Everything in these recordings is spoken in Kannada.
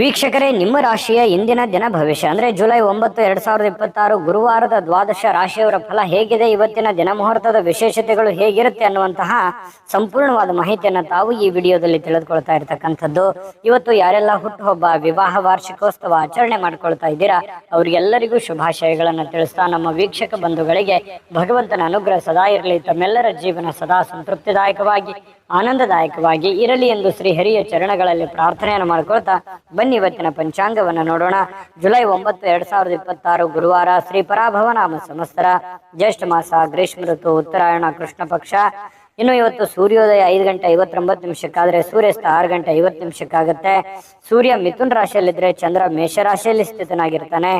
ವೀಕ್ಷಕರೇ, ನಿಮ್ಮ ರಾಶಿಯ ಇಂದಿನ ದಿನ ಭವಿಷ್ಯ ಅಂದ್ರೆ ಜುಲೈ 9, 2026 ಗುರುವಾರದ ದ್ವಾದಶ ರಾಶಿಯವರ ಫಲ ಹೇಗಿದೆ, ಇವತ್ತಿನ ದಿನ ಮುಹೂರ್ತದ ವಿಶೇಷತೆಗಳು ಹೇಗಿರುತ್ತೆ ಅನ್ನುವಂತಹ ಸಂಪೂರ್ಣವಾದ ಮಾಹಿತಿಯನ್ನು ತಾವು ಈ ವಿಡಿಯೋದಲ್ಲಿ ತಿಳಿದುಕೊಳ್ತಾ ಇರತಕ್ಕಂಥದ್ದು. ಇವತ್ತು ಯಾರೆಲ್ಲ ಹುಟ್ಟುಹಬ್ಬ, ವಿವಾಹ ವಾರ್ಷಿಕೋತ್ಸವ ಆಚರಣೆ ಮಾಡ್ಕೊಳ್ತಾ ಇದ್ದೀರಾ ಅವರಿಗೆಲ್ಲರಿಗೂ ಶುಭಾಶಯಗಳನ್ನು ತಿಳಿಸ್ತಾ ನಮ್ಮ ವೀಕ್ಷಕ ಬಂಧುಗಳಿಗೆ ಭಗವಂತನ ಅನುಗ್ರಹ ಸದಾ ಇರಲಿ, ತಮ್ಮೆಲ್ಲರ ಜೀವನ ಸದಾ ಸಂತೃಪ್ತಿದಾಯಕವಾಗಿ ಆನಂದದಾಯಕವಾಗಿ ಇರಲಿ ಎಂದು ಶ್ರೀ ಹರಿಯ ಚರಣಗಳಲ್ಲಿ ಪ್ರಾರ್ಥನೆಯನ್ನು ಮಾಡ್ಕೊಳ್ತಾ ಬನ್ನಿ ಇವತ್ತಿನ ಪಂಚಾಂಗವನ್ನು ನೋಡೋಣ. ಜುಲೈ 9, 2026 ಗುರುವಾರ, ಶ್ರೀ ಪರಾಭವ ನಾಮ ಸಂವತ್ಸರ, ಜ್ಯೇಷ್ಠ ಮಾಸ, ಗ್ರೀಷ್ಮ ಋತು, ಉತ್ತರಾಯಣ, ಕೃಷ್ಣ ಪಕ್ಷ. ಇನ್ನು ಇವತ್ತು ಸೂರ್ಯೋದಯ 5:59 ಸೂರ್ಯಾಸ್ತ 6:50 ಸೂರ್ಯ ಮಿಥುನ್ ರಾಶಿಯಲ್ಲಿದ್ರೆ ಚಂದ್ರ ಮೇಷ ರಾಶಿಯಲ್ಲಿ ಸ್ಥಿತನಾಗಿರ್ತಾನೆ.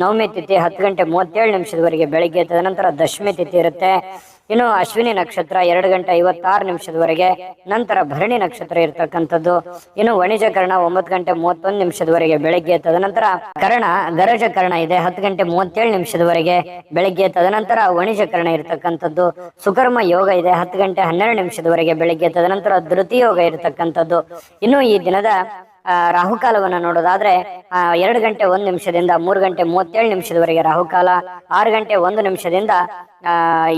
ನವಮಿ ತಿಥಿ 10:37 ಬೆಳಿಗ್ಗೆ, ತದನಂತರ ದಶಮಿ ತಿಥಿ ಇರುತ್ತೆ. ಇನ್ನು ಅಶ್ವಿನಿ ನಕ್ಷತ್ರ 2:56 ನಂತರ ಭರಣಿ ನಕ್ಷತ್ರ ಇರ್ತಕ್ಕಂಥದ್ದು. ಇನ್ನು ವಣಿಜಕರಣ 9:31 ಬೆಳಿಗ್ಗೆ, ತದನಂತರ ಗರಜಕರಣ ಇದೆ 10:37 ಬೆಳಿಗ್ಗೆ, ತದನಂತರ ವಣಿಜಕರಣ ಇರ್ತಕ್ಕಂಥದ್ದು. ಸುಕರ್ಮ ಯೋಗ ಇದೆ 10:12 ಬೆಳಿಗ್ಗೆ, ತದನಂತರ ಧೃತಿ ಯೋಗ ಇರತಕ್ಕಂಥದ್ದು. ಇನ್ನು ಈ ದಿನದ ರಾಹುಕಾಲವನ್ನು ನೋಡೋದಾದ್ರೆ 2:01 3:37 ರಾಹುಕಾಲ, 6:01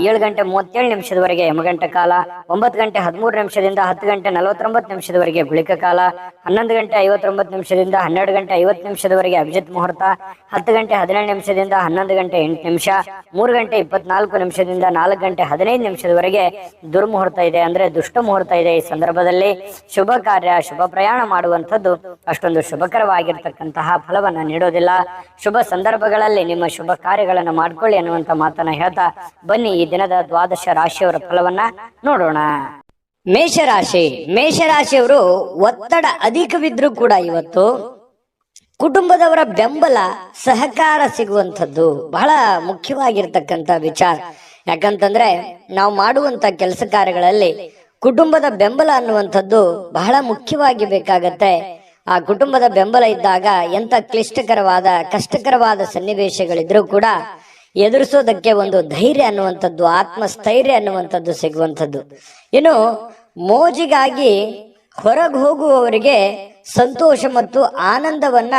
7:37 ಯಮಗಂಟ ಕಾಲ, 9:13 10:49 ಗುಳಿಕ ಕಾಲ, 11:59 12:50 ಅಭಿಜಿತ್ ಮುಹೂರ್ತ, 10:17 11:08 3:24 4:15 ದುರ್ಮುಹೂರ್ತ ಇದೆ, ಅಂದ್ರೆ ದುಷ್ಟ ಮುಹೂರ್ತ ಇದೆ. ಈ ಸಂದರ್ಭದಲ್ಲಿ ಶುಭ ಕಾರ್ಯ, ಶುಭ ಪ್ರಯಾಣ ಮಾಡುವಂಥದ್ದು ಅಷ್ಟೊಂದು ಶುಭಕರವಾಗಿರ್ತಕ್ಕಂತಹ ಫಲವನ್ನ ನೀಡೋದಿಲ್ಲ. ಶುಭ ಸಂದರ್ಭಗಳಲ್ಲಿ ನಿಮ್ಮ ಶುಭ ಕಾರ್ಯಗಳನ್ನು ಮಾಡ್ಕೊಳ್ಳಿ ಅನ್ನುವಂತ ಮಾತನ್ನ ಹೇಳ್ತಾ ಬನ್ನಿ ಈ ದಿನದ ದ್ವಾದಶ ರಾಶಿಯವರ ಫಲವನ್ನ ನೋಡೋಣ. ಮೇಷರಾಶಿಯವರು ಒತ್ತಡ ಅಧಿಕವಿದ್ರೂ ಕೂಡ ಇವತ್ತು ಕುಟುಂಬದವರ ಬೆಂಬಲ, ಸಹಕಾರ ಸಿಗುವಂಥದ್ದು ಬಹಳ ಮುಖ್ಯವಾಗಿರ್ತಕ್ಕಂಥ ವಿಚಾರ. ಯಾಕಂತಂದ್ರೆ ನಾವು ಮಾಡುವಂತ ಕೆಲಸ ಕಾರ್ಯಗಳಲ್ಲಿ ಕುಟುಂಬದ ಬೆಂಬಲ ಅನ್ನುವಂಥದ್ದು ಬಹಳ ಮುಖ್ಯವಾಗಿ ಬೇಕಾಗತ್ತೆ. ಆ ಕುಟುಂಬದ ಬೆಂಬಲ ಇದ್ದಾಗ ಎಂತ ಕ್ಲಿಷ್ಟಕರವಾದ, ಕಷ್ಟಕರವಾದ ಸನ್ನಿವೇಶಗಳಿದ್ರೂ ಕೂಡ ಎದುರಿಸೋದಕ್ಕೆ ಒಂದು ಧೈರ್ಯ ಅನ್ನುವಂಥದ್ದು, ಆತ್ಮಸ್ಥೈರ್ಯ ಅನ್ನುವಂಥದ್ದು ಸಿಗುವಂಥದ್ದು. ಇನ್ನು ಮೋಜಿಗಾಗಿ ಹೊರಗೆ ಹೋಗುವವರಿಗೆ ಸಂತೋಷ ಮತ್ತು ಆನಂದವನ್ನ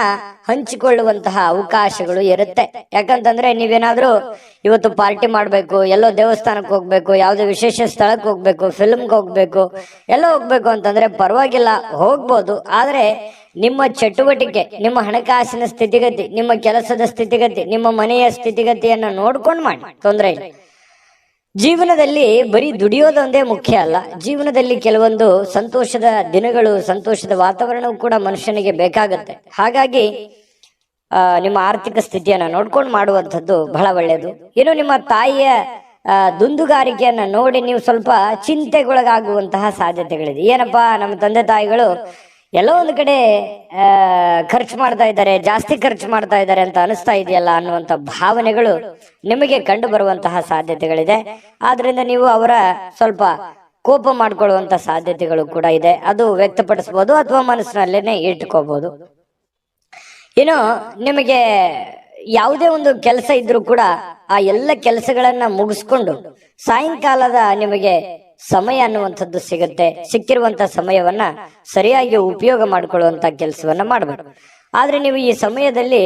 ಹಂಚಿಕೊಳ್ಳುವಂತಹ ಅವಕಾಶಗಳು ಇರುತ್ತೆ. ಯಾಕಂತಂದ್ರೆ ನೀವೇನಾದ್ರೂ ಇವತ್ತು ಪಾರ್ಟಿ ಮಾಡ್ಬೇಕು, ಎಲ್ಲೋ ದೇವಸ್ಥಾನಕ್ಕೆ ಹೋಗ್ಬೇಕು, ಯಾವುದೇ ವಿಶೇಷ ಸ್ಥಳಕ್ಕೆ ಹೋಗ್ಬೇಕು, ಫಿಲ್ಮ್ಗೆ ಹೋಗ್ಬೇಕು, ಎಲ್ಲ ಹೋಗ್ಬೇಕು ಅಂತಂದ್ರೆ ಪರವಾಗಿಲ್ಲ, ಹೋಗ್ಬೋದು. ಆದ್ರೆ ನಿಮ್ಮ ಚಟುವಟಿಕೆ, ನಿಮ್ಮ ಹಣಕಾಸಿನ ಸ್ಥಿತಿಗತಿ, ನಿಮ್ಮ ಕೆಲಸದ ಸ್ಥಿತಿಗತಿ, ನಿಮ್ಮ ಮನೆಯ ಸ್ಥಿತಿಗತಿಯನ್ನ ನೋಡ್ಕೊಂಡು ಮಾಡಿ, ತೊಂದರೆ ಇಲ್ಲ. ಜೀವನದಲ್ಲಿ ಬರೀ ದುಡಿಯೋದೊಂದೇ ಮುಖ್ಯ ಅಲ್ಲ. ಜೀವನದಲ್ಲಿ ಕೆಲವೊಂದು ಸಂತೋಷದ ದಿನಗಳು, ಸಂತೋಷದ ವಾತಾವರಣವು ಕೂಡ ಮನುಷ್ಯನಿಗೆ ಬೇಕಾಗತ್ತೆ. ಹಾಗಾಗಿ ನಿಮ್ಮ ಆರ್ಥಿಕ ಸ್ಥಿತಿಯನ್ನ ನೋಡ್ಕೊಂಡು ಮಾಡುವಂಥದ್ದು ಬಹಳ ಒಳ್ಳೆಯದು. ಇನ್ನು ನಿಮ್ಮ ತಾಯಿಯ ದುಂದುಗಾರಿಕೆಯನ್ನ ನೋಡಿ ನೀವು ಸ್ವಲ್ಪ ಚಿಂತೆಗೊಳಗಾಗುವಂತಹ ಸಾಧ್ಯತೆಗಳಿದೆ. ಏನಪ್ಪಾ, ನಮ್ಮ ತಂದೆ ತಾಯಿಗಳು ಎಲ್ಲೋ ಒಂದು ಕಡೆ ಖರ್ಚು ಮಾಡ್ತಾ ಇದ್ದಾರೆ, ಜಾಸ್ತಿ ಖರ್ಚು ಮಾಡ್ತಾ ಇದ್ದಾರೆ ಅಂತ ಅನಿಸ್ತಾ ಇದೆಯಲ್ಲ ಅನ್ನುವಂಥ ಭಾವನೆಗಳು ನಿಮಗೆ ಕಂಡು ಬರುವಂತಹ ಸಾಧ್ಯತೆಗಳಿದೆ. ಆದ್ರಿಂದ ನೀವು ಅವರ ಸ್ವಲ್ಪ ಕೋಪ ಮಾಡ್ಕೊಳ್ಳುವಂತ ಸಾಧ್ಯತೆಗಳು ಕೂಡ ಇದೆ. ಅದು ವ್ಯಕ್ತಪಡಿಸಬಹುದು ಅಥವಾ ಮನಸ್ಸಿನಲ್ಲೇನೆ ಇಟ್ಕೋಬಹುದು. ಇನ್ನು ನಿಮಗೆ ಯಾವುದೇ ಒಂದು ಕೆಲಸ ಇದ್ರೂ ಕೂಡ ಆ ಎಲ್ಲ ಕೆಲಸಗಳನ್ನ ಮುಗಿಸ್ಕೊಂಡು ಸಾಯಂಕಾಲದ ನಿಮಗೆ ಸಮಯ ಅನ್ನುವಂಥದ್ದು ಸಿಗುತ್ತೆ. ಸಿಕ್ಕಿರುವಂತ ಸಮಯವನ್ನ ಸರಿಯಾಗಿ ಉಪಯೋಗ ಮಾಡಿಕೊಳ್ಳುವಂತ ಕೆಲಸವನ್ನ ಮಾಡಬೇಕು. ಆದ್ರೆ ನೀವು ಈ ಸಮಯದಲ್ಲಿ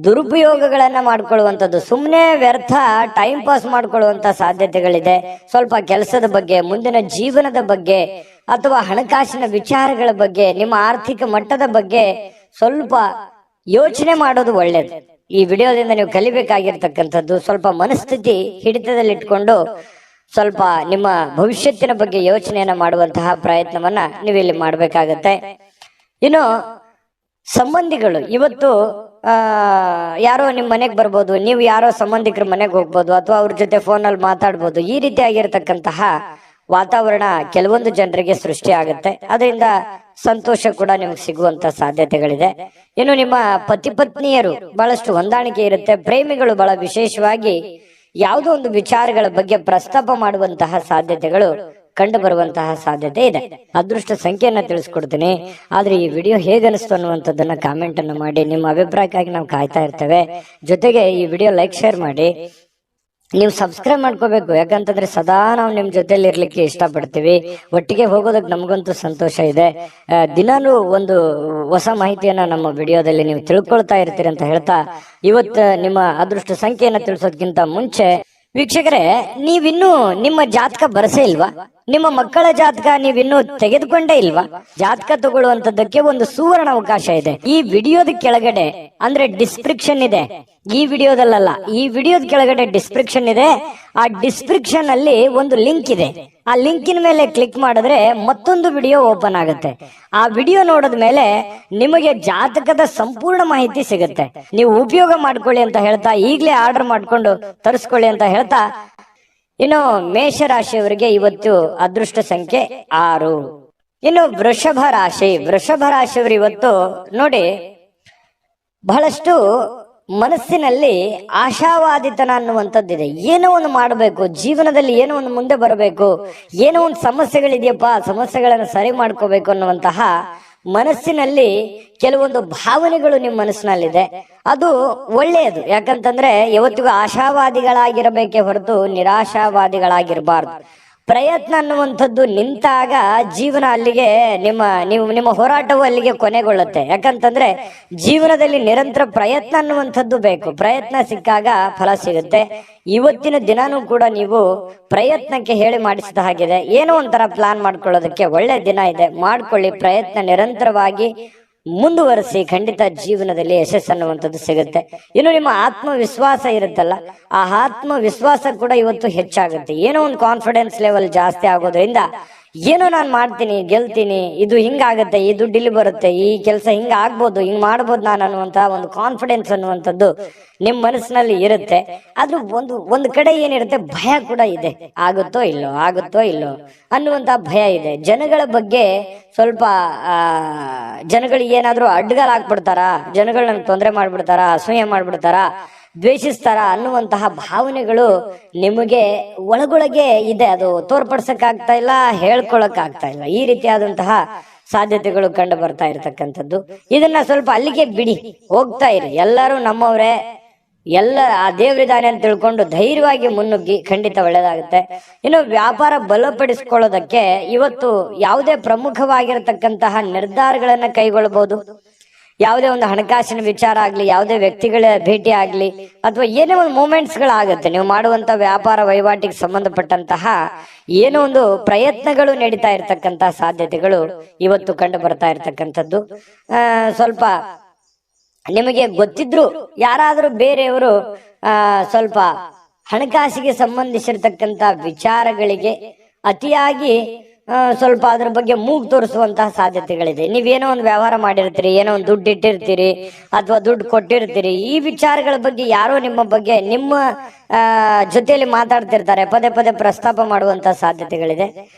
ದುರುಪಯೋಗಗಳನ್ನ ಮಾಡ್ಕೊಳ್ಳುವಂಥದ್ದು, ಸುಮ್ಮನೆ ವ್ಯರ್ಥ ಟೈಮ್ ಪಾಸ್ ಮಾಡ್ಕೊಳ್ಳುವಂತ ಸಾಧ್ಯತೆಗಳಿದೆ. ಸ್ವಲ್ಪ ಕೆಲಸದ ಬಗ್ಗೆ, ಮುಂದಿನ ಜೀವನದ ಬಗ್ಗೆ ಅಥವಾ ಹಣಕಾಸಿನ ವಿಚಾರಗಳ ಬಗ್ಗೆ, ನಿಮ್ಮ ಆರ್ಥಿಕ ಮಟ್ಟದ ಬಗ್ಗೆ ಸ್ವಲ್ಪ ಯೋಚನೆ ಮಾಡೋದು ಒಳ್ಳೇದು. ಈ ವಿಡಿಯೋದಿಂದ ನೀವು ಕಲಿಬೇಕಾಗಿರ್ತಕ್ಕಂಥದ್ದು ಸ್ವಲ್ಪ ಮನಸ್ಥಿತಿ ಹಿಡಿತದಲ್ಲಿಟ್ಕೊಂಡು ಸ್ವಲ್ಪ ನಿಮ್ಮ ಭವಿಷ್ಯತ್ತಿನ ಬಗ್ಗೆ ಯೋಚನೆಯನ್ನ ಮಾಡುವಂತಹ ಪ್ರಯತ್ನವನ್ನ ನೀವು ಇಲ್ಲಿ ಮಾಡಬೇಕಾಗತ್ತೆ. ಇನ್ನು ಸಂಬಂಧಿಗಳು ಇವತ್ತು ಯಾರೋ ನಿಮ್ಮ ಮನೆಗೆ ಬರ್ಬೋದು, ನೀವು ಯಾರೋ ಸಂಬಂಧಿಕರ ಮನೆಗೆ ಹೋಗ್ಬೋದು ಅಥವಾ ಅವ್ರ ಜೊತೆ ಫೋನಲ್ಲಿ ಮಾತಾಡ್ಬೋದು. ಈ ರೀತಿಯಾಗಿರ್ತಕ್ಕಂತಹ ವಾತಾವರಣ ಕೆಲವೊಂದು ಜನರಿಗೆ ಸೃಷ್ಟಿ ಆಗುತ್ತೆ. ಅದರಿಂದ ಸಂತೋಷ ಕೂಡ ನಿಮ್ಗೆ ಸಿಗುವಂತ ಸಾಧ್ಯತೆಗಳಿದೆ. ಇನ್ನು ನಿಮ್ಮ ಪತಿ ಪತ್ನಿಯರು ಬಹಳಷ್ಟು ಹೊಂದಾಣಿಕೆ ಇರುತ್ತೆ. ಪ್ರೇಮಿಗಳು ಬಹಳ ವಿಶೇಷವಾಗಿ ಯಾವುದೋ ಒಂದು ವಿಚಾರಗಳ ಬಗ್ಗೆ ಪ್ರಸ್ತಾಪ ಮಾಡುವಂತಹ ಸಾಧ್ಯತೆಗಳು ಕಂಡು ಬರುವಂತಹ ಸಾಧ್ಯತೆ ಇದೆ. ಅದೃಷ್ಟ ಸಂಖ್ಯೆಯನ್ನ ತಿಳಿಸ್ಕೊಡ್ತೀನಿ. ಆದ್ರೆ ಈ ವಿಡಿಯೋ ಹೇಗನಿಸ್ತು ಅನ್ನುವಂಥದ್ದನ್ನ ಕಾಮೆಂಟ್ ಅನ್ನು ಮಾಡಿ. ನಿಮ್ಮ ಅಭಿಪ್ರಾಯಕ್ಕಾಗಿ ನಾವು ಕಾಯ್ತಾ ಇರ್ತೇವೆ. ಜೊತೆಗೆ ಈ ವಿಡಿಯೋ ಲೈಕ್, ಶೇರ್ ಮಾಡಿ. ನೀವು ಸಬ್ಸ್ಕ್ರೈಬ್ ಮಾಡ್ಕೋಬೇಕು. ಯಾಕಂತಂದ್ರೆ ಸದಾ ನಾವು ನಿಮ್ ಜೊತೆಲಿ ಇರ್ಲಿಕ್ಕೆ ಇಷ್ಟಪಡ್ತೀವಿ. ಒಟ್ಟಿಗೆ ಹೋಗೋದಕ್ಕೆ ನಮಗಂತೂ ಸಂತೋಷ ಇದೆ. ದಿನಾನು ಒಂದು ಹೊಸ ಮಾಹಿತಿಯನ್ನ ನಮ್ಮ ವಿಡಿಯೋದಲ್ಲಿ ನೀವು ತಿಳ್ಕೊಳ್ತಾ ಇರ್ತೀರಿ ಅಂತ ಹೇಳ್ತಾ, ಇವತ್ತು ನಿಮ್ಮ ಅದೃಷ್ಟ ಸಂಖ್ಯೆಯನ್ನ ತಿಳಿಸೋದಕ್ಕಿಂತ ಮುಂಚೆ ವೀಕ್ಷಕರೇ, ನೀವಿನ್ನೂ ನಿಮ್ಮ ಜಾತಕ ಬರಸೇ ಇಲ್ವಾ? ನಿಮ್ಮ ಮಕ್ಕಳ ಜಾತಕ ನೀವಿನ್ನೂ ತೆಗೆದುಕೊಂಡೇ ಇಲ್ವಾ? ಜಾತಕ ತಗೊಳ್ಳುವಂತದ್ದಕ್ಕೆ ಒಂದು ಸುವರ್ಣ ಅವಕಾಶ ಇದೆ. ಈ ವಿಡಿಯೋದ ಕೆಳಗಡೆ ಅಂದ್ರೆ ಡಿಸ್ಕ್ರಿಪ್ಷನ್ ಇದೆ. ಈ ವಿಡಿಯೋದಲ್ಲ, ಈ ವಿಡಿಯೋದ ಕೆಳಗಡೆ ಡಿಸ್ಕ್ರಿಪ್ಷನ್ ಇದೆ. ಆ ಡಿಸ್ಕ್ರಿಪ್ಷನ್ ಅಲ್ಲಿ ಒಂದು ಲಿಂಕ್ ಇದೆ. ಆ ಲಿಂಕಿನ ಮೇಲೆ ಕ್ಲಿಕ್ ಮಾಡಿದ್ರೆ ಮತ್ತೊಂದು ವಿಡಿಯೋ ಓಪನ್ ಆಗುತ್ತೆ. ಆ ವಿಡಿಯೋ ನೋಡಿದ ಮೇಲೆ ನಿಮಗೆ ಜಾತಕದ ಸಂಪೂರ್ಣ ಮಾಹಿತಿ ಸಿಗುತ್ತೆ. ನೀವು ಉಪಯೋಗ ಮಾಡ್ಕೊಳ್ಳಿ ಅಂತ ಹೇಳ್ತಾ, ಈಗಲೇ ಆರ್ಡರ್ ಮಾಡ್ಕೊಂಡು ತರಿಸ್ಕೊಳ್ಳಿ ಅಂತ ಹೇಳ್ತಾ, ಇನ್ನು ಮೇಷರಾಶಿಯವರಿಗೆ ಇವತ್ತು ಅದೃಷ್ಟ ಸಂಖ್ಯೆ 6. ಇನ್ನು ವೃಷಭ ರಾಶಿಯವರು ಇವತ್ತು ನೋಡಿ, ಬಹಳಷ್ಟು ಮನಸ್ಸಿನಲ್ಲಿ ಆಶಾವಾದಿತನ ಅನ್ನುವಂಥದ್ದಿದೆ. ಏನೋ ಒಂದು ಮಾಡಬೇಕು, ಜೀವನದಲ್ಲಿ ಏನೋ ಒಂದು ಮುಂದೆ ಬರಬೇಕು, ಏನೋ ಒಂದು ಸಮಸ್ಯೆಗಳಿದೆಯಪ್ಪ, ಸಮಸ್ಯೆಗಳನ್ನು ಸರಿ ಮಾಡ್ಕೋಬೇಕು ಅನ್ನುವಂತಹ ಮನಸ್ಸಿನಲ್ಲಿ ಕೆಲವೊಂದು ಭಾವನೆಗಳು ನಿಮ್ಮ ಮನಸ್ಸಿನಲ್ಲಿದೆ. ಅದು ಒಳ್ಳೆಯದು. ಯಾಕಂತಂದ್ರೆ ಯಾವತ್ತಿಗೂ ಆಶಾವಾದಿಗಳಾಗಿರಬೇಕೇ ಹೊರತು ನಿರಾಶಾವಾದಿಗಳಾಗಿರಬಾರ್ದು. ಪ್ರಯತ್ನ ಅನ್ನುವಂಥದ್ದು ನಿಂತಾಗ ಜೀವನ ಅಲ್ಲಿಗೆ ನಿಮ್ಮ ಹೋರಾಟವು ಅಲ್ಲಿಗೆ ಕೊನೆಗೊಳ್ಳುತ್ತೆ. ಯಾಕಂತಂದ್ರೆ ಜೀವನದಲ್ಲಿ ನಿರಂತರ ಪ್ರಯತ್ನ ಅನ್ನುವಂಥದ್ದು ಬೇಕು. ಪ್ರಯತ್ನ ಸಿಕ್ಕಾಗ ಫಲ ಸಿಗುತ್ತೆ. ಇವತ್ತಿನ ದಿನಾನೂ ಕೂಡ ನೀವು ಪ್ರಯತ್ನಕ್ಕೆ ಹೇಳಿ ಮಾಡಿಸಿದ ಹಾಗಿದೆ. ಏನೋ ಒಂಥರ ಪ್ಲಾನ್ ಮಾಡ್ಕೊಳ್ಳೋದಕ್ಕೆ ಒಳ್ಳೆ ದಿನ ಇದೆ. ಮಾಡ್ಕೊಳ್ಳಿ, ಪ್ರಯತ್ನ ನಿರಂತರವಾಗಿ ಮುಂದುವರಿಸಿ, ಖಂಡಿತ ಜೀವನದಲ್ಲಿ ಯಶಸ್ಸು ಅನ್ನುವಂಥದ್ದು ಸಿಗುತ್ತೆ. ಇನ್ನು ನಿಮ್ಮ ಆತ್ಮವಿಶ್ವಾಸ ಇರುತ್ತಲ್ಲ, ಆ ಆತ್ಮವಿಶ್ವಾಸ ಕೂಡ ಇವತ್ತು ಹೆಚ್ಚಾಗುತ್ತೆ. ಏನೋ ಒಂದು ಕಾನ್ಫಿಡೆನ್ಸ್ ಲೆವೆಲ್ ಜಾಸ್ತಿ ಆಗೋದ್ರಿಂದ ಏನೋ ನಾನು ಮಾಡ್ತೀನಿ, ಗೆಲ್ತೀನಿ, ಇದು ಹಿಂಗಾಗತ್ತೆ, ಈ ದುಡ್ಡು ಇಲ್ಲಿ ಬರುತ್ತೆ, ಈ ಕೆಲಸ ಹಿಂಗ ಆಗ್ಬೋದು, ಹಿಂಗ್ ಮಾಡ್ಬೋದು ನಾನು ಅನ್ನುವಂತ ಒಂದು ಕಾನ್ಫಿಡೆನ್ಸ್ ಅನ್ನುವಂಥದ್ದು ನಿಮ್ ಮನಸ್ಸಿನಲ್ಲಿ ಇರುತ್ತೆ. ಆದ್ರೂ ಒಂದು ಕಡೆ ಏನಿರುತ್ತೆ, ಭಯ ಕೂಡ ಇದೆ. ಆಗುತ್ತೋ ಇಲ್ಲೋ ಅನ್ನುವಂತ ಭಯ ಇದೆ. ಜನಗಳ ಬಗ್ಗೆ ಸ್ವಲ್ಪ ಜನಗಳಿಗೆ ಏನಾದ್ರೂ ಅಡ್ಡಗಾಲ ಹಾಕ್ಬಿಡ್ತಾರಾ, ಜನಗಳು ನನ್ಗೆ ತೊಂದರೆ ಮಾಡ್ಬಿಡ್ತಾರಾ, ಅಸೂಯೆ ಮಾಡ್ಬಿಡ್ತಾರ, ದ್ವೇಷಿಸ್ತಾರ ಅನ್ನುವಂತಹ ಭಾವನೆಗಳು ನಿಮಗೆ ಒಳಗೊಳಗೆ ಇದೆ. ಅದು ತೋರ್ಪಡಿಸಕ್ ಆಗ್ತಾ ಇಲ್ಲ, ಹೇಳ್ಕೊಳಕ್ ಆಗ್ತಾ ಇಲ್ಲ. ಈ ರೀತಿಯಾದಂತಹ ಸಾಧ್ಯತೆಗಳು ಕಂಡು ಬರ್ತಾ ಇರತಕ್ಕಂಥದ್ದು. ಇದನ್ನ ಸ್ವಲ್ಪ ಅಲ್ಲಿಗೆ ಬಿಡಿ, ಹೋಗ್ತಾ ಇರಿ. ಎಲ್ಲರೂ ನಮ್ಮವರೇ, ಎಲ್ಲ ಆ ದೇವರಿದಾನೆ ಅಂತ ತಿಳ್ಕೊಂಡು ಧೈರ್ಯವಾಗಿ ಮುನ್ನುಗ್ಗಿ, ಖಂಡಿತ ಒಳ್ಳೇದಾಗುತ್ತೆ. ಇನ್ನು ವ್ಯಾಪಾರ ಬಲಪಡಿಸ್ಕೊಳ್ಳೋದಕ್ಕೆ ಇವತ್ತು ಯಾವುದೇ ಪ್ರಮುಖವಾಗಿರತಕ್ಕಂತಹ ನಿರ್ಧಾರಗಳನ್ನ ಕೈಗೊಳ್ಳಬಹುದು. ಯಾವುದೇ ಒಂದು ಹಣಕಾಸಿನ ವಿಚಾರ ಆಗ್ಲಿ, ಯಾವುದೇ ವ್ಯಕ್ತಿಗಳ ಭೇಟಿ ಆಗ್ಲಿ, ಅಥವಾ ಏನೇ ಒಂದು ಮೂಮೆಂಟ್ಸ್ ಗಳಾಗುತ್ತೆ. ನೀವು ಮಾಡುವಂತ ವ್ಯಾಪಾರ ವಹಿವಾಟಿಗೆ ಸಂಬಂಧಪಟ್ಟಂತಹ ಏನೋ ಒಂದು ಪ್ರಯತ್ನಗಳು ನಡೀತಾ ಇರತಕ್ಕಂತಹ ಸಾಧ್ಯತೆಗಳು ಇವತ್ತು ಕಂಡು ಬರ್ತಾ ಇರತಕ್ಕಂಥದ್ದು. ಸ್ವಲ್ಪ ನಿಮಗೆ ಗೊತ್ತಿದ್ರು ಯಾರಾದರೂ ಬೇರೆಯವರು ಸ್ವಲ್ಪ ಹಣಕಾಸಿಗೆ ಸಂಬಂಧಿಸಿರ್ತಕ್ಕಂಥ ವಿಚಾರಗಳಿಗೆ ಅತಿಯಾಗಿ ಸ್ವಲ್ಪ ಅದ್ರ ಬಗ್ಗೆ ಮೂಗು ತೋರಿಸುವಂತಹ ಸಾಧ್ಯತೆಗಳಿದೆ. ನೀವೇನೋ ಒಂದು ವ್ಯವಹಾರ ಮಾಡಿರ್ತೀರಿ, ಏನೋ ಒಂದು ದುಡ್ಡು ಇಟ್ಟಿರ್ತೀರಿ ಅಥವಾ ದುಡ್ಡು ಕೊಟ್ಟಿರ್ತೀರಿ, ಈ ವಿಚಾರಗಳ ಬಗ್ಗೆ ಯಾರೋ ನಿಮ್ಮ ಬಗ್ಗೆ ನಿಮ್ಮ ಜೊತೆಯಲ್ಲಿ ಮಾತಾಡ್ತಿರ್ತಾರೆ, ಪದೇ ಪದೇ ಪ್ರಸ್ತಾಪ ಮಾಡುವಂತಹ ಸಾಧ್ಯತೆಗಳಿದೆ.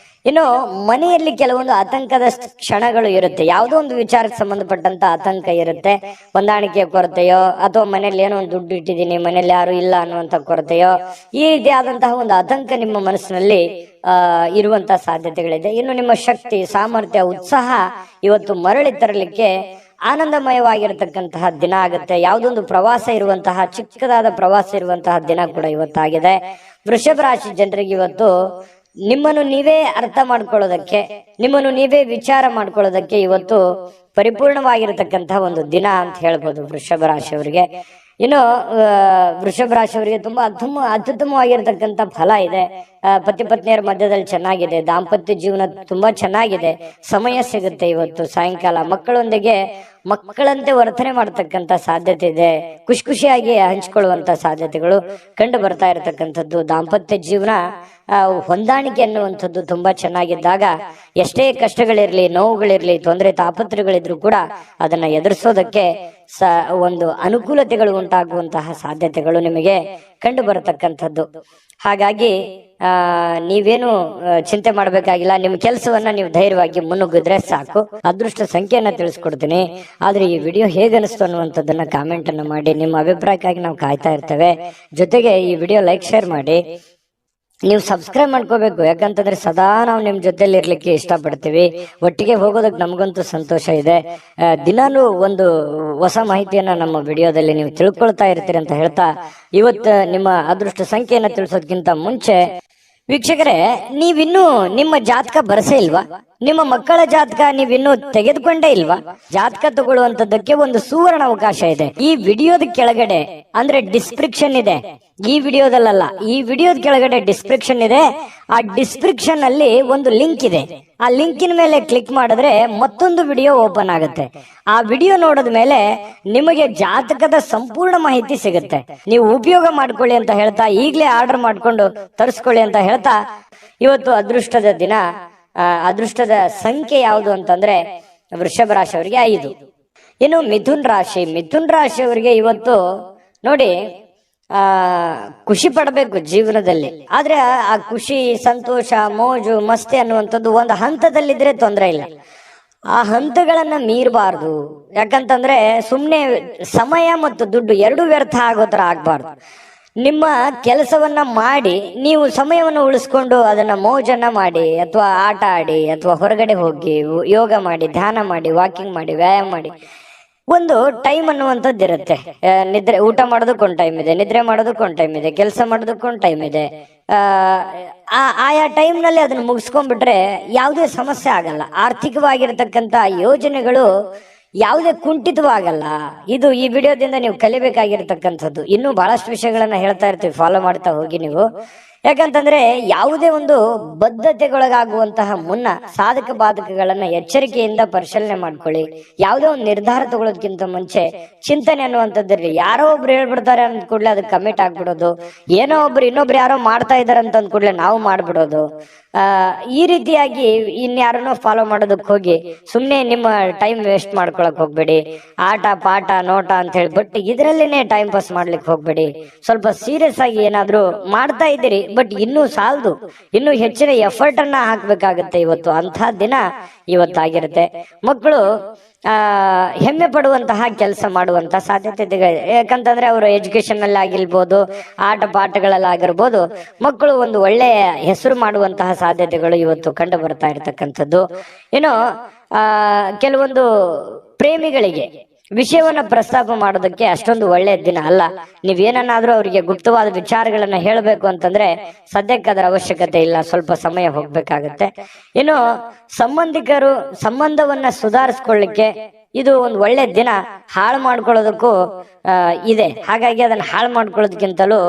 ಇನ್ನು ಮನೆಯಲ್ಲಿ ಕೆಲವೊಂದು ಆತಂಕದ ಕ್ಷಣಗಳು ಇರುತ್ತೆ. ಯಾವುದೋ ಒಂದು ವಿಚಾರಕ್ಕೆ ಸಂಬಂಧಪಟ್ಟಂತ ಆತಂಕ ಇರುತ್ತೆ. ಹೊಂದಾಣಿಕೆಯ ಕೊರತೆಯೋ, ಅಥವಾ ಮನೇಲಿ ಏನೋ ಒಂದು ದುಡ್ಡು ಇಟ್ಟಿದ್ದೀನಿ, ಮನೇಲಿ ಯಾರು ಇಲ್ಲ ಅನ್ನುವಂತ ಕೊರತೆಯೋ, ಈ ರೀತಿಯಾದಂತಹ ಒಂದು ಆತಂಕ ನಿಮ್ಮ ಮನಸ್ಸಿನಲ್ಲಿ ಇರುವಂತಹ ಸಾಧ್ಯತೆಗಳಿದೆ. ಇನ್ನು ನಿಮ್ಮ ಶಕ್ತಿ, ಸಾಮರ್ಥ್ಯ, ಉತ್ಸಾಹ ಇವತ್ತು ಮರಳಿ ತರಲಿಕ್ಕೆ ಆನಂದಮಯವಾಗಿರತಕ್ಕಂತಹ ದಿನ ಆಗುತ್ತೆ. ಯಾವುದೊಂದು ಪ್ರವಾಸ ಇರುವಂತಹ, ಚಿಕ್ಕದಾದ ಪ್ರವಾಸ ಇರುವಂತಹ ದಿನ ಕೂಡ ಇವತ್ತಾಗಿದೆ. ವೃಷಭ ರಾಶಿ ಜನರಿಗೆ ಇವತ್ತು ನಿಮ್ಮನ್ನು ನೀವೇ ಅರ್ಥ ಮಾಡ್ಕೊಳ್ಳೋದಕ್ಕೆ, ನಿಮ್ಮನ್ನು ನೀವೇ ವಿಚಾರ ಮಾಡ್ಕೊಳ್ಳೋದಕ್ಕೆ ಇವತ್ತು ಪರಿಪೂರ್ಣವಾಗಿರತಕ್ಕಂತಹ ಒಂದು ದಿನ ಅಂತ ಹೇಳ್ಬೋದು ವೃಷಭ ರಾಶಿಯವರಿಗೆ. ಇನ್ನು ವೃಷಭ ರಾಶಿಯವರಿಗೆ ತುಂಬಾ ಅತ್ಯುತ್ತಮವಾಗಿರತಕ್ಕಂಥ ಫಲ ಇದೆ. ಪತಿ ಪತ್ನಿಯರ ಮಧ್ಯದಲ್ಲಿ ಚೆನ್ನಾಗಿದೆ. ದಾಂಪತ್ಯ ಜೀವನ ತುಂಬಾ ಚೆನ್ನಾಗಿದೆ. ಸಮಯ ಸಿಗುತ್ತೆ ಇವತ್ತು ಸಾಯಂಕಾಲ. ಮಕ್ಕಳಂತೆ ವರ್ತನೆ ಮಾಡತಕ್ಕಂತ ಸಾಧ್ಯತೆ ಇದೆ. ಖುಷಿಯಾಗಿ ಹಂಚಿಕೊಳ್ಳುವಂತ ಸಾಧ್ಯತೆಗಳು ಕಂಡು ಬರ್ತಾ ಇರತಕ್ಕಂಥದ್ದು. ದಾಂಪತ್ಯ ಜೀವನ ಹೊಂದಾಣಿಕೆ ಅನ್ನುವಂಥದ್ದು ತುಂಬಾ ಚೆನ್ನಾಗಿದ್ದಾಗ ಎಷ್ಟೇ ಕಷ್ಟಗಳಿರ್ಲಿ, ನೋವುಗಳಿರ್ಲಿ, ತೊಂದರೆ ತಾಪತ್ರಗಳಿದ್ರು ಕೂಡ ಅದನ್ನ ಎದುರಿಸೋದಕ್ಕೆ ಒಂದು ಅನುಕೂಲತೆಗಳು ಉಂಟಾಗುವಂತಹ ಸಾಧ್ಯತೆಗಳು ನಿಮಗೆ ಕಂಡು ಬರತಕ್ಕಂಥದ್ದು. ಹಾಗಾಗಿ ನೀವೇನು ಚಿಂತೆ ಮಾಡಬೇಕಾಗಿಲ್ಲ. ನಿಮ್ಮ ಕೆಲಸವನ್ನ ನೀವು ಧೈರ್ಯವಾಗಿ ಮುನ್ನುಗ್ಗಿದ್ರೆ ಸಾಕು. ಅದೃಷ್ಟ ಸಂಖ್ಯೆಯನ್ನ ತಿಳಿಸ್ಕೊಡ್ತೀನಿ. ಆದ್ರೆ ಈ ವಿಡಿಯೋ ಹೇಗನಿಸ್ತು ಅನ್ನುವಂಥದ್ದನ್ನ ಕಾಮೆಂಟ್ ಅನ್ನು ಮಾಡಿ. ನಿಮ್ಮ ಅಭಿಪ್ರಾಯಕ್ಕಾಗಿ ನಾವು ಕಾಯ್ತಾ ಇರ್ತೇವೆ. ಜೊತೆಗೆ ಈ ವಿಡಿಯೋ ಲೈಕ್, ಶೇರ್ ಮಾಡಿ. ನೀವು ಸಬ್ಸ್ಕ್ರೈಬ್ ಮಾಡ್ಕೋಬೇಕು. ಯಾಕಂತಂದ್ರೆ ಸದಾ ನಾವು ನಿಮ್ ಜೊತೆಲಿ ಇರ್ಲಿಕ್ಕೆ ಇಷ್ಟಪಡ್ತೀವಿ. ಒಟ್ಟಿಗೆ ಹೋಗೋದಕ್ಕೆ ನಮಗಂತೂ ಸಂತೋಷ ಇದೆ. ದಿನಾಲೂ ಒಂದು ಹೊಸ ಮಾಹಿತಿಯನ್ನ ನಮ್ಮ ವಿಡಿಯೋದಲ್ಲಿ ನೀವು ತಿಳ್ಕೊಳ್ತಾ ಇರ್ತೀರಿ ಅಂತ ಹೇಳ್ತಾ, ಇವತ್ತು ನಿಮ್ಮ ಅದೃಷ್ಟ ಸಂಖ್ಯೆಯನ್ನ ತಿಳಿಸೋದಕ್ಕಿಂತ ಮುಂಚೆ ವೀಕ್ಷಕರೇ, ನೀವಿನ್ನೂ ನಿಮ್ಮ ಜಾತಕ ಬರಸೇ ಇಲ್ವಾ? ನಿಮ್ಮ ಮಕ್ಕಳ ಜಾತಕ ನೀವಿನ್ನೂ ತೆಗೆದುಕೊಂಡೇ ಇಲ್ವಾ? ಜಾತಕ ತಗೊಳ್ಳುವಂತದ್ದಕ್ಕೆ ಒಂದು ಸುವರ್ಣ ಅವಕಾಶ ಇದೆ. ಈ ವಿಡಿಯೋದ ಕೆಳಗಡೆ ಅಂದ್ರೆ ಡಿಸ್ಕ್ರಿಪ್ಷನ್ ಇದೆ. ಈ ವಿಡಿಯೋದಲ್ಲ, ಈ ವಿಡಿಯೋದ ಕೆಳಗಡೆ ಡಿಸ್ಕ್ರಿಪ್ಷನ್ ಇದೆ. ಆ ಡಿಸ್ಕ್ರಿಪ್ಷನ್ ಅಲ್ಲಿ ಒಂದು ಲಿಂಕ್ ಇದೆ. ಆ ಲಿಂಕಿನ ಮೇಲೆ ಕ್ಲಿಕ್ ಮಾಡಿದ್ರೆ ಮತ್ತೊಂದು ವಿಡಿಯೋ ಓಪನ್ ಆಗುತ್ತೆ. ಆ ವಿಡಿಯೋ ನೋಡಿದ ಮೇಲೆ ನಿಮಗೆ ಜಾತಕದ ಸಂಪೂರ್ಣ ಮಾಹಿತಿ ಸಿಗುತ್ತೆ. ನೀವು ಉಪಯೋಗ ಮಾಡ್ಕೊಳ್ಳಿ ಅಂತ ಹೇಳ್ತಾ, ಈಗಲೇ ಆರ್ಡರ್ ಮಾಡ್ಕೊಂಡು ತರಿಸ್ಕೊಳ್ಳಿ ಅಂತ ಹೇಳ್ತಾ, ಇವತ್ತು ಅದೃಷ್ಟದ ದಿನ. ಅದೃಷ್ಟದ ಸಂಖ್ಯೆ ಯಾವುದು ಅಂತಂದ್ರೆ ವೃಷಭ ರಾಶಿಯವರಿಗೆ 5. ಇನ್ನು ಮಿಥುನ್ ರಾಶಿಯವರಿಗೆ ಇವತ್ತು ನೋಡಿ, ಖುಷಿ ಪಡಬೇಕು ಜೀವನದಲ್ಲಿ. ಆದ್ರೆ ಆ ಖುಷಿ, ಸಂತೋಷ, ಮೋಜು, ಮಸ್ತಿ ಅನ್ನುವಂಥದ್ದು ಒಂದು ಹಂತದಲ್ಲಿದ್ರೆ ತೊಂದರೆ ಇಲ್ಲ. ಆ ಹಂತಗಳನ್ನ ಮೀರಬಾರ್ದು. ಯಾಕಂತಂದ್ರೆ ಸುಮ್ಮನೆ ಸಮಯ ಮತ್ತು ದುಡ್ಡು ಎರಡು ವ್ಯರ್ಥ ಆಗೋ ತರ ಆಗ್ಬಾರ್ದು. ನಿಮ್ಮ ಕೆಲಸವನ್ನ ಮಾಡಿ ನೀವು ಸಮಯವನ್ನು ಉಳಿಸ್ಕೊಂಡು ಅದನ್ನ ಮೋಜನ್ನ ಮಾಡಿ, ಅಥವಾ ಆಟ ಆಡಿ, ಅಥವಾ ಹೊರಗಡೆ ಹೋಗಿ ಯೋಗ ಮಾಡಿ, ಧ್ಯಾನ ಮಾಡಿ, ವಾಕಿಂಗ್ ಮಾಡಿ, ವ್ಯಾಯಾಮ ಮಾಡಿ. ಒಂದು ಟೈಮ್ ಅನ್ನುವಂಥದ್ದು ಇರುತ್ತೆ. ನಿದ್ರೆ, ಊಟ ಮಾಡೋದಕ್ಕೊಂದು ಟೈಮ್ ಇದೆ, ನಿದ್ರೆ ಮಾಡೋದಕ್ಕೊಂದು ಟೈಮ್ ಇದೆ, ಕೆಲಸ ಮಾಡೋದಕ್ಕೊಂದು ಟೈಮ್ ಇದೆ. ಆಯಾ ಟೈಮ್ ನಲ್ಲಿ ಅದನ್ನ ಮುಗಿಸ್ಕೊಂಡ್ಬಿಟ್ರೆ ಯಾವುದೇ ಸಮಸ್ಯೆ ಆಗಲ್ಲ. ಆರ್ಥಿಕವಾಗಿರ್ತಕ್ಕಂಥ ಯೋಜನೆಗಳು ಯಾವುದೇ ಕುಂಠಿತವಾಗಲ್ಲ. ಇದು ಈ ವಿಡಿಯೋದಿಂದ ನೀವು ಕಲಿಬೇಕಾಗಿರ್ತಕ್ಕಂಥದ್ದು. ಇನ್ನೂ ಬಹಳಷ್ಟು ವಿಷಯಗಳನ್ನ ಹೇಳ್ತಾ ಇರ್ತೀವಿ, ಫಾಲೋ ಮಾಡ್ತಾ ಹೋಗಿ ನೀವು. ಯಾಕಂತಂದ್ರೆ ಯಾವುದೇ ಒಂದು ಬದ್ಧತೆಗೊಳಗಾಗುವಂತಹ ಮುನ್ನ ಸಾಧಕ ಬಾಧಕಗಳನ್ನ ಎಚ್ಚರಿಕೆಯಿಂದ ಪರಿಶೀಲನೆ ಮಾಡ್ಕೊಳ್ಳಿ. ಯಾವುದೇ ಒಂದು ನಿರ್ಧಾರ ತಗೊಳ್ಳೋದಕ್ಕಿಂತ ಮುಂಚೆ ಚಿಂತನೆ ಅನ್ನುವಂಥದ್ದಿರಲಿ. ಯಾರೋ ಒಬ್ರು ಹೇಳ್ಬಿಡ್ತಾರೆ ಅಂದ ಕೂಡಲೇ ಅದಕ್ಕೆ ಕಮಿಟ್ ಆಗ್ಬಿಡೋದು, ಏನೋ ಒಬ್ರು ಇನ್ನೊಬ್ರು ಯಾರೋ ಮಾಡ್ತಾ ಇದಾರೆ ಅಂತ ಅಂದ ಕೂಡಲೇ ನಾವು ಮಾಡ್ಬಿಡೋದು, ಈ ರೀತಿಯಾಗಿ ಇನ್ಯಾರನ್ನೋ ಫಾಲೋ ಮಾಡೋದಕ್ಕೆ ಹೋಗಿ ಸುಮ್ಮನೆ ನಿಮ್ಮ ಟೈಮ್ ವೇಸ್ಟ್ ಮಾಡ್ಕೊಳಕ್ ಹೋಗ್ಬೇಡಿ. ಆಟ ಪಾಠ ನೋಟ ಅಂತ ಹೇಳಿ ಬಟ್ ಇದರಲ್ಲೇನೆ ಟೈಮ್ ಪಾಸ್ ಮಾಡ್ಲಿಕ್ಕೆ ಹೋಗ್ಬೇಡಿ. ಸ್ವಲ್ಪ ಸೀರಿಯಸ್ ಆಗಿ ಏನಾದ್ರು ಮಾಡ್ತಾ ಇದ್ದೀರಿ, ಬಟ್ ಇನ್ನೂ ಸಾಲದು, ಇನ್ನೂ ಹೆಚ್ಚಿನ ಎಫರ್ಟ್ ಅನ್ನ ಹಾಕ್ಬೇಕಾಗತ್ತೆ. ಇವತ್ತು ಅಂತಹ ದಿನ ಇವತ್ತಾಗಿರುತ್ತೆ. ಮಕ್ಕಳು ಹೆಮ್ಮೆ ಪಡುವಂತಹ ಕೆಲಸ ಮಾಡುವಂತಹ ಸಾಧ್ಯತೆ ಇದೆ. ಯಾಕಂತಂದ್ರೆ ಅವರು ಎಜುಕೇಶನ್ ಅಲ್ಲಿ ಆಗಿರ್ಬೋದು, ಆಟ ಪಾಠಗಳಲ್ಲಿ ಆಗಿರ್ಬೋದು, ಮಕ್ಕಳು ಒಂದು ಒಳ್ಳೆಯ ಹೆಸರು ಮಾಡುವಂತಹ ಸಾಧ್ಯತೆಗಳು ಇವತ್ತು ಕಂಡು ಬರ್ತಾ ಇರತಕ್ಕಂಥದ್ದು. ಇನ್ನು ಕೆಲವೊಂದು ಪ್ರೇಮಿಗಳಿಗೆ ವಿಷಯವನ್ನ ಪ್ರಸ್ತಾಪ ಮಾಡೋದಕ್ಕೆ ಅಷ್ಟೊಂದು ಒಳ್ಳೆಯ ದಿನ ಅಲ್ಲ. ನೀವೇನಾದ್ರೂ ಅವರಿಗೆ ಗುಪ್ತವಾದ ವಿಚಾರಗಳನ್ನ ಹೇಳಬೇಕು ಅಂತಂದ್ರೆ ಸದ್ಯಕ್ಕೆ ಅದರ ಅವಶ್ಯಕತೆ ಇಲ್ಲ, ಸ್ವಲ್ಪ ಸಮಯ ಹೋಗ್ಬೇಕಾಗತ್ತೆ. ಇನ್ನು ಸಂಬಂಧಿಕರು ಸಂಬಂಧವನ್ನ ಸುಧಾರಿಸ್ಕೊಳ್ಳಿಕ್ಕೆ ಇದು ಒಂದು ಒಳ್ಳೆ ದಿನ. ಹಾಳು ಮಾಡ್ಕೊಳ್ಳೋದಕ್ಕೂ ಇದೆ. ಹಾಗಾಗಿ ಅದನ್ನ ಹಾಳು ಮಾಡ್ಕೊಳ್ಳೋದಕ್ಕಿಂತಲೂ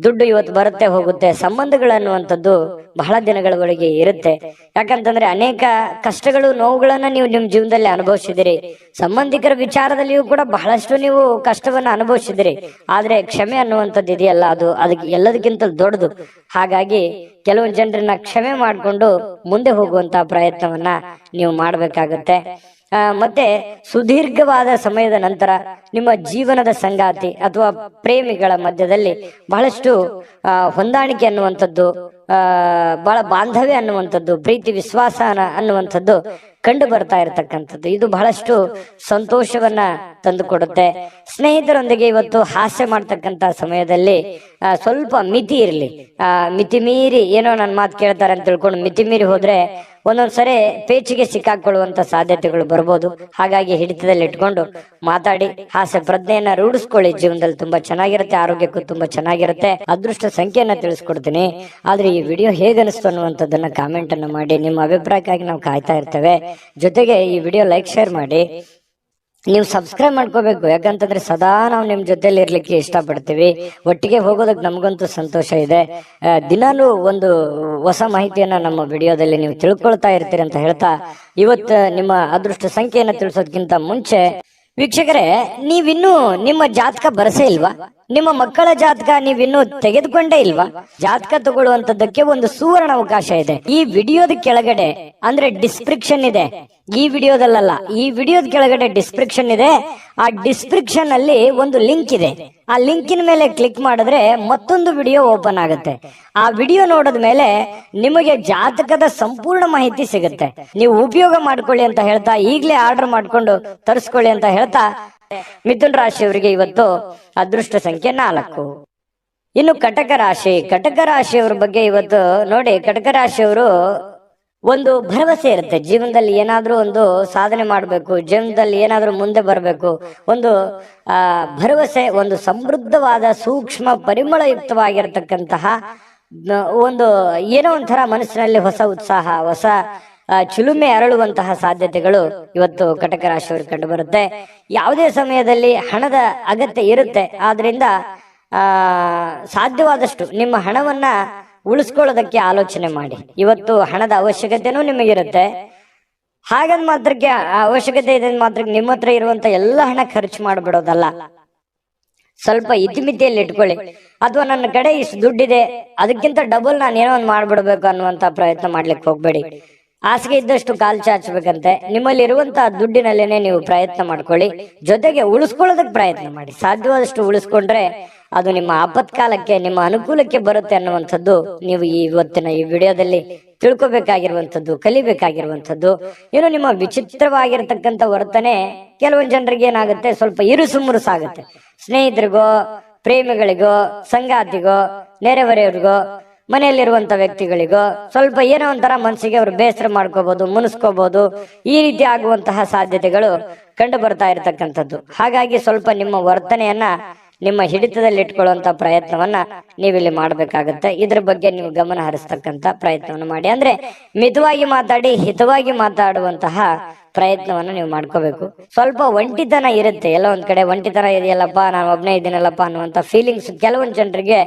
ದುಡ್ಡು ಇವತ್ತು ಬರುತ್ತೆ ಹೋಗುತ್ತೆ. ಸಂಬಂಧಗಳನ್ನುವಂಥದ್ದು ಬಹಳ ದಿನಗಳವರೆಗೆ ಇರುತ್ತೆ. ಯಾಕಂತಂದ್ರೆ ಅನೇಕ ಕಷ್ಟಗಳು, ನೋವುಗಳನ್ನ ನೀವು ನಿಮ್ ಜೀವನದಲ್ಲಿ ಅನುಭವಿಸಿದಿರಿ. ಸಂಬಂಧಿಕರ ವಿಚಾರದಲ್ಲಿಯೂ ಕೂಡ ಬಹಳಷ್ಟು ನೀವು ಕಷ್ಟವನ್ನ ಅನುಭವಿಸಿದಿರಿ. ಆದ್ರೆ ಕ್ಷಮೆ ಅನ್ನುವಂಥದ್ದು ಇದೆಯಲ್ಲ, ಅದಕ್ಕೆ ಎಲ್ಲದಕ್ಕಿಂತ ದೊಡ್ಡದು. ಹಾಗಾಗಿ ಕೆಲವೊಂದು ಜನರನ್ನ ಕ್ಷಮೆ ಮಾಡಿಕೊಂಡು ಮುಂದೆ ಹೋಗುವಂತಹ ಪ್ರಯತ್ನವನ್ನ ನೀವು ಮಾಡ್ಬೇಕಾಗತ್ತೆ. ಮತ್ತೆ ಸುದೀರ್ಘವಾದ ಸಮಯದ ನಂತರ ನಿಮ್ಮ ಜೀವನದ ಸಂಗಾತಿ ಅಥವಾ ಪ್ರೇಮಿಗಳ ಮಧ್ಯದಲ್ಲಿ ಬಹಳಷ್ಟು ಹೊಂದಾಣಿಕೆ ಅನ್ನುವಂಥದ್ದು, ಬಹಳ ಬಾಂಧವ್ಯ ಅನ್ನುವಂಥದ್ದು, ಪ್ರೀತಿ ವಿಶ್ವಾಸ ಅನ್ನುವಂಥದ್ದು ಕಂಡು ಬರ್ತಾ ಇರತಕ್ಕಂಥದ್ದು. ಇದು ಬಹಳಷ್ಟು ಸಂತೋಷವನ್ನ ತಂದು ಕೊಡುತ್ತೆ. ಸ್ನೇಹಿತರೊಂದಿಗೆ ಇವತ್ತು ಹಾಸ್ಯ ಮಾಡ್ತಕ್ಕಂಥ ಸಮಯದಲ್ಲಿ ಸ್ವಲ್ಪ ಮಿತಿ ಇರಲಿ. ಮಿತಿ ಮೀರಿ ಏನೋ ನನ್ನ ಮಾತು ಕೇಳ್ತಾರೆ ಅಂತ ತಿಳ್ಕೊಂಡು ಮಿತಿ ಮೀರಿ ಹೋದ್ರೆ ಒಂದೊಂದ್ಸರಿ ಪೇಚಿಗೆ ಸಿಕ್ಕಾಕೊಳ್ಳುವಂತ ಸಾಧ್ಯತೆಗಳು ಬರ್ಬೋದು. ಹಾಗಾಗಿ ಹಿಡಿತದಲ್ಲಿ ಇಟ್ಕೊಂಡು ಮಾತಾಡಿ ಹಾಸ್ಯ ಪ್ರಜ್ಞೆಯನ್ನ ರೂಢಿಸ್ಕೊಳ್ಳಿ. ಜೀವನದಲ್ಲಿ ತುಂಬಾ ಚೆನ್ನಾಗಿರುತ್ತೆ, ಆರೋಗ್ಯಕ್ಕೂ ತುಂಬಾ ಚೆನ್ನಾಗಿರುತ್ತೆ. ಅದೃಷ್ಟ ಸಂಖ್ಯೆಯನ್ನ ತಿಳಿಸ್ಕೊಡ್ತೀನಿ. ಆದ್ರೆ ಈ ವಿಡಿಯೋ ಹೇಗನಿಸ್ತು ಅನ್ನುವಂಥದ್ದನ್ನ ಕಾಮೆಂಟ್ ಅನ್ನ ಮಾಡಿ. ನಿಮ್ಮ ಅಭಿಪ್ರಾಯಕ್ಕಾಗಿ ನಾವು ಕಾಯ್ತಾ ಇರ್ತೇವೆ. ಜೊತೆಗೆ ಈ ವಿಡಿಯೋ ಲೈಕ್ ಶೇರ್ ಮಾಡಿ. ನೀವು ಸಬ್ಸ್ಕ್ರೈಬ್ ಮಾಡ್ಕೋಬೇಕು. ಯಾಕಂತಂದ್ರೆ ಸದಾ ನಾವು ನಿಮ್ ಜೊತೆಲಿ ಇರ್ಲಿಕ್ಕೆ ಇಷ್ಟಪಡ್ತೀವಿ. ಒಟ್ಟಿಗೆ ಹೋಗೋದಕ್ಕೆ ನಮಗಂತೂ ಸಂತೋಷ ಇದೆ. ದಿನಾಲೂ ಒಂದು ಹೊಸ ಮಾಹಿತಿಯನ್ನ ನಮ್ಮ ವಿಡಿಯೋದಲ್ಲಿ ನೀವು ತಿಳ್ಕೊಳ್ತಾ ಇರ್ತೀರಿ ಅಂತ ಹೇಳ್ತಾ, ಇವತ್ತು ನಿಮ್ಮ ಅದೃಷ್ಟ ಸಂಖ್ಯೆಯನ್ನ ತಿಳಿಸೋದಕ್ಕಿಂತ ಮುಂಚೆ ವೀಕ್ಷಕರೇ, ನೀವಿನ್ನೂ ನಿಮ್ಮ ಜಾತಕ ಬರಸೇ ಇಲ್ವಾ? ನಿಮ್ಮ ಮಕ್ಕಳ ಜಾತಕ ನೀವಿನ್ನೂ ತೆಗೆದುಕೊಂಡೇ ಇಲ್ವಾ? ಜಾತಕ ತಗೊಳ್ಳುವಂತದ್ದಕ್ಕೆ ಒಂದು ಸುವರ್ಣ ಅವಕಾಶ ಇದೆ. ಈ ವಿಡಿಯೋದ ಕೆಳಗಡೆ ಅಂದ್ರೆ ಡಿಸ್ಕ್ರಿಪ್ಷನ್ ಇದೆ. ಈ ವಿಡಿಯೋದಲ್ಲ, ಈ ವಿಡಿಯೋದ ಕೆಳಗಡೆ ಡಿಸ್ಕ್ರಿಪ್ಷನ್ ಇದೆ. ಆ ಡಿಸ್ಕ್ರಿಪ್ಷನ್ ಅಲ್ಲಿ ಒಂದು ಲಿಂಕ್ ಇದೆ. ಆ ಲಿಂಕಿನ ಮೇಲೆ ಕ್ಲಿಕ್ ಮಾಡಿದ್ರೆ ಮತ್ತೊಂದು ವಿಡಿಯೋ ಓಪನ್ ಆಗುತ್ತೆ. ಆ ವಿಡಿಯೋ ನೋಡಿದ ಮೇಲೆ ನಿಮಗೆ ಜಾತಕದ ಸಂಪೂರ್ಣ ಮಾಹಿತಿ ಸಿಗುತ್ತೆ. ನೀವು ಉಪಯೋಗ ಮಾಡ್ಕೊಳ್ಳಿ ಅಂತ ಹೇಳ್ತಾ, ಈಗಲೇ ಆರ್ಡರ್ ಮಾಡ್ಕೊಂಡು ತರಿಸ್ಕೊಳ್ಳಿ ಅಂತ ಹೇಳ್ತಾ, ಮಿಥುನ್ ರಾಶಿಯವರಿಗೆ ಇವತ್ತು ಅದೃಷ್ಟ ಸಂಖ್ಯೆ 4. ಇನ್ನು ಕಟಕ ರಾಶಿಯವರ ಬಗ್ಗೆ ಇವತ್ತು ನೋಡಿ, ಕಟಕ ರಾಶಿಯವರು ಒಂದು ಭರವಸೆ ಇರುತ್ತೆ. ಜೀವನದಲ್ಲಿ ಏನಾದ್ರೂ ಒಂದು ಸಾಧನೆ ಮಾಡಬೇಕು, ಜೀವನದಲ್ಲಿ ಏನಾದ್ರೂ ಮುಂದೆ ಬರಬೇಕು, ಒಂದು ಭರವಸೆ, ಒಂದು ಸಮೃದ್ಧವಾದ ಸೂಕ್ಷ್ಮ ಪರಿಮಳಯುಕ್ತವಾಗಿರತಕ್ಕಂತಹ ಒಂದು ಏನೋ ಒಂಥರ ಮನಸ್ಸಿನಲ್ಲಿ ಹೊಸ ಉತ್ಸಾಹ, ಹೊಸ ಚಿಲುಮೆ ಅರಳುವಂತಹ ಸಾಧ್ಯತೆಗಳು ಇವತ್ತು ಕಟಕ ರಾಶಿಯವರು ಕಂಡು ಬರುತ್ತೆ. ಯಾವುದೇ ಸಮಯದಲ್ಲಿ ಹಣದ ಅಗತ್ಯ ಇರುತ್ತೆ. ಆದ್ರಿಂದ ಸಾಧ್ಯವಾದಷ್ಟು ನಿಮ್ಮ ಹಣವನ್ನ ಉಳಿಸ್ಕೊಳ್ಳೋದಕ್ಕೆ ಆಲೋಚನೆ ಮಾಡಿ. ಇವತ್ತು ಹಣದ ಅವಶ್ಯಕತೆನೂ ನಿಮಗಿರುತ್ತೆ. ಹಾಗಂದ್ ಮಾತ್ರಕ್ಕೆ ಅವಶ್ಯಕತೆ ಇದೆ ಮಾತ್ರಕ್ಕೆ ನಿಮ್ಮ ಹತ್ರ ಇರುವಂತ ಎಲ್ಲ ಹಣ ಖರ್ಚು ಮಾಡಿಬಿಡೋದಲ್ಲ. ಸ್ವಲ್ಪ ಇತಿಮಿತಿಯಲ್ಲಿ ಇಟ್ಕೊಳ್ಳಿ. ಅಥವಾ ನನ್ನ ಕಡೆ ಇಷ್ಟು ದುಡ್ಡಿದೆ, ಅದಕ್ಕಿಂತ ಡಬಲ್ ನಾನು ಏನೋ ಒಂದು ಮಾಡ್ಬಿಡ್ಬೇಕು ಅನ್ನುವಂತ ಪ್ರಯತ್ನ ಮಾಡ್ಲಿಕ್ಕೆ ಹೋಗ್ಬೇಡಿ. ಹಾಸಿಗೆ ಇದ್ದಷ್ಟು ಕಾಲ್ ಚಾಚಬೇಕಂತೆ. ನಿಮ್ಮಲ್ಲಿ ಇರುವಂತಹ ದುಡ್ಡಿನಲ್ಲೇನೆ ನೀವು ಪ್ರಯತ್ನ ಮಾಡ್ಕೊಳ್ಳಿ. ಜೊತೆಗೆ ಉಳಿಸ್ಕೊಳ್ಳೋದಕ್ಕೆ ಪ್ರಯತ್ನ ಮಾಡಿ. ಸಾಧ್ಯವಾದಷ್ಟು ಉಳಿಸ್ಕೊಂಡ್ರೆ ಅದು ನಿಮ್ಮ ಆಪತ್ಕಾಲಕ್ಕೆ, ನಿಮ್ಮ ಅನುಕೂಲಕ್ಕೆ ಬರುತ್ತೆ ಅನ್ನುವಂಥದ್ದು ನೀವು ಇವತ್ತಿನ ಈ ವಿಡಿಯೋದಲ್ಲಿ ತಿಳ್ಕೊಬೇಕಾಗಿರುವಂಥದ್ದು, ಕಲಿಬೇಕಾಗಿರುವಂಥದ್ದು. ಏನು ನಿಮ್ಮ ವಿಚಿತ್ರವಾಗಿರ್ತಕ್ಕಂಥ ವರ್ತನೆ ಕೆಲವೊಂದು ಜನರಿಗೆ ಏನಾಗುತ್ತೆ, ಸ್ವಲ್ಪ ಇರುಸು ಮುರುಸಾಗುತ್ತೆ. ಸ್ನೇಹಿತರಿಗೋ, ಪ್ರೇಮಿಗಳಿಗೋ, ಸಂಗಾತಿಗೋ, ನೆರೆಹೊರೆಯವರಿಗೋ, ಮನೆಯಲ್ಲಿರುವಂತ ವ್ಯಕ್ತಿಗಳಿಗೋ ಸ್ವಲ್ಪ ಏನೋ ಒಂಥರ ಮನಸ್ಸಿಗೆ ಅವರು ಬೇಸರ ಮಾಡ್ಕೋಬಹುದು, ಮುನಿಸ್ಕೋಬಹುದು. ಈ ರೀತಿ ಆಗುವಂತಹ ಸಾಧ್ಯತೆಗಳು ಕಂಡು ಬರ್ತಾ ಇರತಕ್ಕಂಥದ್ದು. ಹಾಗಾಗಿ ಸ್ವಲ್ಪ ನಿಮ್ಮ ವರ್ತನೆಯನ್ನ ನಿಮ್ಮ ಹಿಡಿತದಲ್ಲಿ ಇಟ್ಕೊಳ್ಳುವಂತ ಪ್ರಯತ್ನವನ್ನ ನೀವಿಲ್ಲಿ ಮಾಡ್ಬೇಕಾಗತ್ತೆ. ಇದ್ರ ಬಗ್ಗೆ ನೀವು ಗಮನ ಹರಿಸ್ತಕ್ಕಂತ ಪ್ರಯತ್ನವನ್ನು ಮಾಡಿ. ಅಂದ್ರೆ ಮಿತವಾಗಿ ಮಾತಾಡಿ, ಹಿತವಾಗಿ ಮಾತಾಡುವಂತಹ ಪ್ರಯತ್ನವನ್ನ ನೀವು ಮಾಡ್ಕೋಬೇಕು. ಸ್ವಲ್ಪ ಒಂಟಿತನ ಇರುತ್ತೆ, ಎಲ್ಲ ಒಂದ್ ಕಡೆ ಒಂಟಿತನ ಇದೆಯಲ್ಲಪ್ಪ, ನಾನು ಒಬ್ನೇ ಇದ್ದೀನಲ್ಲಪ್ಪ ಅನ್ನುವಂತ ಫೀಲಿಂಗ್ಸ್ ಕೆಲವೊಂದು ಜನರಿಗೆ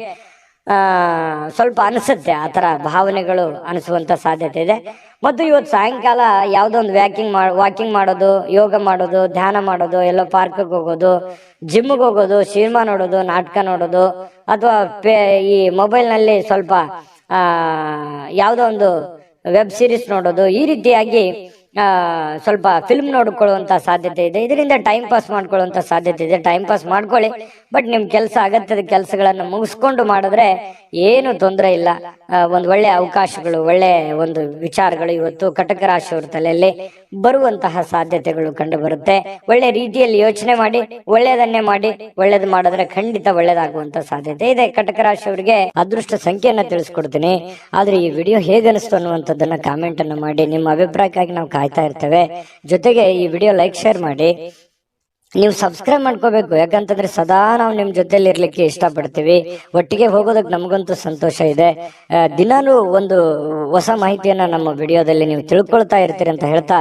ಸ್ವಲ್ಪ ಅನಿಸುತ್ತೆ. ಆ ತರ ಭಾವನೆಗಳು ಅನಿಸುವಂತ ಸಾಧ್ಯತೆ ಇದೆ. ಮತ್ತು ಇವತ್ತು ಸಾಯಂಕಾಲ ಯಾವುದೋ ಒಂದು ವಾಕಿಂಗ್ ಮಾಡೋದು, ಯೋಗ ಮಾಡೋದು, ಧ್ಯಾನ ಮಾಡೋದು, ಎಲ್ಲೋ ಪಾರ್ಕ್ಗೆ ಹೋಗೋದು, ಜಿಮ್ಗೆ ಹೋಗೋದು, ಸಿನಿಮಾ ನೋಡೋದು, ನಾಟಕ ನೋಡೋದು, ಅಥವಾ ಈ ಮೊಬೈಲ್ ನಲ್ಲಿ ಸ್ವಲ್ಪ ಯಾವುದೋ ಒಂದು ವೆಬ್ ಸೀರೀಸ್ ನೋಡೋದು, ಈ ರೀತಿಯಾಗಿ ಸ್ವಲ್ಪ ಫಿಲ್ಮ್ ನೋಡ್ಕೊಳ್ಳುವಂತ ಸಾಧ್ಯತೆ ಇದೆ. ಇದರಿಂದ ಟೈಮ್ ಪಾಸ್ ಮಾಡ್ಕೊಳ್ಳುವಂತ ಸಾಧ್ಯತೆ ಇದೆ. ಟೈಮ್ ಪಾಸ್ ಮಾಡ್ಕೊಳ್ಳಿ, ಬಟ್ ನಿಮ್ ಕೆಲಸ, ಅಗತ್ಯದ ಕೆಲಸಗಳನ್ನ ಮುಗಿಸ್ಕೊಂಡು ಮಾಡಿದ್ರೆ ಏನು ತೊಂದರೆ ಇಲ್ಲ. ಒಂದು ಒಳ್ಳೆ ಅವಕಾಶಗಳು, ಒಳ್ಳೆ ಒಂದು ವಿಚಾರಗಳು ಇವತ್ತು ಕಟಕ ರಾಶಿಯವರ ತಲೆಯಲ್ಲಿ ಬರುವಂತಹ ಸಾಧ್ಯತೆಗಳು ಕಂಡು ಬರುತ್ತೆ. ಒಳ್ಳೆ ರೀತಿಯಲ್ಲಿ ಯೋಚನೆ ಮಾಡಿ, ಒಳ್ಳೆಯದನ್ನೇ ಮಾಡಿ. ಒಳ್ಳೇದು ಮಾಡಿದ್ರೆ ಖಂಡಿತ ಒಳ್ಳೇದಾಗುವಂತ ಸಾಧ್ಯತೆ ಇದೆ. ಕಟಕ ರಾಶಿಯವರಿಗೆ ಅದೃಷ್ಟ ಸಂಖ್ಯೆಯನ್ನ ತಿಳಿಸ್ಕೊಡ್ತೀನಿ. ಆದ್ರೆ ಈ ವಿಡಿಯೋ ಹೇಗನಿಸ್ತು ಅನ್ನುವಂಥದ್ದನ್ನ ಕಾಮೆಂಟ್ ಅನ್ನು ಮಾಡಿ. ನಿಮ್ಮ ಅಭಿಪ್ರಾಯಕ್ಕಾಗಿ ನಾವು ಕಾಯ್ತಾ ಇರ್ತೇವೆ. ಜೊತೆಗೆ ಈ ವಿಡಿಯೋ ಲೈಕ್, ಶೇರ್ ಮಾಡಿ. ನೀವು ಸಬ್ಸ್ಕ್ರೈಬ್ ಮಾಡ್ಕೋಬೇಕು. ಯಾಕಂತಂದ್ರೆ ಸದಾ ನಾವು ನಿಮ್ ಜೊತೆಲಿ ಇರ್ಲಿಕ್ಕೆ ಇಷ್ಟಪಡ್ತೀವಿ. ಒಟ್ಟಿಗೆ ಹೋಗೋದಕ್ಕೆ ನಮಗಂತೂ ಸಂತೋಷ ಇದೆ. ದಿನಾಲೂ ಒಂದು ಹೊಸ ಮಾಹಿತಿಯನ್ನ ನಮ್ಮ ವಿಡಿಯೋದಲ್ಲಿ ನೀವು ತಿಳ್ಕೊಳ್ತಾ ಇರ್ತೀರಿ ಅಂತ ಹೇಳ್ತಾ,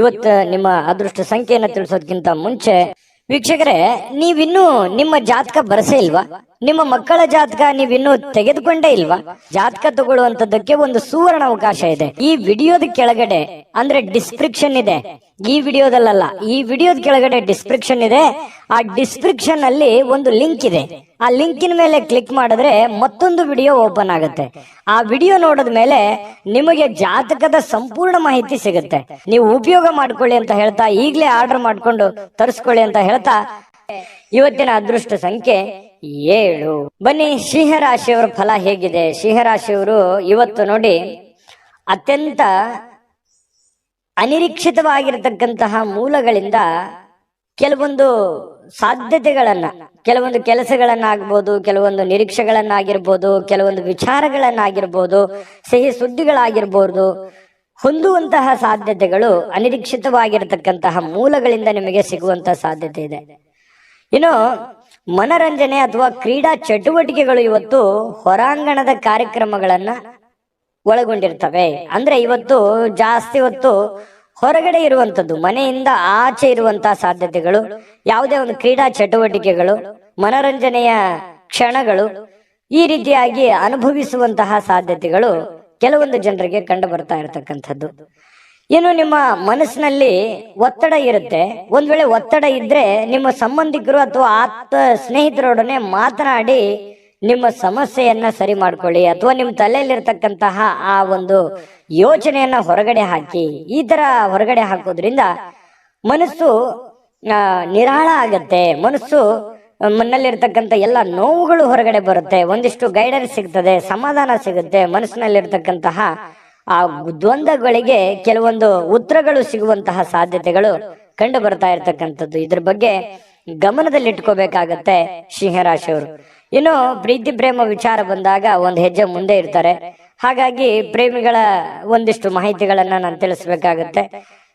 ಇವತ್ತು ನಿಮ್ಮ ಅದೃಷ್ಟ ಸಂಖ್ಯೆಯನ್ನ ತಿಳಿಸೋದಕ್ಕಿಂತ ಮುಂಚೆ ವೀಕ್ಷಕರೇ, ನೀವಿನ್ನೂ ನಿಮ್ಮ ಜಾತಕ ಬರಸೇ ಇಲ್ವಾ? ನಿಮ್ಮ ಮಕ್ಕಳ ಜಾತಕ ನೀವಿನ್ನೂ ತೆಗೆದುಕೊಂಡೇ ಇಲ್ವಾ? ಜಾತಕ ತಗೊಳ್ಳುವಂತದ್ದಕ್ಕೆ ಒಂದು ಸುವರ್ಣ ಅವಕಾಶ ಇದೆ. ಈ ವಿಡಿಯೋದ ಕೆಳಗಡೆ, ಅಂದ್ರೆ ಡಿಸ್ಕ್ರಿಪ್ಷನ್ ಇದೆ, ಈ ವಿಡಿಯೋದಲ್ಲ, ಈ ವಿಡಿಯೋದ ಕೆಳಗಡೆ ಡಿಸ್ಕ್ರಿಪ್ಷನ್ ಇದೆ. ಆ ಡಿಸ್ಕ್ರಿಪ್ಷನ್ ಅಲ್ಲಿ ಒಂದು ಲಿಂಕ್ ಇದೆ. ಆ ಲಿಂಕಿನ ಮೇಲೆ ಕ್ಲಿಕ್ ಮಾಡಿದ್ರೆ ಮತ್ತೊಂದು ವಿಡಿಯೋ ಓಪನ್ ಆಗುತ್ತೆ. ಆ ವಿಡಿಯೋ ನೋಡಿದ ಮೇಲೆ ನಿಮಗೆ ಜಾತಕದ ಸಂಪೂರ್ಣ ಮಾಹಿತಿ ಸಿಗುತ್ತೆ. ನೀವು ಉಪಯೋಗ ಮಾಡ್ಕೊಳ್ಳಿ ಅಂತ ಹೇಳ್ತಾ, ಈಗಲೇ ಆರ್ಡರ್ ಮಾಡ್ಕೊಂಡು ತರಿಸ್ಕೊಳ್ಳಿ ಅಂತ ಹೇಳ್ತಾ, ಇವತ್ತಿನ ಅದೃಷ್ಟ ಸಂಖ್ಯೆ 7. ಬನ್ನಿ, ಸಿಂಹರಾಶಿಯವರ ಫಲ ಹೇಗಿದೆ. ಸಿಂಹರಾಶಿಯವರು ಇವತ್ತು ನೋಡಿ, ಅತ್ಯಂತ ಅನಿರೀಕ್ಷಿತವಾಗಿರತಕ್ಕಂತಹ ಮೂಲಗಳಿಂದ ಕೆಲವೊಂದು ಸಾಧ್ಯತೆಗಳನ್ನ, ಕೆಲವೊಂದು ಕೆಲಸಗಳನ್ನಾಗ್ಬೋದು, ಕೆಲವೊಂದು ನಿರೀಕ್ಷೆಗಳನ್ನಾಗಿರ್ಬೋದು, ಕೆಲವೊಂದು ವಿಚಾರಗಳನ್ನಾಗಿರ್ಬೋದು, ಸಿಹಿ ಸುದ್ದಿಗಳಾಗಿರ್ಬೋದು, ಹೊಂದುವಂತಹ ಸಾಧ್ಯತೆಗಳು ಅನಿರೀಕ್ಷಿತವಾಗಿರತಕ್ಕಂತಹ ಮೂಲಗಳಿಂದ ನಿಮಗೆ ಸಿಗುವಂತಹ ಸಾಧ್ಯತೆ ಇದೆ. ಇನ್ನು ಮನರಂಜನೆ ಅಥವಾ ಕ್ರೀಡಾ ಚಟುವಟಿಕೆಗಳು ಇವತ್ತು ಹೊರಾಂಗಣದ ಕಾರ್ಯಕ್ರಮಗಳನ್ನ ಒಳಗೊಂಡಿರ್ತವೆ. ಅಂದ್ರೆ ಇವತ್ತು ಜಾಸ್ತಿ ಹೊತ್ತು ಹೊರಗಡೆ ಇರುವಂತದ್ದು, ಮನೆಯಿಂದ ಆಚೆ ಇರುವಂತಹ ಸಾಧ್ಯತೆಗಳು, ಯಾವುದೇ ಒಂದು ಕ್ರೀಡಾ ಚಟುವಟಿಕೆಗಳು, ಮನರಂಜನೆಯ ಕ್ಷಣಗಳು, ಈ ರೀತಿಯಾಗಿ ಅನುಭವಿಸುವಂತಹ ಸಾಧ್ಯತೆಗಳು ಕೆಲವೊಂದು ಜನರಿಗೆ ಕಂಡು ಬರ್ತಾ ಇರತಕ್ಕಂಥದ್ದು. ಏನು ನಿಮ್ಮ ಮನಸ್ಸಿನಲ್ಲಿ ಒತ್ತಡ ಇರುತ್ತೆ. ಒಂದ್ ವೇಳೆ ಒತ್ತಡ ಇದ್ರೆ ನಿಮ್ಮ ಸಂಬಂಧಿಕರು ಅಥವಾ ಸ್ನೇಹಿತರೊಡನೆ ಮಾತನಾಡಿ ನಿಮ್ಮ ಸಮಸ್ಯೆಯನ್ನ ಸರಿ ಮಾಡ್ಕೊಳ್ಳಿ, ಅಥವಾ ನಿಮ್ಮ ತಲೆಯಲ್ಲಿರ್ತಕ್ಕಂತಹ ಆ ಒಂದು ಯೋಚನೆಯನ್ನ ಹೊರಗಡೆ ಹಾಕಿ. ಈ ತರ ಹೊರಗಡೆ ಹಾಕೋದ್ರಿಂದ ಮನಸ್ಸು ನಿರಾಳ ಆಗತ್ತೆ. ಮನಸ್ಸು ಮನಲ್ಲಿರ್ತಕ್ಕಂಥ ಎಲ್ಲ ನೋವುಗಳು ಹೊರಗಡೆ ಬರುತ್ತೆ. ಒಂದಿಷ್ಟು ಗೈಡೆನ್ಸ್ ಸಿಗ್ತದೆ, ಸಮಾಧಾನ ಸಿಗುತ್ತೆ. ಮನಸ್ಸಿನಲ್ಲಿರ್ತಕ್ಕಂತಹ ಆ ದ್ವಂದ್ವಗಳಿಗೆ ಕೆಲವೊಂದು ಉತ್ತರಗಳು ಸಿಗುವಂತಹ ಸಾಧ್ಯತೆಗಳು ಕಂಡು ಬರ್ತಾ ಇರ್ತಕ್ಕಂಥದ್ದು. ಇದ್ರ ಬಗ್ಗೆ ಗಮನದಲ್ಲಿಟ್ಕೋಬೇಕಾಗತ್ತೆ ಸಿಂಹರಾಶಿಯವರು. ಇನ್ನು ಪ್ರೀತಿ ಪ್ರೇಮ ವಿಚಾರ ಬಂದಾಗ ಒಂದು ಹೆಜ್ಜೆ ಮುಂದೆ ಇರ್ತಾರೆ. ಹಾಗಾಗಿ ಪ್ರೇಮಿಗಳ ಒಂದಿಷ್ಟು ಮಾಹಿತಿಗಳನ್ನ ನಾನು ತಿಳಿಸ್ಬೇಕಾಗತ್ತೆ.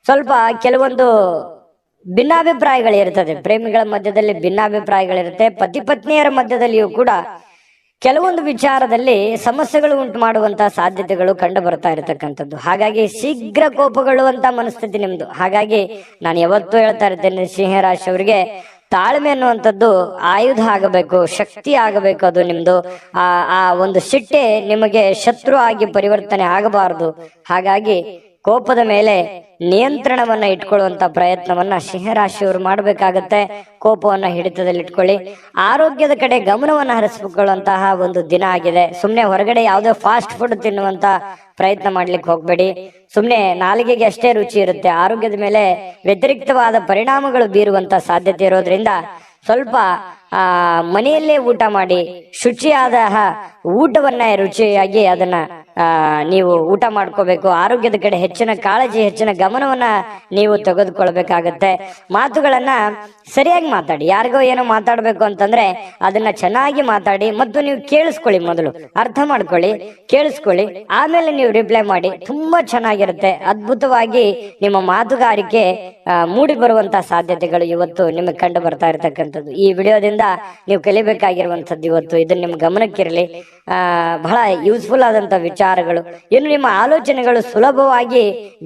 ಸ್ವಲ್ಪ ಕೆಲವೊಂದು ಭಿನ್ನಾಭಿಪ್ರಾಯಗಳಿರ್ತದೆ, ಪ್ರೇಮಿಗಳ ಮಧ್ಯದಲ್ಲಿ ಭಿನ್ನಾಭಿಪ್ರಾಯಗಳಿರುತ್ತೆ. ಪತಿ ಪತ್ನಿಯರ ಮಧ್ಯದಲ್ಲಿಯೂ ಕೂಡ ಕೆಲವೊಂದು ವಿಚಾರದಲ್ಲಿ ಸಮಸ್ಯೆಗಳು ಉಂಟು ಮಾಡುವಂತಹ ಸಾಧ್ಯತೆಗಳು ಕಂಡು ಬರ್ತಾ ಇರತಕ್ಕಂಥದ್ದು. ಹಾಗಾಗಿ ಶೀಘ್ರ ಕೋಪಗೊಳ್ಳುವಂತ ಮನಸ್ಥಿತಿ ನಿಮ್ದು. ಹಾಗಾಗಿ ನಾನು ಯಾವತ್ತೂ ಹೇಳ್ತಾ ಇರ್ತೇನೆ, ಸಿಂಹರಾಶಿಯವರಿಗೆ ತಾಳ್ಮೆ ಅನ್ನುವಂಥದ್ದು ಆಯುಧ ಆಗಬೇಕು, ಶಕ್ತಿ ಆಗಬೇಕು. ಅದು ನಿಮ್ದು ಆ ಒಂದು ಸಿಟ್ಟೆ ನಿಮಗೆ ಶತ್ರು ಆಗಿ ಪರಿವರ್ತನೆ ಆಗಬಾರದು. ಹಾಗಾಗಿ ಕೋಪದ ಮೇಲೆ ನಿಯಂತ್ರಣವನ್ನ ಇಟ್ಕೊಳ್ಳುವಂತ ಪ್ರಯತ್ನವನ್ನ ಸಿಂಹರಾಶಿಯವರು ಮಾಡಬೇಕಾಗತ್ತೆ. ಕೋಪವನ್ನ ಹಿಡಿತದಲ್ಲಿ ಇಟ್ಕೊಳ್ಳಿ. ಆರೋಗ್ಯದ ಕಡೆ ಗಮನವನ್ನ ಹರಿಸಿಕೊಳ್ಳುವಂತಹ ಒಂದು ದಿನ ಆಗಿದೆ. ಸುಮ್ನೆ ಹೊರಗಡೆ ಯಾವುದೋ ಫಾಸ್ಟ್ ಫುಡ್ ತಿನ್ನುವಂತ ಪ್ರಯತ್ನ ಮಾಡ್ಲಿಕ್ಕೆ ಹೋಗ್ಬೇಡಿ. ಸುಮ್ನೆ ನಾಲಿಗೆಗೆ ಅಷ್ಟೇ ರುಚಿ ಇರುತ್ತೆ, ಆರೋಗ್ಯದ ಮೇಲೆ ವ್ಯತಿರಿಕ್ತವಾದ ಪರಿಣಾಮಗಳು ಬೀರುವಂತ ಸಾಧ್ಯತೆ ಇರೋದ್ರಿಂದ ಸ್ವಲ್ಪ ಮನೆಯಲ್ಲೇ ಊಟ ಮಾಡಿ, ಶುಚಿಯಾದ ಊಟವನ್ನ ರುಚಿಯಾಗಿ ಅದನ್ನ ನೀವು ಊಟ ಮಾಡ್ಕೋಬೇಕು. ಆರೋಗ್ಯದ ಕಡೆ ಹೆಚ್ಚಿನ ಕಾಳಜಿ, ಹೆಚ್ಚಿನ ಗಮನವನ್ನ ನೀವು ತೆಗೆದುಕೊಳ್ಬೇಕಾಗತ್ತೆ. ಮಾತುಗಳನ್ನ ಸರಿಯಾಗಿ ಮಾತಾಡಿ. ಯಾರಿಗೋ ಏನೋ ಮಾತಾಡ್ಬೇಕು ಅಂತಂದ್ರೆ ಅದನ್ನ ಚೆನ್ನಾಗಿ ಮಾತಾಡಿ ಮತ್ತು ನೀವು ಕೇಳಿಸ್ಕೊಳ್ಳಿ. ಮೊದಲು ಅರ್ಥ ಮಾಡ್ಕೊಳ್ಳಿ, ಕೇಳಿಸ್ಕೊಳ್ಳಿ, ಆಮೇಲೆ ನೀವು ರಿಪ್ಲೈ ಮಾಡಿ. ತುಂಬಾ ಚೆನ್ನಾಗಿರುತ್ತೆ. ಅದ್ಭುತವಾಗಿ ನಿಮ್ಮ ಮಾತುಗಾರಿಕೆ ಮೂಡಿ ಬರುವಂತ ಸಾಧ್ಯತೆಗಳು ಇವತ್ತು ನಿಮಗೆ ಕಂಡು ಬರ್ತಾ ಇರತಕ್ಕಂಥದ್ದು. ಈ ವಿಡಿಯೋದಿಂದ ನೀವು ಕಲಿಬೇಕಾಗಿರುವಂತದ್ದು ಇವತ್ತು ಇದನ್ನ ನಿಮ್ ಗಮನಕ್ಕಿರಲಿ. ಬಹಳ ಯೂಸ್ಫುಲ್ ಆದಂತ ವಿಚಾರಗಳು. ಇನ್ನು ನಿಮ್ಮ ಆಲೋಚನೆಗಳು ಸುಲಭವಾಗಿ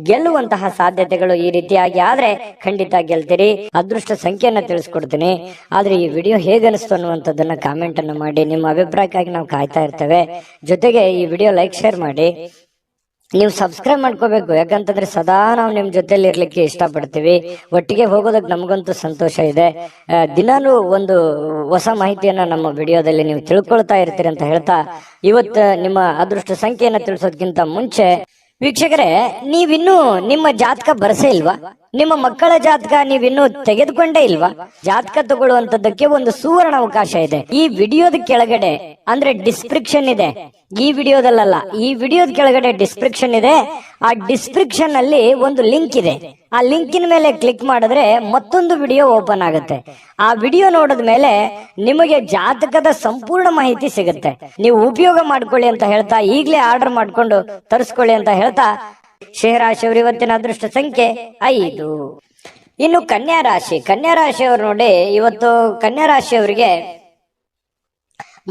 ಗೆಲ್ಲುವಂತಹ ಸಾಧ್ಯತೆಗಳು ಈ ರೀತಿಯಾಗಿ ಆದ್ರೆ ಖಂಡಿತ ಗೆಲ್ತೀರಿ. ಅದೃಷ್ಟ ಸಂಖ್ಯೆಯನ್ನ ತಿಳಿಸ್ಕೊಡ್ತೀನಿ. ಆದ್ರೆ ಈ ವಿಡಿಯೋ ಹೇಗನಿಸ್ತು ಅನ್ನುವಂಥದ್ದನ್ನ ಕಾಮೆಂಟ್ ಅನ್ನು ಮಾಡಿ. ನಿಮ್ಮ ಅಭಿಪ್ರಾಯಕ್ಕಾಗಿ ನಾವು ಕಾಯ್ತಾ ಇರ್ತೇವೆ. ಜೊತೆಗೆ ಈ ವಿಡಿಯೋ ಲೈಕ್, ಶೇರ್ ಮಾಡಿ. ನೀವು ಸಬ್ಸ್ಕ್ರೈಬ್ ಮಾಡ್ಕೋಬೇಕು. ಯಾಕಂತಂದ್ರೆ ಸದಾ ನಾವು ನಿಮ್ ಜೊತೆಲಿ ಇರ್ಲಿಕ್ಕೆ ಇಷ್ಟಪಡ್ತೀವಿ. ಒಟ್ಟಿಗೆ ಹೋಗೋದಕ್ಕೆ ನಮಗಂತೂ ಸಂತೋಷ ಇದೆ. ದಿನಾನು ಒಂದು ಹೊಸ ಮಾಹಿತಿಯನ್ನ ನಮ್ಮ ವಿಡಿಯೋದಲ್ಲಿ ನೀವು ತಿಳ್ಕೊಳ್ತಾ ಇರ್ತೀರಿ ಅಂತ ಹೇಳ್ತಾ, ಇವತ್ತು ನಿಮ್ಮ ಅದೃಷ್ಟ ಸಂಖ್ಯೆಯನ್ನ ತಿಳಿಸೋದಕ್ಕಿಂತ ಮುಂಚೆ ವೀಕ್ಷಕರೇ, ನೀವಿನ್ನೂ ನಿಮ್ಮ ಜಾತಕ ಬರಸೇ ಇಲ್ವಾ? ನಿಮ್ಮ ಮಕ್ಕಳ ಜಾತಕ ನೀವಿನ್ನೂ ತೆಗೆದುಕೊಂಡೇ ಇಲ್ವಾ? ಜಾತಕ ತಗೊಳ್ಳುವಂತದ್ದಕ್ಕೆ ಒಂದು ಸುವರ್ಣ ಅವಕಾಶ ಇದೆ. ಈ ವಿಡಿಯೋದ ಕೆಳಗಡೆ ಅಂದ್ರೆ ಡಿಸ್ಕ್ರಿಪ್ಷನ್ ಇದೆ. ಈ ವಿಡಿಯೋದಲ್ಲ, ಈ ವಿಡಿಯೋದ ಕೆಳಗಡೆ ಡಿಸ್ಕ್ರಿಪ್ಷನ್ ಇದೆ. ಆ ಡಿಸ್ಕ್ರಿಪ್ಷನ್ ಅಲ್ಲಿ ಒಂದು ಲಿಂಕ್ ಇದೆ. ಆ ಲಿಂಕಿನ ಮೇಲೆ ಕ್ಲಿಕ್ ಮಾಡಿದ್ರೆ ಮತ್ತೊಂದು ವಿಡಿಯೋ ಓಪನ್ ಆಗುತ್ತೆ. ಆ ವಿಡಿಯೋ ನೋಡಿದ ಮೇಲೆ ನಿಮಗೆ ಜಾತಕದ ಸಂಪೂರ್ಣ ಮಾಹಿತಿ ಸಿಗುತ್ತೆ. ನೀವು ಉಪಯೋಗ ಮಾಡ್ಕೊಳ್ಳಿ ಅಂತ ಹೇಳ್ತಾ, ಈಗಲೇ ಆರ್ಡರ್ ಮಾಡ್ಕೊಂಡು ತರಿಸ್ಕೊಳ್ಳಿ ಅಂತ ಹೇಳ್ತಾ, ಸಿಂಹರಾಶಿಯವರು ಇವತ್ತಿನ ಅದೃಷ್ಟ ಸಂಖ್ಯೆ 5. ಇನ್ನು ಕನ್ಯಾ ರಾಶಿ. ಕನ್ಯಾ ರಾಶಿಯವರು ನೋಡಿ, ಇವತ್ತು ಕನ್ಯಾ ರಾಶಿಯವರಿಗೆ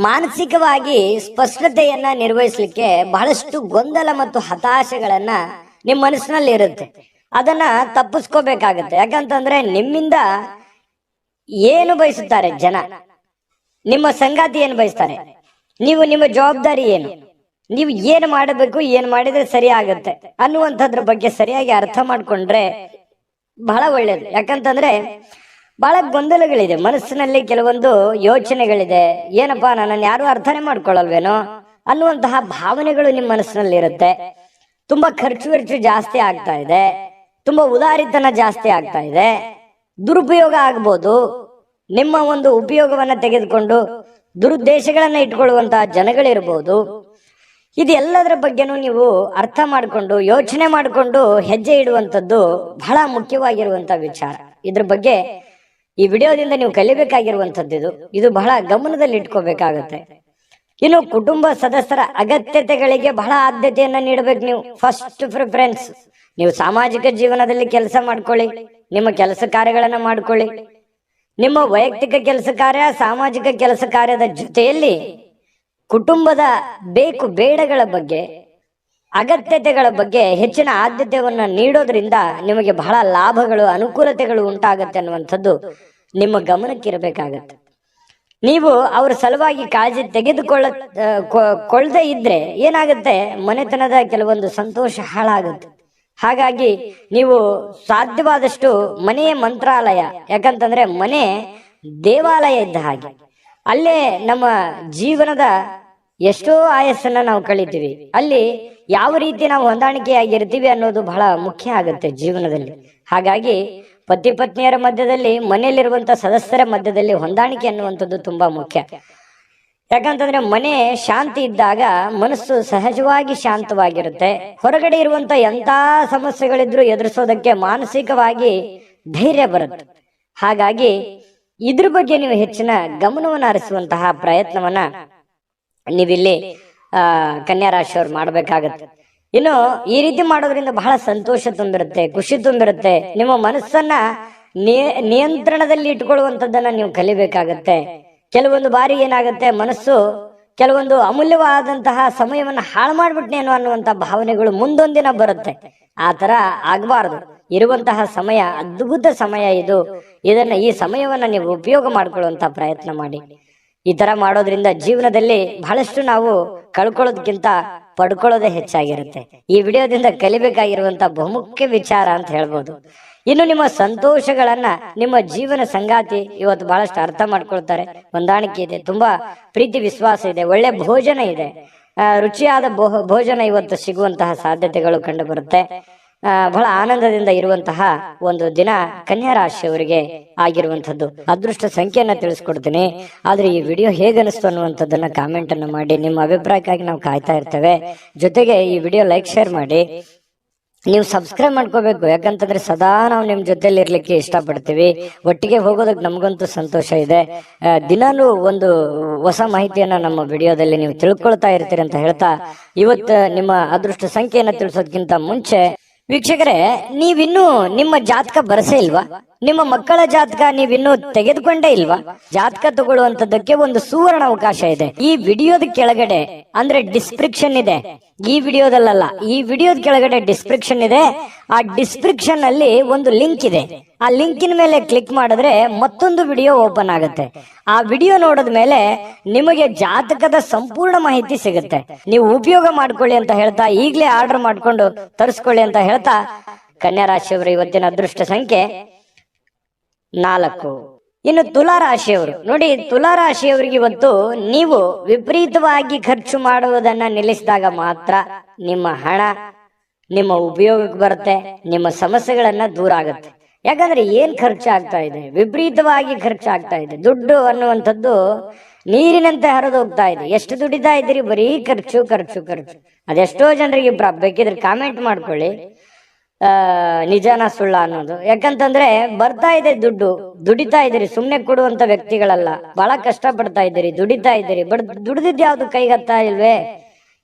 ಮಾನಸಿಕವಾಗಿ ಸ್ಪಷ್ಟತೆಯನ್ನ ನಿರ್ವಹಿಸಲಿಕ್ಕೆ ಬಹಳಷ್ಟು ಗೊಂದಲ ಮತ್ತು ಹತಾಶೆಗಳನ್ನ ನಿಮ್ಮ ಮನಸ್ಸಿನಲ್ಲಿ ಇರುತ್ತೆ. ಅದನ್ನ ತಪ್ಪಿಸ್ಕೋಬೇಕಾಗತ್ತೆ. ಯಾಕಂತಂದ್ರೆ ನಿಮ್ಮಿಂದ ಏನು ಬಯಸುತ್ತಾರೆ ಜನ, ನಿಮ್ಮ ಸಂಗಾತಿ ಏನು ಬಯಸ್ತಾರೆ, ನೀವು ನಿಮ್ಮ ಜವಾಬ್ದಾರಿ ಏನು, ನೀವು ಏನು ಮಾಡಬೇಕು, ಏನು ಮಾಡಿದ್ರೆ ಸರಿ ಆಗತ್ತೆ ಅನ್ನುವಂಥದ್ರ ಬಗ್ಗೆ ಸರಿಯಾಗಿ ಅರ್ಥ ಮಾಡ್ಕೊಂಡ್ರೆ ಬಹಳ ಒಳ್ಳೇದು. ಯಾಕಂತಂದ್ರೆ ಬಹಳ ಗೊಂದಲಗಳಿದೆ ಮನಸ್ಸಿನಲ್ಲಿ, ಕೆಲವೊಂದು ಯೋಚನೆಗಳಿದೆ. ಏನಪ್ಪಾ, ನನ್ನನ್ನು ಯಾರು ಅರ್ಥನೇ ಮಾಡ್ಕೊಳ್ಳಲ್ವೇನೋ ಅನ್ನುವಂತಹ ಭಾವನೆಗಳು ನಿಮ್ಮ ಮನಸ್ಸಿನಲ್ಲಿ ಇರುತ್ತೆ. ತುಂಬಾ ಖರ್ಚು ಜಾಸ್ತಿ ಆಗ್ತಾ ಇದೆ, ತುಂಬಾ ಉದಾರಿತನ ಜಾಸ್ತಿ ಆಗ್ತಾ ಇದೆ, ದುರುಪಯೋಗ ಆಗ್ಬೋದು. ನಿಮ್ಮ ಒಂದು ಉಪಯೋಗವನ್ನ ತೆಗೆದುಕೊಂಡು ದುರುದ್ದೇಶಗಳನ್ನ ಇಟ್ಕೊಳ್ಳುವಂತಹ ಜನಗಳಿರ್ಬೋದು. ಇದೆಲ್ಲದರ ಬಗ್ಗೆನೂ ನೀವು ಅರ್ಥ ಮಾಡಿಕೊಂಡು ಯೋಚನೆ ಮಾಡಿಕೊಂಡು ಹೆಜ್ಜೆ ಇಡುವಂಥದ್ದು ಬಹಳ ಮುಖ್ಯವಾಗಿರುವಂತ ವಿಚಾರ. ಇದ್ರ ಬಗ್ಗೆ ಈ ವಿಡಿಯೋದಿಂದ ನೀವು ಕಲಿಬೇಕಾಗಿರುವಂಥದ್ದು ಇದು ಬಹಳ ಗಮನದಲ್ಲಿ ಇಟ್ಕೋಬೇಕಾಗತ್ತೆ. ಇನ್ನು ಕುಟುಂಬ ಸದಸ್ಯರ ಅಗತ್ಯತೆಗಳಿಗೆ ಬಹಳ ಆದ್ಯತೆಯನ್ನ ನೀಡಬೇಕು. ನೀವು ಫಸ್ಟ್ ಪ್ರಿಫರೆನ್ಸ್. ನೀವು ಸಾಮಾಜಿಕ ಜೀವನದಲ್ಲಿ ಕೆಲಸ ಮಾಡ್ಕೊಳ್ಳಿ, ನಿಮ್ಮ ಕೆಲಸ ಕಾರ್ಯಗಳನ್ನ ಮಾಡ್ಕೊಳ್ಳಿ. ನಿಮ್ಮ ವೈಯಕ್ತಿಕ ಕೆಲಸ ಕಾರ್ಯ, ಸಾಮಾಜಿಕ ಕೆಲಸ ಕಾರ್ಯದ ಜೊತೆಯಲ್ಲಿ ಕುಟುಂಬದ ಬೇಕು ಬೇಡಗಳ ಬಗ್ಗೆ, ಅಗತ್ಯತೆಗಳ ಬಗ್ಗೆ ಹೆಚ್ಚಿನ ಆದ್ಯತೆಯನ್ನ ನೀಡೋದ್ರಿಂದ ನಿಮಗೆ ಬಹಳ ಲಾಭಗಳು, ಅನುಕೂಲತೆಗಳು ಉಂಟಾಗತ್ತೆ ಅನ್ನುವಂಥದ್ದು ನಿಮ್ಮ ಗಮನಕ್ಕಿರಬೇಕಾಗತ್ತೆ. ನೀವು ಅವ್ರ ಸಲುವಾಗಿ ಕಾಳಜಿ ತೆಗೆದುಕೊಳ್ಳದೆ ಇದ್ರೆ ಏನಾಗುತ್ತೆ, ಮನೆತನದ ಕೆಲವೊಂದು ಸಂತೋಷ ಹಾಳಾಗುತ್ತೆ. ಹಾಗಾಗಿ ನೀವು ಸಾಧ್ಯವಾದಷ್ಟು ಮನೆಯ ಮಂತ್ರಾಲಯ, ಯಾಕಂತಂದ್ರೆ ಮನೆ ದೇವಾಲಯ ಇದ್ದ ಹಾಗೆ. ಅಲ್ಲೇ ನಮ್ಮ ಜೀವನದ ಎಷ್ಟೋ ಆಯಸ್ಸನ್ನ ನಾವು ಕಳಿತೀವಿ. ಅಲ್ಲಿ ಯಾವ ರೀತಿ ನಾವು ಹೊಂದಾಣಿಕೆಯಾಗಿರ್ತೀವಿ ಅನ್ನೋದು ಬಹಳ ಮುಖ್ಯ ಆಗುತ್ತೆ ಜೀವನದಲ್ಲಿ. ಹಾಗಾಗಿ ಪತಿ ಪತ್ನಿಯರ ಮಧ್ಯದಲ್ಲಿ, ಮನೆಯಲ್ಲಿರುವಂತ ಸದಸ್ಯರ ಮಧ್ಯದಲ್ಲಿ ಹೊಂದಾಣಿಕೆ ಅನ್ನುವಂಥದ್ದು ತುಂಬಾ ಮುಖ್ಯ. ಯಾಕಂತಂದ್ರೆ ಮನೆ ಶಾಂತಿ ಇದ್ದಾಗ ಮನಸ್ಸು ಸಹಜವಾಗಿ ಶಾಂತವಾಗಿರುತ್ತೆ. ಹೊರಗಡೆ ಇರುವಂತ ಎಂತ ಸಮಸ್ಯೆಗಳಿದ್ರು ಎದುರಿಸೋದಕ್ಕೆ ಮಾನಸಿಕವಾಗಿ ಧೈರ್ಯ ಬರುತ್ತೆ. ಹಾಗಾಗಿ ಇದ್ರ ಬಗ್ಗೆ ನೀವು ಹೆಚ್ಚಿನ ಗಮನವನ್ನು ಹರಿಸುವಂತಹ ಪ್ರಯತ್ನವನ್ನ ನೀವಿಲ್ಲಿ ಕನ್ಯಾ ರಾಶಿಯವ್ರು ಮಾಡ್ಬೇಕಾಗತ್ತೆ. ಇನ್ನು ಈ ರೀತಿ ಮಾಡೋದ್ರಿಂದ ಬಹಳ ಸಂತೋಷ ತುಂಬಿರುತ್ತೆ, ಖುಷಿ ತುಂಬಿರುತ್ತೆ. ನಿಮ್ಮ ಮನಸ್ಸನ್ನ ನಿಯಂತ್ರಣದಲ್ಲಿ ಇಟ್ಕೊಳ್ಳುವಂಥದ್ದನ್ನ ನೀವು ಕಲಿಬೇಕಾಗತ್ತೆ. ಕೆಲವೊಂದು ಬಾರಿ ಏನಾಗುತ್ತೆ, ಮನಸ್ಸು ಕೆಲವೊಂದು ಅಮೂಲ್ಯವಾದಂತಹ ಸಮಯವನ್ನ ಹಾಳು ಮಾಡ್ಬಿಟ್ನೇನೋ ಅನ್ನುವಂತ ಭಾವನೆಗಳು ಮುಂದೊಂದಿನ ಬರುತ್ತೆ. ಆ ತರ ಆಗ್ಬಾರ್ದು. ಇರುವಂತಹ ಸಮಯ ಅದ್ಭುತ ಸಮಯ ಇದು. ಈ ಸಮಯವನ್ನ ನೀವು ಉಪಯೋಗ ಮಾಡ್ಕೊಳ್ಳುವಂತ ಪ್ರಯತ್ನ ಮಾಡಿ. ಈ ತರ ಮಾಡೋದ್ರಿಂದ ಜೀವನದಲ್ಲಿ ಬಹಳಷ್ಟು ನಾವು ಕಳ್ಕೊಳ್ಳೋದಕ್ಕಿಂತ ಪಡ್ಕೊಳ್ಳೋದೇ ಹೆಚ್ಚಾಗಿರುತ್ತೆ. ಈ ವಿಡಿಯೋದಿಂದ ಕಲಿಬೇಕಾಗಿರುವಂತ ಬಹುಮುಖ್ಯ ವಿಚಾರ ಅಂತ ಹೇಳ್ಬೋದು. ಇನ್ನು ನಿಮ್ಮ ಸಂತೋಷಗಳನ್ನ ನಿಮ್ಮ ಜೀವನ ಸಂಗಾತಿ ಇವತ್ತು ಬಹಳಷ್ಟು ಅರ್ಥ ಮಾಡ್ಕೊಳ್ತಾರೆ. ಹೊಂದಾಣಿಕೆ ಇದೆ, ತುಂಬಾ ಪ್ರೀತಿ ವಿಶ್ವಾಸ ಇದೆ, ಒಳ್ಳೆ ಭೋಜನ ಇದೆ, ರುಚಿಯಾದ ಭೋಜನ ಇವತ್ತು ಸಿಗುವಂತಹ ಸಾಧ್ಯತೆಗಳು ಕಂಡು ಬರುತ್ತೆ. ಬಹಳ ಆನಂದದಿಂದ ಇರುವಂತಹ ಒಂದು ದಿನ ಕನ್ಯಾ ರಾಶಿಯವರಿಗೆ ಆಗಿರುವಂತದ್ದು. ಅದೃಷ್ಟ ಸಂಖ್ಯೆಯನ್ನ ತಿಳಿಸ್ಕೊಡ್ತೀನಿ. ಆದ್ರೆ ಈ ವಿಡಿಯೋ ಹೇಗನಿಸ್ತು ಅನ್ನುವಂಥದ್ದನ್ನ ಕಾಮೆಂಟ್ ಅನ್ನು ಮಾಡಿ. ನಿಮ್ಮ ಅಭಿಪ್ರಾಯಕ್ಕಾಗಿ ನಾವು ಕಾಯ್ತಾ ಇರ್ತೇವೆ. ಜೊತೆಗೆ ಈ ವಿಡಿಯೋ ಲೈಕ್ ಶೇರ್ ಮಾಡಿ. ನೀವು ಸಬ್ಸ್ಕ್ರೈಬ್ ಮಾಡ್ಕೋಬೇಕು, ಯಾಕಂತಂದ್ರೆ ಸದಾ ನಾವು ನಿಮ್ ಜೊತೆಲಿ ಇರ್ಲಿಕ್ಕೆ ಇಷ್ಟಪಡ್ತೀವಿ. ಒಟ್ಟಿಗೆ ಹೋಗೋದಕ್ಕೆ ನಮಗಂತೂ ಸಂತೋಷ ಇದೆ. ದಿನಾಲೂ ಒಂದು ಹೊಸ ಮಾಹಿತಿಯನ್ನ ನಮ್ಮ ವಿಡಿಯೋದಲ್ಲಿ ನೀವು ತಿಳ್ಕೊಳ್ತಾ ಇರ್ತೀರಿ ಅಂತ ಹೇಳ್ತಾ, ಇವತ್ತು ನಿಮ್ಮ ಅದೃಷ್ಟ ಸಂಖ್ಯೆಯನ್ನ ತಿಳಿಸೋದಕ್ಕಿಂತ ಮುಂಚೆ ವೀಕ್ಷಕರೇ, ನೀವಿನ್ನೂ ನಿಮ್ಮ ಜಾತಕ ಬರಸೇ ಇಲ್ವಾ? ನಿಮ್ಮ ಮಕ್ಕಳ ಜಾತಕ ನೀವಿನ್ನೂ ತೆಗೆದುಕೊಂಡೇ ಇಲ್ವಾ? ಜಾತಕ ತಗೊಳ್ಳುವಂತದ್ದಕ್ಕೆ ಒಂದು ಸುವರ್ಣ ಅವಕಾಶ ಇದೆ. ಈ ವಿಡಿಯೋದ ಕೆಳಗಡೆ ಅಂದ್ರೆ ಡಿಸ್ಕ್ರಿಪ್ಷನ್ ಇದೆ. ಈ ವಿಡಿಯೋದಲ್ಲ, ಈ ವಿಡಿಯೋದ ಕೆಳಗಡೆ ಡಿಸ್ಕ್ರಿಪ್ಷನ್ ಇದೆ. ಆ ಡಿಸ್ಕ್ರಿಪ್ಷನ್ ಅಲ್ಲಿ ಒಂದು ಲಿಂಕ್ ಇದೆ. ಆ ಲಿಂಕಿನ ಮೇಲೆ ಕ್ಲಿಕ್ ಮಾಡಿದ್ರೆ ಮತ್ತೊಂದು ವಿಡಿಯೋ ಓಪನ್ ಆಗುತ್ತೆ. ಆ ವಿಡಿಯೋ ನೋಡಿದ ಮೇಲೆ ನಿಮಗೆ ಜಾತಕದ ಸಂಪೂರ್ಣ ಮಾಹಿತಿ ಸಿಗುತ್ತೆ. ನೀವು ಉಪಯೋಗ ಮಾಡ್ಕೊಳ್ಳಿ ಅಂತ ಹೇಳ್ತಾ, ಈಗಲೇ ಆರ್ಡರ್ ಮಾಡ್ಕೊಂಡು ತರಿಸ್ಕೊಳ್ಳಿ ಅಂತ ಹೇಳ್ತಾ, ಕನ್ಯಾ ರಾಶಿಯವರ ಇವತ್ತಿನ ಅದೃಷ್ಟ ಸಂಖ್ಯೆ 4. ಇನ್ನು ತುಲಾ ರಾಶಿಯವರು ನೋಡಿ, ತುಲಾ ರಾಶಿಯವರಿಗೆ ಇವತ್ತು ನೀವು ವಿಪರೀತವಾಗಿ ಖರ್ಚು ಮಾಡುವುದನ್ನ ನಿಲ್ಲಿಸಿದಾಗ ಮಾತ್ರ ನಿಮ್ಮ ಹಣ ನಿಮ್ಮ ಉಪಯೋಗಕ್ಕೆ ಬರುತ್ತೆ, ನಿಮ್ಮ ಸಮಸ್ಯೆಗಳನ್ನ ದೂರ ಆಗುತ್ತೆ. ಯಾಕಂದ್ರೆ ಏನ್ ಖರ್ಚಾಗ್ತಾ ಇದೆ, ವಿಪರೀತವಾಗಿ ಖರ್ಚಾಗ್ತಾ ಇದೆ. ದುಡ್ಡು ಅನ್ನುವಂಥದ್ದು ನೀರಿನಂತೆ ಹರಿದು ಹೋಗ್ತಾ ಇದೆ. ಎಷ್ಟು ದುಡಿತಾ ಇದ್ದೀರಿ, ಬರೀ ಖರ್ಚು ಖರ್ಚು ಖರ್ಚು. ಅದೆಷ್ಟೋ ಜನರಿಗೆ ಬೇಕಿದ್ರೆ ಕಾಮೆಂಟ್ ಮಾಡ್ಕೊಳ್ಳಿ, ನಿಜಾನ ಸುಳ್ಳ ಅನ್ನೋದು. ಯಾಕಂತಂದ್ರೆ ಬರ್ತಾ ಇದೆ ದುಡ್ಡು, ದುಡಿತಾ ಇದ್ದೀರಿ, ಸುಮ್ನೆ ಕೊಡುವಂತ ವ್ಯಕ್ತಿಗಳಲ್ಲ. ಬಹಳ ಕಷ್ಟ ಪಡ್ತಾ ಇದ್ದೀರಿ, ದುಡಿತಾ ಇದ್ದೀರಿ, ಬಟ್ ದುಡಿದಿದ್ ಯಾವ್ದು ಕೈಗತ್ತಾ ಇಲ್ವೇ?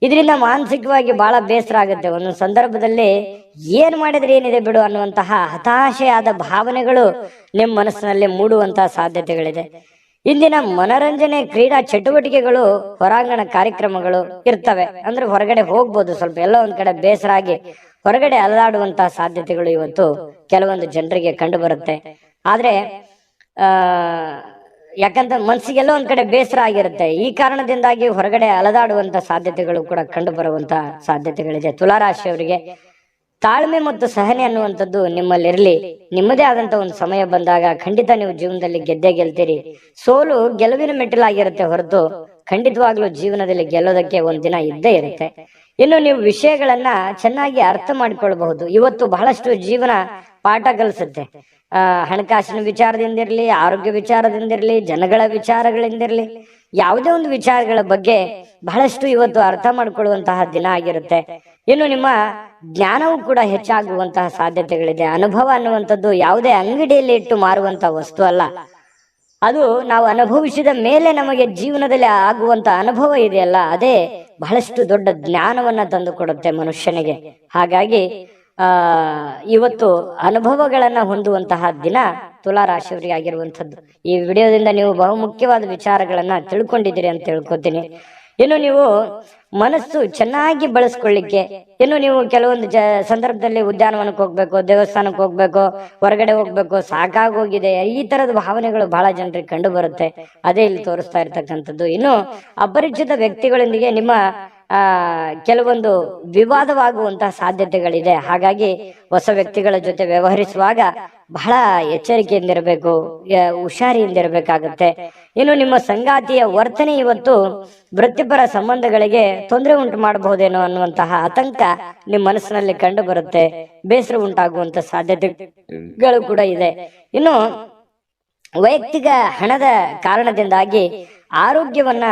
ಇದರಿಂದ ಮಾನಸಿಕವಾಗಿ ಬಹಳ ಬೇಸರ ಆಗುತ್ತೆ. ಒಂದೊಂದು ಸಂದರ್ಭದಲ್ಲಿ ಏನ್ ಮಾಡಿದ್ರೆ ಏನಿದೆ ಬಿಡು ಅನ್ನುವಂತಹ ಹತಾಶೆಯಾದ ಭಾವನೆಗಳು ನಿಮ್ಮ ಮನಸ್ಸಿನಲ್ಲಿ ಮೂಡುವಂತಹ ಸಾಧ್ಯತೆಗಳಿದೆ. ಇಂದಿನ ಮನರಂಜನೆ ಕ್ರೀಡಾ ಚಟುವಟಿಕೆಗಳು, ಹೊರಾಂಗಣ ಕಾರ್ಯಕ್ರಮಗಳು ಇರ್ತವೆ. ಅಂದ್ರೆ ಹೊರಗಡೆ ಹೋಗ್ಬೋದು, ಸ್ವಲ್ಪ ಎಲ್ಲ ಒಂದ್ ಕಡೆ ಬೇಸರ ಆಗಿ ಹೊರಗಡೆ ಅಲದಾಡುವಂತಹ ಸಾಧ್ಯತೆಗಳು ಇವತ್ತು ಕೆಲವೊಂದು ಜನರಿಗೆ ಕಂಡು ಬರುತ್ತೆ. ಆದ್ರೆ ಯಾಕಂತ ಮನಸ್ಸಿಗೆಲ್ಲ ಒಂದ್ ಕಡೆ ಬೇಸರ ಆಗಿರುತ್ತೆ. ಈ ಕಾರಣದಿಂದಾಗಿ ಹೊರಗಡೆ ಅಲದಾಡುವಂತ ಸಾಧ್ಯತೆಗಳು ಕೂಡ ಕಂಡು ಬರುವಂತ ಸಾಧ್ಯತೆಗಳಿದೆ. ತುಲಾರಾಶಿಯವರಿಗೆ ತಾಳ್ಮೆ ಮತ್ತು ಸಹನೆ ಅನ್ನುವಂಥದ್ದು ನಿಮ್ಮಲ್ಲಿರಲಿ. ನಿಮ್ಮದೇ ಆದಂತ ಒಂದು ಸಮಯ ಬಂದಾಗ ಖಂಡಿತ ನೀವು ಜೀವನದಲ್ಲಿ ಗೆದ್ದೇ ಗೆಲ್ತೀರಿ. ಸೋಲು ಗೆಲುವಿನ ಮೆಟ್ಟಿಲಾಗಿರುತ್ತೆ ಹೊರತು ಖಂಡಿತವಾಗ್ಲೂ ಜೀವನದಲ್ಲಿ ಗೆಲ್ಲೋದಕ್ಕೆ ಒಂದ್ ದಿನ ಇದ್ದೇ ಇರುತ್ತೆ. ಇನ್ನು ನೀವು ವಿಷಯಗಳನ್ನ ಚೆನ್ನಾಗಿ ಅರ್ಥ ಮಾಡಿಕೊಳ್ಬಹುದು. ಇವತ್ತು ಬಹಳಷ್ಟು ಜೀವನ ಪಾಠ ಕಲಿಸುತ್ತೆ. ಹಣಕಾಸಿನ ವಿಚಾರದಿಂದಿರ್ಲಿ, ಆರೋಗ್ಯ ವಿಚಾರದಿಂದಿರ್ಲಿ, ಜನಗಳ ವಿಚಾರಗಳಿಂದಿರ್ಲಿ, ಯಾವುದೇ ಒಂದು ವಿಚಾರಗಳ ಬಗ್ಗೆ ಬಹಳಷ್ಟು ಇವತ್ತು ಅರ್ಥ ಮಾಡಿಕೊಳ್ಳುವಂತಹ ದಿನ ಆಗಿರುತ್ತೆ. ಇನ್ನು ನಿಮ್ಮ ಜ್ಞಾನವೂ ಕೂಡ ಹೆಚ್ಚಾಗುವಂತಹ ಸಾಧ್ಯತೆಗಳಿದೆ. ಅನುಭವ ಅನ್ನುವಂಥದ್ದು ಯಾವುದೇ ಅಂಗಡಿಯಲ್ಲಿ ಇಟ್ಟು ಮಾರುವಂತ ವಸ್ತು ಅಲ್ಲ. ಅದು ನಾವು ಅನುಭವಿಸಿದ ಮೇಲೆ ನಮಗೆ ಜೀವನದಲ್ಲಿ ಆಗುವಂತ ಅನುಭವ ಇದೆಯಲ್ಲ, ಅದೇ ಬಹಳಷ್ಟು ದೊಡ್ಡ ಜ್ಞಾನವನ್ನ ತಂದು ಕೊಡುತ್ತೆ ಮನುಷ್ಯನಿಗೆ. ಹಾಗಾಗಿ ಇವತ್ತು ಅನುಭವಗಳನ್ನ ಹೊಂದುವಂತಹ ದಿನ ತುಲಾರಾಶಿಯವರಿಗೆ ಆಗಿರುವಂಥದ್ದು. ಈ ವಿಡಿಯೋದಿಂದ ನೀವು ಬಹುಮುಖ್ಯವಾದ ವಿಚಾರಗಳನ್ನ ತಿಳ್ಕೊಂಡಿದ್ದೀರಿ ಅಂತ ತಿಳ್ಕೊತೀನಿ. ಇನ್ನು ನೀವು ಮನಸ್ಸು ಚೆನ್ನಾಗಿ ಬಳಸ್ಕೊಳ್ಳಿಕ್ಕೆ, ಇನ್ನು ನೀವು ಕೆಲವೊಂದು ಸಂದರ್ಭದಲ್ಲಿ ಉದ್ಯಾನವನಕ್ಕೆ ಹೋಗ್ಬೇಕು, ದೇವಸ್ಥಾನಕ್ಕೆ ಹೋಗ್ಬೇಕು, ಹೊರಗಡೆ ಹೋಗ್ಬೇಕು, ಸಾಕಾಗೋಗಿದೆ, ಈ ತರದ ಭಾವನೆಗಳು ಬಹಳ ಜನರಿಗೆ ಕಂಡು ಬರುತ್ತೆ. ಅದೇ ಇಲ್ಲಿ ತೋರಿಸ್ತಾ ಇರ್ತಕ್ಕಂಥದ್ದು. ಇನ್ನು ಅಪರಿಚಿತ ವ್ಯಕ್ತಿಗಳೊಂದಿಗೆ ನಿಮ್ಮ ಕೆಲವೊಂದು ವಿವಾದವಾಗುವಂತಹ ಸಾಧ್ಯತೆಗಳಿದೆ. ಹಾಗಾಗಿ ಹೊಸ ವ್ಯಕ್ತಿಗಳ ಜೊತೆ ವ್ಯವಹರಿಸುವಾಗ ಬಹಳ ಎಚ್ಚರಿಕೆಯಿಂದಿರಬೇಕು, ಹುಷಾರಿಯಿಂದಿರಬೇಕಾಗುತ್ತೆ. ಇನ್ನು ನಿಮ್ಮ ಸಂಗಾತಿಯ ವರ್ತನೆ ಇವತ್ತು ವೃತ್ತಿಪರ ಸಂಬಂಧಗಳಿಗೆ ತೊಂದರೆ ಉಂಟು ಮಾಡಬಹುದೇನೋ ಅನ್ನುವಂತಹ ಆತಂಕ ನಿಮ್ಮ ಮನಸ್ಸಿನಲ್ಲಿ ಕಂಡು ಬರುತ್ತೆ. ಬೇಸರ ಉಂಟಾಗುವಂತ ಸಾಧ್ಯತೆಗಳು ಕೂಡ ಇದೆ. ಇನ್ನು ವೈಯಕ್ತಿಕ ಹಣದ ಕಾರಣದಿಂದಾಗಿ ಆರೋಗ್ಯವನ್ನ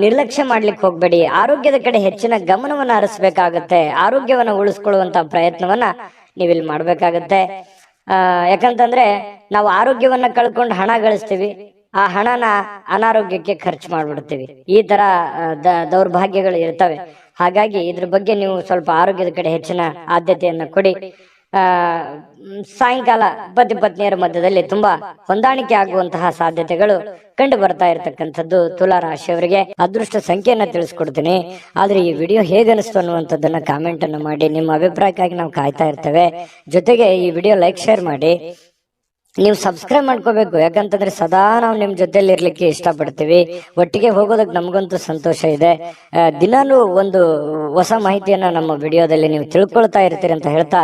ನಿರ್ಲಕ್ಷ್ಯ ಮಾಡ್ಲಿಕ್ಕೆ ಹೋಗ್ಬೇಡಿ. ಆರೋಗ್ಯದ ಕಡೆ ಹೆಚ್ಚಿನ ಗಮನವನ್ನ ಹರಿಸಬೇಕಾಗತ್ತೆ. ಆರೋಗ್ಯವನ್ನ ಉಳಿಸ್ಕೊಳ್ಳುವಂತ ಪ್ರಯತ್ನವನ್ನ ನೀವಿಲ್ಲಿ ಮಾಡ್ಬೇಕಾಗತ್ತೆ. ಯಾಕಂತಂದ್ರೆ ನಾವು ಆರೋಗ್ಯವನ್ನ ಕಳ್ಕೊಂಡು ಹಣ ಗಳಿಸ್ತೀವಿ, ಆ ಹಣನ ಅನಾರೋಗ್ಯಕ್ಕೆ ಖರ್ಚು ಮಾಡ್ಬಿಡ್ತೀವಿ. ಈ ತರ ದೌರ್ಭಾಗ್ಯಗಳು ಇರ್ತವೆ. ಹಾಗಾಗಿ ಇದ್ರ ಬಗ್ಗೆ ನೀವು ಸ್ವಲ್ಪ ಆರೋಗ್ಯದ ಕಡೆ ಹೆಚ್ಚಿನ ಆದ್ಯತೆಯನ್ನ ಕೊಡಿ. ಸಾಯಂಕಾಲ ಪತಿ ಪತ್ನಿಯರ ಮಧ್ಯದಲ್ಲಿ ತುಂಬಾ ಹೊಂದಾಣಿಕೆ ಆಗುವಂತಹ ಸಾಧ್ಯತೆಗಳು ಕಂಡು ಬರ್ತಾ ಇರತಕ್ಕಂಥದ್ದು ತುಲಾ ರಾಶಿಯವರಿಗೆ. ಅದೃಷ್ಟ ಸಂಖ್ಯೆಯನ್ನ ತಿಳಿಸ್ಕೊಡ್ತೀನಿ. ಆದ್ರೆ ಈ ವಿಡಿಯೋ ಹೇಗನಿಸ್ತು ಅನ್ನುವಂಥದ್ದನ್ನ ಕಾಮೆಂಟ್ ಅನ್ನು ಮಾಡಿ. ನಿಮ್ಮ ಅಭಿಪ್ರಾಯಕ್ಕಾಗಿ ನಾವು ಕಾಯ್ತಾ ಇರ್ತೇವೆ. ಜೊತೆಗೆ ಈ ವಿಡಿಯೋ ಲೈಕ್ ಶೇರ್ ಮಾಡಿ. ನೀವು ಸಬ್ಸ್ಕ್ರೈಬ್ ಮಾಡ್ಕೋಬೇಕು, ಯಾಕಂತಂದ್ರೆ ಸದಾ ನಾವು ನಿಮ್ ಜೊತೆಲಿ ಇರ್ಲಿಕ್ಕೆ ಇಷ್ಟಪಡ್ತೀವಿ. ಒಟ್ಟಿಗೆ ಹೋಗೋದಕ್ಕೆ ನಮಗಂತೂ ಸಂತೋಷ ಇದೆ. ದಿನಾಲೂ ಒಂದು ಹೊಸ ಮಾಹಿತಿಯನ್ನ ನಮ್ಮ ವಿಡಿಯೋದಲ್ಲಿ ನೀವು ತಿಳ್ಕೊಳ್ತಾ ಇರ್ತೀರಿ ಅಂತ ಹೇಳ್ತಾ,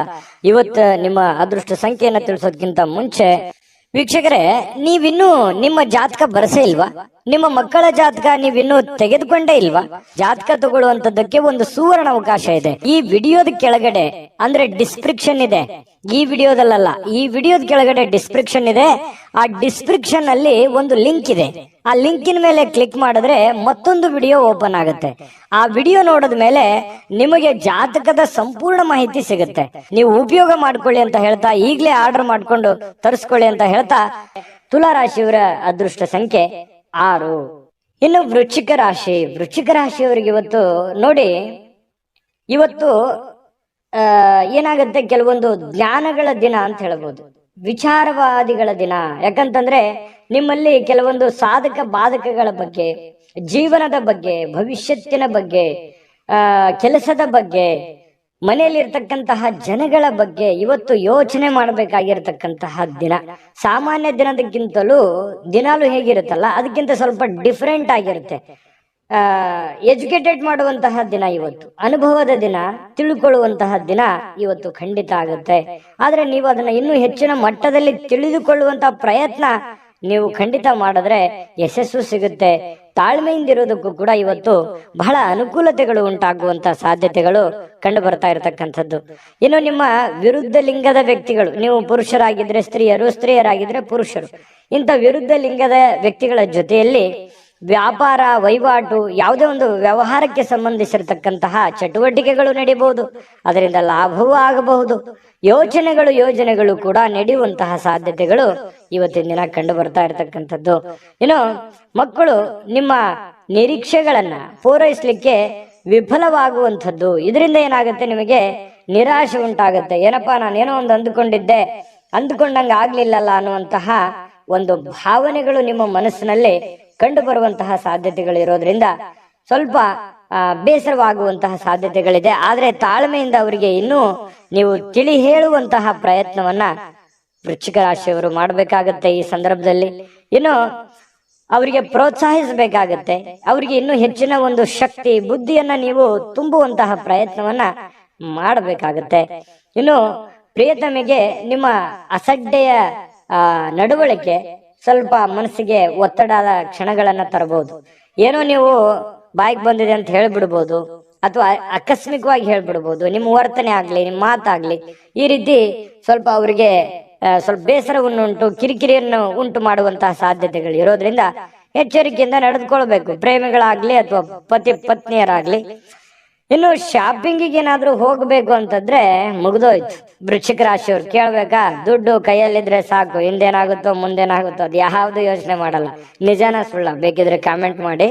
ಇವತ್ತು ನಿಮ್ಮ ಅದೃಷ್ಟ ಸಂಖ್ಯೆಯನ್ನ ತಿಳಿಸೋದಕ್ಕಿಂತ ಮುಂಚೆ ವೀಕ್ಷಕರೇ, ನೀವಿನ್ನೂ ನಿಮ್ಮ ಜಾತಕ ಬರಸೇ ಇಲ್ವಾ? ನಿಮ್ಮ ಮಕ್ಕಳ ಜಾತಕ ನೀವಿನ್ನೂ ತೆಗೆದುಕೊಂಡೇ ಇಲ್ವಾ? ಜಾತಕ ತಗೊಳ್ಳುವಂತದ್ದಕ್ಕೆ ಒಂದು ಸುವರ್ಣ ಅವಕಾಶ ಇದೆ. ಈ ವಿಡಿಯೋದ ಕೆಳಗಡೆ ಅಂದ್ರೆ ಡಿಸ್ಕ್ರಿಪ್ಷನ್ ಇದೆ. ಈ ವಿಡಿಯೋದಲ್ಲ, ಈ ವಿಡಿಯೋದ ಕೆಳಗಡೆ ಡಿಸ್ಕ್ರಿಪ್ಷನ್ ಇದೆ. ಆ ಡಿಸ್ಕ್ರಿಪ್ಷನ್ ಅಲ್ಲಿ ಒಂದು ಲಿಂಕ್ ಇದೆ. ಆ ಲಿಂಕಿನ ಮೇಲೆ ಕ್ಲಿಕ್ ಮಾಡಿದ್ರೆ ಮತ್ತೊಂದು ವಿಡಿಯೋ ಓಪನ್ ಆಗುತ್ತೆ. ಆ ವಿಡಿಯೋ ನೋಡಿದ ಮೇಲೆ ನಿಮಗೆ ಜಾತಕದ ಸಂಪೂರ್ಣ ಮಾಹಿತಿ ಸಿಗುತ್ತೆ. ನೀವು ಉಪಯೋಗ ಮಾಡ್ಕೊಳ್ಳಿ ಅಂತ ಹೇಳ್ತಾ, ಈಗಲೇ ಆರ್ಡರ್ ಮಾಡ್ಕೊಂಡು ತರಿಸ್ಕೊಳ್ಳಿ ಅಂತ ಹೇಳ್ತಾ, ತುಲಾ ರಾಶಿಯವರ ಅದೃಷ್ಟ ಸಂಖ್ಯೆ 6. ಇನ್ನು ವೃಶ್ಚಿಕ ರಾಶಿ. ವೃಶ್ಚಿಕ ರಾಶಿಯವರಿಗೆ ಇವತ್ತು ನೋಡಿ, ಇವತ್ತು ಏನಾಗುತ್ತೆ, ಕೆಲವೊಂದು ಜ್ಞಾನಗಳ ದಿನ ಅಂತ ಹೇಳ್ಬೋದು, ವಿಚಾರವಾದಿಗಳ ದಿನ. ಯಾಕಂತಂದ್ರೆ ನಿಮ್ಮಲ್ಲಿ ಕೆಲವೊಂದು ಸಾಧಕ ಬಾಧಕಗಳ ಬಗ್ಗೆ, ಜೀವನದ ಬಗ್ಗೆ, ಭವಿಷ್ಯತ್ತಿನ ಬಗ್ಗೆ, ಕೆಲಸದ ಬಗ್ಗೆ, ಮನೆಯಲ್ಲಿರ್ತಕ್ಕಂತಹ ಜನಗಳ ಬಗ್ಗೆ ಇವತ್ತು ಯೋಚನೆ ಮಾಡಬೇಕಾಗಿರ್ತಕ್ಕಂತಹ ದಿನ. ಸಾಮಾನ್ಯ ದಿನದಕ್ಕಿಂತಲೂ ದಿನಾಲು ಹೇಗಿರುತ್ತಲ್ಲ ಅದಕ್ಕಿಂತ ಸ್ವಲ್ಪ ಡಿಫ್ರೆಂಟ್ ಆಗಿರುತ್ತೆ. ಎಜುಕೇಟೆಡ್ ಮಾಡುವಂತಹ ದಿನ ಇವತ್ತು, ಅನುಭವದ ದಿನ, ತಿಳ್ಕೊಳ್ಳುವಂತಹ ದಿನ ಇವತ್ತು ಖಂಡಿತ ಆಗುತ್ತೆ. ಆದ್ರೆ ನೀವು ಅದನ್ನ ಇನ್ನೂ ಹೆಚ್ಚಿನ ಮಟ್ಟದಲ್ಲಿ ತಿಳಿದುಕೊಳ್ಳುವಂತಹ ಪ್ರಯತ್ನ ನೀವು ಖಂಡಿತ ಮಾಡಿದ್ರೆ ಯಶಸ್ಸು ಸಿಗುತ್ತೆ. ತಾಳ್ಮೆಯಿಂದಿರೋದಕ್ಕೂ ಕೂಡ ಇವತ್ತು ಬಹಳ ಅನುಕೂಲತೆಗಳು ಉಂಟಾಗುವಂತಹ ಸಾಧ್ಯತೆಗಳು ಕಂಡು ಬರ್ತಾ ಇರತಕ್ಕಂಥದ್ದು. ಇನ್ನು ನಿಮ್ಮ ವಿರುದ್ಧ ಲಿಂಗದ ವ್ಯಕ್ತಿಗಳು, ನೀವು ಪುರುಷರಾಗಿದ್ರೆ ಸ್ತ್ರೀಯರು, ಸ್ತ್ರೀಯರಾಗಿದ್ರೆ ಪುರುಷರು, ಇಂಥ ವಿರುದ್ಧ ಲಿಂಗದ ವ್ಯಕ್ತಿಗಳ ಜೊತೆಯಲ್ಲಿ ವ್ಯಾಪಾರ ವಹಿವಾಟು, ಯಾವುದೇ ಒಂದು ವ್ಯವಹಾರಕ್ಕೆ ಸಂಬಂಧಿಸಿರತಕ್ಕಂತಹ ಚಟುವಟಿಕೆಗಳು ನಡೀಬಹುದು. ಅದರಿಂದ ಲಾಭವೂ ಆಗಬಹುದು. ಯೋಜನೆಗಳು ಕೂಡ ನಡೆಯುವಂತಹ ಸಾಧ್ಯತೆಗಳು ಇವತ್ತಿನ ದಿನ ಕಂಡು ಬರ್ತಾ ಇರತಕ್ಕಂಥದ್ದು. ಇನ್ನು ಮಕ್ಕಳು ನಿಮ್ಮ ನಿರೀಕ್ಷೆಗಳನ್ನ ಪೂರೈಸಲಿಕ್ಕೆ ವಿಫಲವಾಗುವಂಥದ್ದು. ಇದರಿಂದ ಏನಾಗುತ್ತೆ, ನಿಮಗೆ ನಿರಾಶೆ ಉಂಟಾಗುತ್ತೆ. ಏನಪ್ಪಾ, ನಾನೇನೋ ಒಂದು ಅಂದುಕೊಂಡಂಗ ಆಗ್ಲಿಲ್ಲಲ್ಲ ಅನ್ನುವಂತಹ ಒಂದು ಭಾವನೆಗಳು ನಿಮ್ಮ ಮನಸ್ಸಿನಲ್ಲಿ ಕಂಡು ಬರುವಂತಹ ಸಾಧ್ಯತೆಗಳು ಇರೋದ್ರಿಂದ ಸ್ವಲ್ಪ ಬೇಸರವಾಗುವಂತಹ ಸಾಧ್ಯತೆಗಳಿದೆ. ಆದ್ರೆ ತಾಳ್ಮೆಯಿಂದ ಅವರಿಗೆ ಇನ್ನೂ ನೀವು ತಿಳಿ ಹೇಳುವಂತಹ ಪ್ರಯತ್ನವನ್ನ ವೃಶ್ಚಿಕ ರಾಶಿಯವರು ಮಾಡಬೇಕಾಗತ್ತೆ. ಈ ಸಂದರ್ಭದಲ್ಲಿ ಇನ್ನು ಅವರಿಗೆ ಪ್ರೋತ್ಸಾಹಿಸಬೇಕಾಗತ್ತೆ. ಅವರಿಗೆ ಇನ್ನೂ ಹೆಚ್ಚಿನ ಒಂದು ಶಕ್ತಿ, ಬುದ್ಧಿಯನ್ನ ನೀವು ತುಂಬುವಂತಹ ಪ್ರಯತ್ನವನ್ನ ಮಾಡಬೇಕಾಗತ್ತೆ. ಇನ್ನು ಪ್ರಿಯತಮೆಗೆ ನಿಮ್ಮ ಅಸಡ್ಡೆಯ ನಡವಳಿಕೆ ಸ್ವಲ್ಪ ಮನಸ್ಸಿಗೆ ಒತ್ತಡದ ಕ್ಷಣಗಳನ್ನ ತರಬಹುದು. ಏನೋ ನೀವು ಬಾಯಿಗೆ ಬಂದಿದೆ ಅಂತ ಹೇಳ್ಬಿಡ್ಬೋದು, ಅಥವಾ ಆಕಸ್ಮಿಕವಾಗಿ ಹೇಳ್ಬಿಡ್ಬೋದು. ನಿಮ್ಮ ವರ್ತನೆ ಆಗ್ಲಿ, ನಿಮ್ಮ ಮಾತಾಗ್ಲಿ ಈ ರೀತಿ ಸ್ವಲ್ಪ ಅವರಿಗೆ ಸ್ವಲ್ಪ ಬೇಸರವನ್ನುಂಟು, ಕಿರಿಕಿರಿಯನ್ನು ಉಂಟು ಮಾಡುವಂತಹ ಸಾಧ್ಯತೆಗಳು ಇರೋದ್ರಿಂದ ಎಚ್ಚರಿಕೆಯಿಂದ ನಡೆದುಕೊಳ್ಬೇಕು, ಪ್ರೇಮಿಗಳಾಗ್ಲಿ ಅಥವಾ ಪತಿ ಪತ್ನಿಯರಾಗ್ಲಿ. ಇನ್ನು ಶಾಪಿಂಗಿಗೆ ಏನಾದ್ರೂ ಹೋಗ್ಬೇಕು ಅಂತಂದ್ರೆ ಮುಗ್ದೋಯ್ತು. ವೃಶ್ಚಿಕ ರಾಶಿಯವ್ರು ಕೇಳ್ಬೇಕಾ, ದುಡ್ಡು ಕೈಯಲ್ಲಿದ್ರೆ ಸಾಕು, ಹಿಂದೇನಾಗುತ್ತೋ ಮುಂದೇನಾಗುತ್ತೋ ಅದು ಯಾವ್ದು ಯೋಚನೆ ಮಾಡಲ್ಲ. ನಿಜಾನ ಸುಳ್ಳ ಬೇಕಿದ್ರೆ ಕಾಮೆಂಟ್ ಮಾಡಿ.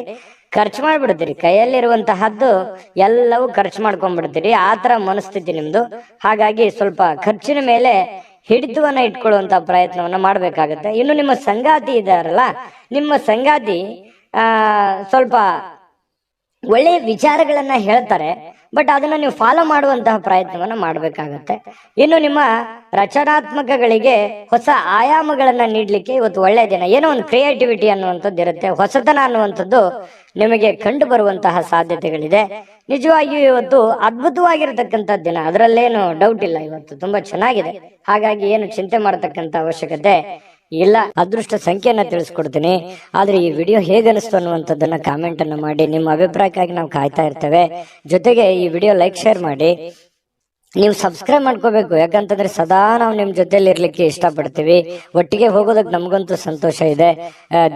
ಖರ್ಚು ಮಾಡ್ಬಿಡ್ತೀರಿ, ಕೈಯಲ್ಲಿರುವಂತಹದ್ದು ಎಲ್ಲವೂ ಖರ್ಚು ಮಾಡ್ಕೊಂಡ್ಬಿಡ್ತೀರಿ. ಆ ತರ ಮನಸ್ಥಿತಿ ನಿಮ್ದು. ಹಾಗಾಗಿ ಸ್ವಲ್ಪ ಖರ್ಚಿನ ಮೇಲೆ ಹಿಡಿತವನ್ನ ಇಟ್ಕೊಳ್ಳುವಂತ ಪ್ರಯತ್ನವನ್ನ ಮಾಡ್ಬೇಕಾಗತ್ತೆ. ಇನ್ನು ನಿಮ್ಮ ಸಂಗಾತಿ ಇದಾರಲ್ಲ, ನಿಮ್ಮ ಸಂಗಾತಿ ಸ್ವಲ್ಪ ಒಳ್ಳೆಯ ವಿಚಾರಗಳನ್ನ ಹೇಳ್ತಾರೆ, ಬಟ್ ಅದನ್ನ ನೀವು ಫಾಲೋ ಮಾಡುವಂತಹ ಪ್ರಯತ್ನವನ್ನ ಮಾಡಬೇಕಾಗತ್ತೆ. ಇನ್ನು ನಿಮ್ಮ ರಚನಾತ್ಮಕಗಳಿಗೆ ಹೊಸ ಆಯಾಮಗಳನ್ನ ನೀಡ್ಲಿಕ್ಕೆ ಇವತ್ತು ಒಳ್ಳೆಯ ದಿನ. ಏನೋ ಒಂದು ಕ್ರಿಯೇಟಿವಿಟಿ ಅನ್ನುವಂಥದ್ದು ಇರುತ್ತೆ, ಹೊಸತನ ಅನ್ನುವಂಥದ್ದು ನಿಮಗೆ ಕಂಡು ಬರುವಂತಹ ಸಾಧ್ಯತೆಗಳಿದೆ. ನಿಜವಾಗಿಯೂ ಇವತ್ತು ಅದ್ಭುತವಾಗಿರತಕ್ಕಂಥ ದಿನ, ಅದರಲ್ಲೇನು ಡೌಟ್ ಇಲ್ಲ. ಇವತ್ತು ತುಂಬಾ ಚೆನ್ನಾಗಿದೆ. ಹಾಗಾಗಿ ಏನು ಚಿಂತೆ ಮಾಡತಕ್ಕಂತ ಅವಶ್ಯಕತೆ ಇಲ್ಲ. ಅದೃಷ್ಟ ಸಂಖ್ಯೆಯನ್ನ ತಿಳಿಸ್ಕೊಡ್ತೀನಿ. ಆದ್ರೆ ಈ ವಿಡಿಯೋ ಹೇಗನಿಸ್ತು ಅನ್ನುವಂಥದ್ದನ್ನ ಕಾಮೆಂಟ್ ಅನ್ನು ಮಾಡಿ. ನಿಮ್ಮ ಅಭಿಪ್ರಾಯಕ್ಕಾಗಿ ನಾವು ಕಾಯ್ತಾ ಇರ್ತೇವೆ. ಜೊತೆಗೆ ಈ ವಿಡಿಯೋ ಲೈಕ್ ಶೇರ್ ಮಾಡಿ. ನೀವು ಸಬ್ಸ್ಕ್ರೈಬ್ ಮಾಡ್ಕೋಬೇಕು, ಯಾಕಂತಂದ್ರೆ ಸದಾ ನಾವು ನಿಮ್ ಜೊತೆಲಿ ಇರ್ಲಿಕ್ಕೆ ಇಷ್ಟಪಡ್ತೀವಿ. ಒಟ್ಟಿಗೆ ಹೋಗೋದಕ್ಕೆ ನಮಗಂತೂ ಸಂತೋಷ ಇದೆ.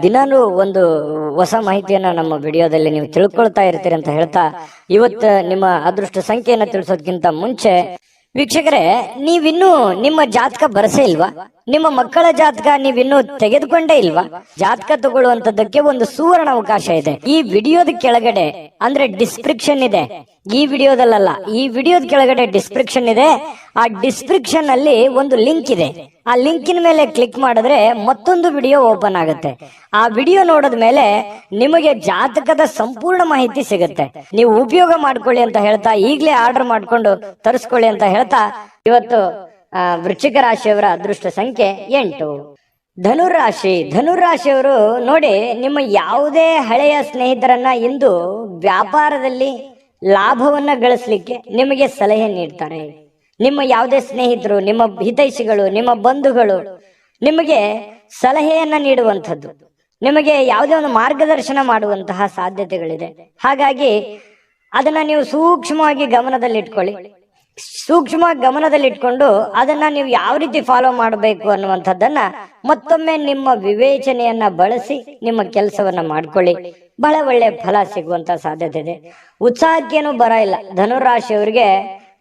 ದಿನಾಲೂ ಒಂದು ಹೊಸ ಮಾಹಿತಿಯನ್ನ ನಮ್ಮ ವಿಡಿಯೋದಲ್ಲಿ ನೀವು ತಿಳ್ಕೊಳ್ತಾ ಇರ್ತೀರಿ ಅಂತ ಹೇಳ್ತಾ, ಇವತ್ತು ನಿಮ್ಮ ಅದೃಷ್ಟ ಸಂಖ್ಯೆಯನ್ನ ತಿಳಿಸೋದಕ್ಕಿಂತ ಮುಂಚೆ ವೀಕ್ಷಕರೇ, ನೀವಿನ್ನೂ ನಿಮ್ಮ ಜಾತಕ ಬರಸೇ ಇಲ್ವಾ? ನಿಮ್ಮ ಮಕ್ಕಳ ಜಾತಕ ನೀವಿನ್ನೂ ತೆಗೆದುಕೊಂಡೇ ಇಲ್ವಾ? ಜಾತಕ ತಗೊಳ್ಳುವಂತದ್ದಕ್ಕೆ ಒಂದು ಸುವರ್ಣ ಅವಕಾಶ ಇದೆ. ಈ ವಿಡಿಯೋದ ಕೆಳಗಡೆ ಅಂದ್ರೆ ಡಿಸ್ಕ್ರಿಪ್ಷನ್ ಇದೆ. ಈ ವಿಡಿಯೋದಲ್ಲ, ಈ ವಿಡಿಯೋದ ಕೆಳಗಡೆ ಡಿಸ್ಕ್ರಿಪ್ಷನ್ ಇದೆ. ಆ ಡಿಸ್ಕ್ರಿಪ್ಷನ್ ಅಲ್ಲಿ ಒಂದು ಲಿಂಕ್ ಇದೆ. ಆ ಲಿಂಕಿನ ಮೇಲೆ ಕ್ಲಿಕ್ ಮಾಡಿದ್ರೆ ಮತ್ತೊಂದು ವಿಡಿಯೋ ಓಪನ್ ಆಗುತ್ತೆ. ಆ ವಿಡಿಯೋ ನೋಡಿದ ಮೇಲೆ ನಿಮಗೆ ಜಾತಕದ ಸಂಪೂರ್ಣ ಮಾಹಿತಿ ಸಿಗುತ್ತೆ. ನೀವು ಉಪಯೋಗ ಮಾಡ್ಕೊಳ್ಳಿ ಅಂತ ಹೇಳ್ತಾ, ಈಗಲೇ ಆರ್ಡರ್ ಮಾಡ್ಕೊಂಡು ತರಿಸ್ಕೊಳ್ಳಿ ಅಂತ ಹೇಳ್ತಾ, ಇವತ್ತು ವೃಶ್ಚಿಕ ರಾಶಿಯವರ ಅದೃಷ್ಟ ಸಂಖ್ಯೆ 8. ಧನುರಾಶಿಯವರು ನೋಡಿ, ನಿಮ್ಮ ಯಾವುದೇ ಹಳೆಯ ಸ್ನೇಹಿತರನ್ನ ಇಂದು ವ್ಯಾಪಾರದಲ್ಲಿ ಲಾಭವನ್ನ ಗಳಿಸ್ಲಿಕ್ಕೆ ನಿಮಗೆ ಸಲಹೆ ನೀಡ್ತಾರೆ. ನಿಮ್ಮ ಯಾವುದೇ ಸ್ನೇಹಿತರು, ನಿಮ್ಮ ಹಿತೈಷಿಗಳು, ನಿಮ್ಮ ಬಂಧುಗಳು ನಿಮಗೆ ಸಲಹೆಯನ್ನ ನೀಡುವಂಥದ್ದು, ನಿಮಗೆ ಯಾವುದೇ ಒಂದು ಮಾರ್ಗದರ್ಶನ ಮಾಡುವಂತಹ ಸಾಧ್ಯತೆಗಳಿದೆ. ಹಾಗಾಗಿ ಅದನ್ನ ನೀವು ಸೂಕ್ಷ್ಮವಾಗಿ ಗಮನದಲ್ಲಿಟ್ಕೊಳ್ಳಿ. ಗಮನದಲ್ಲಿಟ್ಕೊಂಡು ಅದನ್ನ ನೀವು ಯಾವ ರೀತಿ ಫಾಲೋ ಮಾಡಬೇಕು ಅನ್ನುವಂಥದ್ದನ್ನ ಮತ್ತೊಮ್ಮೆ ನಿಮ್ಮ ವಿವೇಚನೆಯನ್ನ ಬಳಸಿ ನಿಮ್ಮ ಕೆಲಸವನ್ನ ಮಾಡ್ಕೊಳ್ಳಿ. ಬಹಳ ಒಳ್ಳೆ ಫಲ ಸಿಗುವಂತ ಸಾಧ್ಯತೆ ಇದೆ. ಉತ್ಸಾಹಕ್ಕೇನು ಬರ ಇಲ್ಲ. ಧನುರಾಶಿಯವರಿಗೆ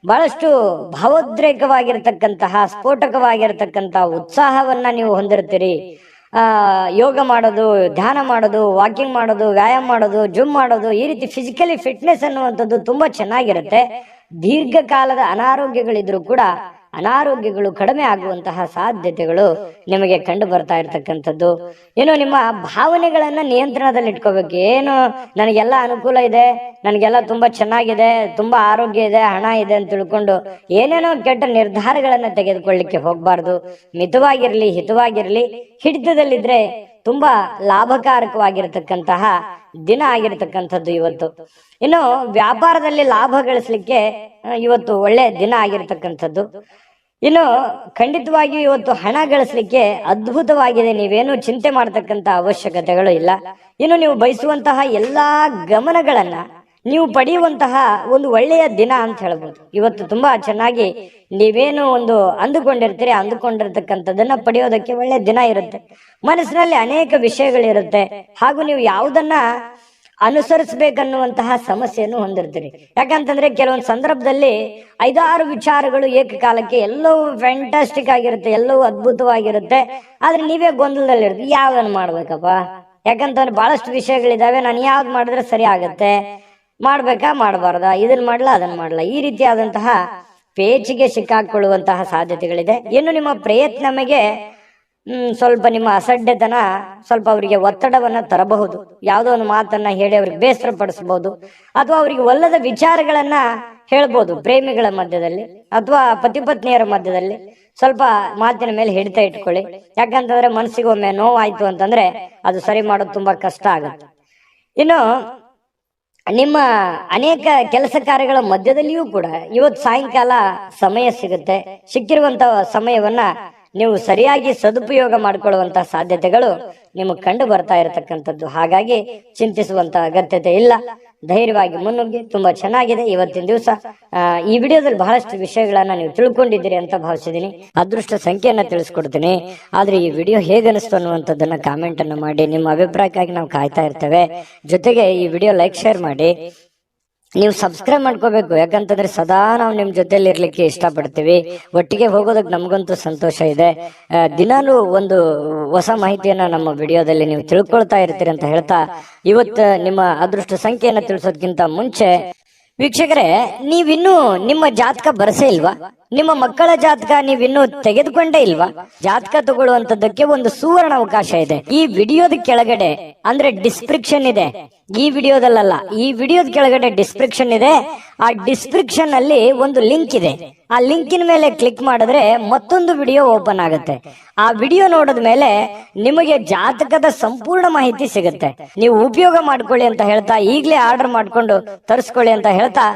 ಬಹಳಷ್ಟು ಭಾವೋದ್ರೇಕವಾಗಿರ್ತಕ್ಕಂತಹ, ಸ್ಫೋಟಕವಾಗಿರ್ತಕ್ಕಂತಹ ಉತ್ಸಾಹವನ್ನ ನೀವು ಹೊಂದಿರ್ತೀರಿ. ಯೋಗ ಮಾಡೋದು, ಧ್ಯಾನ ಮಾಡೋದು, ವಾಕಿಂಗ್ ಮಾಡೋದು, ವ್ಯಾಯಾಮ ಮಾಡೋದು, ಜಿಮ್ ಮಾಡೋದು, ಈ ರೀತಿ ಫಿಸಿಕಲಿ ಫಿಟ್ನೆಸ್ ಅನ್ನುವಂಥದ್ದು ತುಂಬಾ ಚೆನ್ನಾಗಿರುತ್ತೆ. ದೀರ್ಘಕಾಲದ ಅನಾರೋಗ್ಯಗಳಿದ್ರು ಕೂಡ ಅನಾರೋಗ್ಯಗಳು ಕಡಿಮೆ ಆಗುವಂತಹ ಸಾಧ್ಯತೆಗಳು ನಿಮಗೆ ಕಂಡು ಬರ್ತಾ ಇರ್ತಕ್ಕಂಥದ್ದು. ಏನು, ನಿಮ್ಮ ಭಾವನೆಗಳನ್ನ ನಿಯಂತ್ರಣದಲ್ಲಿ ಇಟ್ಕೋಬೇಕು. ಏನು, ನನಗೆಲ್ಲ ಅನುಕೂಲ ಇದೆ, ನನಗೆಲ್ಲ ತುಂಬಾ ಚೆನ್ನಾಗಿದೆ, ತುಂಬಾ ಆರೋಗ್ಯ ಇದೆ, ಹಣ ಇದೆ ಅಂತ ತಿಳ್ಕೊಂಡು ಏನೇನೋ ಕೆಟ್ಟ ನಿರ್ಧಾರಗಳನ್ನ ತೆಗೆದುಕೊಳ್ಳಿಕ್ಕೆ ಹೋಗ್ಬಾರ್ದು. ಮಿತವಾಗಿರ್ಲಿ, ಹಿತವಾಗಿರ್ಲಿ. ಹಿಡಿತದಲ್ಲಿದ್ರೆ ತುಂಬಾ ಲಾಭಕಾರಕವಾಗಿರ್ತಕ್ಕಂತಹ ದಿನ ಆಗಿರ್ತಕ್ಕಂಥದ್ದು ಇವತ್ತು. ಇನ್ನು ವ್ಯಾಪಾರದಲ್ಲಿ ಲಾಭ ಗಳಿಸ್ಲಿಕ್ಕೆ ಇವತ್ತು ಒಳ್ಳೆ ದಿನ ಆಗಿರ್ತಕ್ಕಂಥದ್ದು. ಇನ್ನು ಖಂಡಿತವಾಗಿಯೂ ಇವತ್ತು ಹಣ ಗಳಿಸ್ಲಿಕ್ಕೆ ಅದ್ಭುತವಾಗಿದೆ. ನೀವೇನು ಚಿಂತೆ ಮಾಡತಕ್ಕಂತ ಅವಶ್ಯಕತೆಗಳು ಇಲ್ಲ. ಇನ್ನು ನೀವು ಬಯಸುವಂತಹ ಎಲ್ಲಾ ಗಮನಗಳನ್ನ ನೀವು ಪಡೆಯುವಂತಹ ಒಂದು ಒಳ್ಳೆಯ ದಿನ ಅಂತ ಹೇಳ್ಬೋದು. ಇವತ್ತು ತುಂಬಾ ಚೆನ್ನಾಗಿ ನೀವೇನು ಒಂದು ಅಂದುಕೊಂಡಿರ್ತಕ್ಕಂಥದ್ದನ್ನ ಪಡೆಯೋದಕ್ಕೆ ಒಳ್ಳೆ ದಿನ ಇರುತ್ತೆ. ಮನಸ್ಸಿನಲ್ಲಿ ಅನೇಕ ವಿಷಯಗಳಿರುತ್ತೆ. ಹಾಗೂ ನೀವು ಯಾವುದನ್ನ ಅನುಸರಿಸಬೇಕನ್ನುವಂತಹ ಸಮಸ್ಯೆಯನ್ನು ಹೊಂದಿರ್ತೀರಿ. ಯಾಕಂತಂದ್ರೆ ಕೆಲವೊಂದು ಸಂದರ್ಭದಲ್ಲಿ 5-6 ವಿಚಾರಗಳು ಏಕಕಾಲಕ್ಕೆ ಎಲ್ಲವೂ ಫ್ಯಾಂಟಾಸ್ಟಿಕ್ ಆಗಿರುತ್ತೆ, ಎಲ್ಲವೂ ಅದ್ಭುತವಾಗಿರುತ್ತೆ. ಆದ್ರೆ ನೀವೇ ಗೊಂದಲದಲ್ಲಿರ್ತೀವಿ, ಯಾವ್ದನ್ನ ಮಾಡ್ಬೇಕಪ್ಪ. ಯಾಕಂತಂದ್ರೆ ಬಹಳಷ್ಟು ವಿಷಯಗಳಿದಾವೆ, ನಾನು ಯಾವ್ದು ಮಾಡಿದ್ರೆ ಸರಿ ಆಗತ್ತೆ, ಮಾಡ್ಬೇಕಾ ಮಾಡಬಾರ್ದ, ಇದನ್ನ ಮಾಡ್ಲಾ ಅದನ್ನ ಮಾಡ್ಲಾ, ಈ ರೀತಿಯಾದಂತಹ ಪೇಚಿಗೆ ಸಿಕ್ಕಾಕೊಳ್ಳುವಂತಹ ಸಾಧ್ಯತೆಗಳಿದೆ. ಇನ್ನು ನಿಮ್ಮ ಪ್ರಯತ್ನಮಗೆ ಸ್ವಲ್ಪ ನಿಮ್ಮ ಅಸಡ್ಡೆತನ ಸ್ವಲ್ಪ ಅವರಿಗೆ ಒತ್ತಡವನ್ನ ತರಬಹುದು. ಯಾವುದೋ ಒಂದು ಮಾತನ್ನ ಹೇಳಿ ಅವ್ರಿಗೆ ಬೇಸರ ಪಡಿಸಬಹುದು, ಅಥವಾ ಅವರಿಗೆ ಒಲ್ಲದ ವಿಚಾರಗಳನ್ನ ಹೇಳ್ಬೋದು. ಪ್ರೇಮಿಗಳ ಮಧ್ಯದಲ್ಲಿ ಅಥವಾ ಪತಿಪತ್ನಿಯರ ಮಧ್ಯದಲ್ಲಿ ಸ್ವಲ್ಪ ಮಾತಿನ ಮೇಲೆ ಹಿಡಿತ ಇಟ್ಕೊಳ್ಳಿ. ಯಾಕಂತಂದ್ರೆ ಮನಸ್ಸಿಗೆ ಒಮ್ಮೆ ನೋವಾಯ್ತು ಅಂತಂದ್ರೆ ಅದು ಸರಿ ಮಾಡೋದು ತುಂಬಾ ಕಷ್ಟ ಆಗುತ್ತೆ. ಇನ್ನು ನಿಮ್ಮ ಅನೇಕ ಕೆಲಸ ಕಾರ್ಯಗಳ ಮಧ್ಯದಲ್ಲಿಯೂ ಕೂಡ ಇವತ್ತು ಸಾಯಂಕಾಲ ಸಮಯ ಸಿಗುತ್ತೆ. ಸಿಕ್ಕಿರುವಂತ ಸಮಯವನ್ನ ನೀವು ಸರಿಯಾಗಿ ಸದುಪಯೋಗ ಮಾಡಿಕೊಳ್ಳುವಂತಹ ಸಾಧ್ಯತೆಗಳು ನಿಮಗೆ ಕಂಡು ಬರ್ತಾ ಇರತಕ್ಕಂಥದ್ದು. ಹಾಗಾಗಿ ಚಿಂತಿಸುವಂತ ಅಗತ್ಯತೆ ಇಲ್ಲ. ಧೈರ್ಯವಾಗಿ ಮುನ್ನುಗ್ಗಿ. ತುಂಬಾ ಚೆನ್ನಾಗಿದೆ ಇವತ್ತಿನ ದಿವಸ. ಈ ವಿಡಿಯೋದಲ್ಲಿ ಬಹಳಷ್ಟು ವಿಷಯಗಳನ್ನ ನೀವು ತಿಳ್ಕೊಂಡಿದ್ದೀರಿ ಅಂತ ಭಾವಿಸಿದೀನಿ. ಅದೃಷ್ಟ ಸಂಖ್ಯೆಯನ್ನ ತಿಳಿಸ್ಕೊಡ್ತೀನಿ. ಆದ್ರೆ ಈ ವಿಡಿಯೋ ಹೇಗೆ ಅನಿಸ್ತು ಅನ್ನುವಂಥದ್ದನ್ನ ಕಾಮೆಂಟ್ ಅನ್ನು ಮಾಡಿ. ನಿಮ್ಮ ಅಭಿಪ್ರಾಯಕ್ಕಾಗಿ ನಾವು ಕಾಯ್ತಾ ಇರ್ತೇವೆ. ಜೊತೆಗೆ ಈ ವಿಡಿಯೋ ಲೈಕ್, ಶೇರ್ ಮಾಡಿ. ನೀವು ಸಬ್ಸ್ಕ್ರೈಬ್ ಮಾಡ್ಕೋಬೇಕು. ಯಾಕಂತಂದ್ರೆ ಸದಾ ನಾವು ನಿಮ್ ಜೊತೆಲಿ ಇರ್ಲಿಕ್ಕೆ ಇಷ್ಟಪಡ್ತೀವಿ. ಒಟ್ಟಿಗೆ ಹೋಗೋದಕ್ಕೆ ನಮಗಂತೂ ಸಂತೋಷ ಇದೆ. ದಿನಾಲೂ ಒಂದು ಹೊಸ ಮಾಹಿತಿಯನ್ನ ನಮ್ಮ ವಿಡಿಯೋದಲ್ಲಿ ನೀವು ತಿಳ್ಕೊಳ್ತಾ ಇರ್ತೀರಿ ಅಂತ ಹೇಳ್ತಾ, ಇವತ್ತು ನಿಮ್ಮ ಅದೃಷ್ಟ ಸಂಖ್ಯೆಯನ್ನ ತಿಳಿಸೋದಕ್ಕಿಂತ ಮುಂಚೆ ವೀಕ್ಷಕರೇ, ನೀವಿನ್ನೂ ನಿಮ್ಮ ಜಾತಕ ಬರಸೇ ಇಲ್ವಾ? ನಿಮ್ಮ ಮಕ್ಕಳ ಜಾತಕ ನೀವಿನ್ನೂ ತೆಗೆದುಕೊಂಡೇ ಇಲ್ವಾ? ಜಾತಕ ತಗೊಳ್ಳುವಂತದ್ದಕ್ಕೆ ಒಂದು ಸುವರ್ಣ ಅವಕಾಶ ಇದೆ. ಈ ವಿಡಿಯೋದ ಕೆಳಗಡೆ ಅಂದ್ರೆ ಡಿಸ್ಕ್ರಿಪ್ಷನ್ ಇದೆ. ಈ ವಿಡಿಯೋದಲ್ಲ, ಈ ವಿಡಿಯೋದ ಕೆಳಗಡೆ ಡಿಸ್ಕ್ರಿಪ್ಷನ್ ಇದೆ. ಆ ಡಿಸ್ಕ್ರಿಪ್ಷನ್ ಅಲ್ಲಿ ಒಂದು ಲಿಂಕ್ ಇದೆ. ಆ ಲಿಂಕಿನ ಮೇಲೆ ಕ್ಲಿಕ್ ಮಾಡಿದ್ರೆ ಮತ್ತೊಂದು ವಿಡಿಯೋ ಓಪನ್ ಆಗುತ್ತೆ. ಆ ವಿಡಿಯೋ ನೋಡಿದ ಮೇಲೆ ನಿಮಗೆ ಜಾತಕದ ಸಂಪೂರ್ಣ ಮಾಹಿತಿ ಸಿಗುತ್ತೆ. ನೀವು ಉಪಯೋಗ ಮಾಡ್ಕೊಳ್ಳಿ ಅಂತ ಹೇಳ್ತಾ, ಈಗಲೇ ಆರ್ಡರ್ ಮಾಡ್ಕೊಂಡು ತರಿಸ್ಕೊಳ್ಳಿ ಅಂತ ಹೇಳ್ತಾ,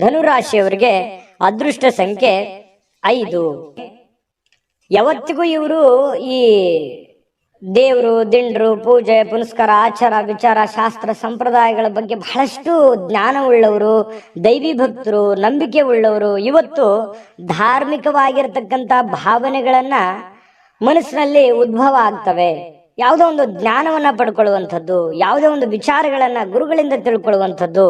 ಧನುರಾಶಿಯವರಿಗೆ ಅದೃಷ್ಟ ಸಂಖ್ಯೆ 5. ಯಾವತ್ತಿಗೂ ಇವರು ಈ ದೇವರು, ದಿಂಡ್ರು, ಪೂಜೆ ಪುನಸ್ಕಾರ, ಆಚಾರ ವಿಚಾರ, ಶಾಸ್ತ್ರ ಸಂಪ್ರದಾಯಗಳ ಬಗ್ಗೆ ಬಹಳಷ್ಟು ಜ್ಞಾನ ಉಳ್ಳವರು, ದೈವಿ ಭಕ್ತರು, ನಂಬಿಕೆ ಉಳ್ಳವರು. ಇವತ್ತು ಧಾರ್ಮಿಕವಾಗಿರ್ತಕ್ಕಂಥ ಭಾವನೆಗಳನ್ನ ಮನಸ್ಸಿನಲ್ಲಿ ಉದ್ಭವ ಆಗ್ತವೆ. ಯಾವುದೋ ಒಂದು ಜ್ಞಾನವನ್ನ ಪಡ್ಕೊಳ್ಳುವಂಥದ್ದು, ಯಾವುದೇ ಒಂದು ವಿಚಾರಗಳನ್ನ ಗುರುಗಳಿಂದ ತಿಳ್ಕೊಳ್ಳುವಂಥದ್ದು,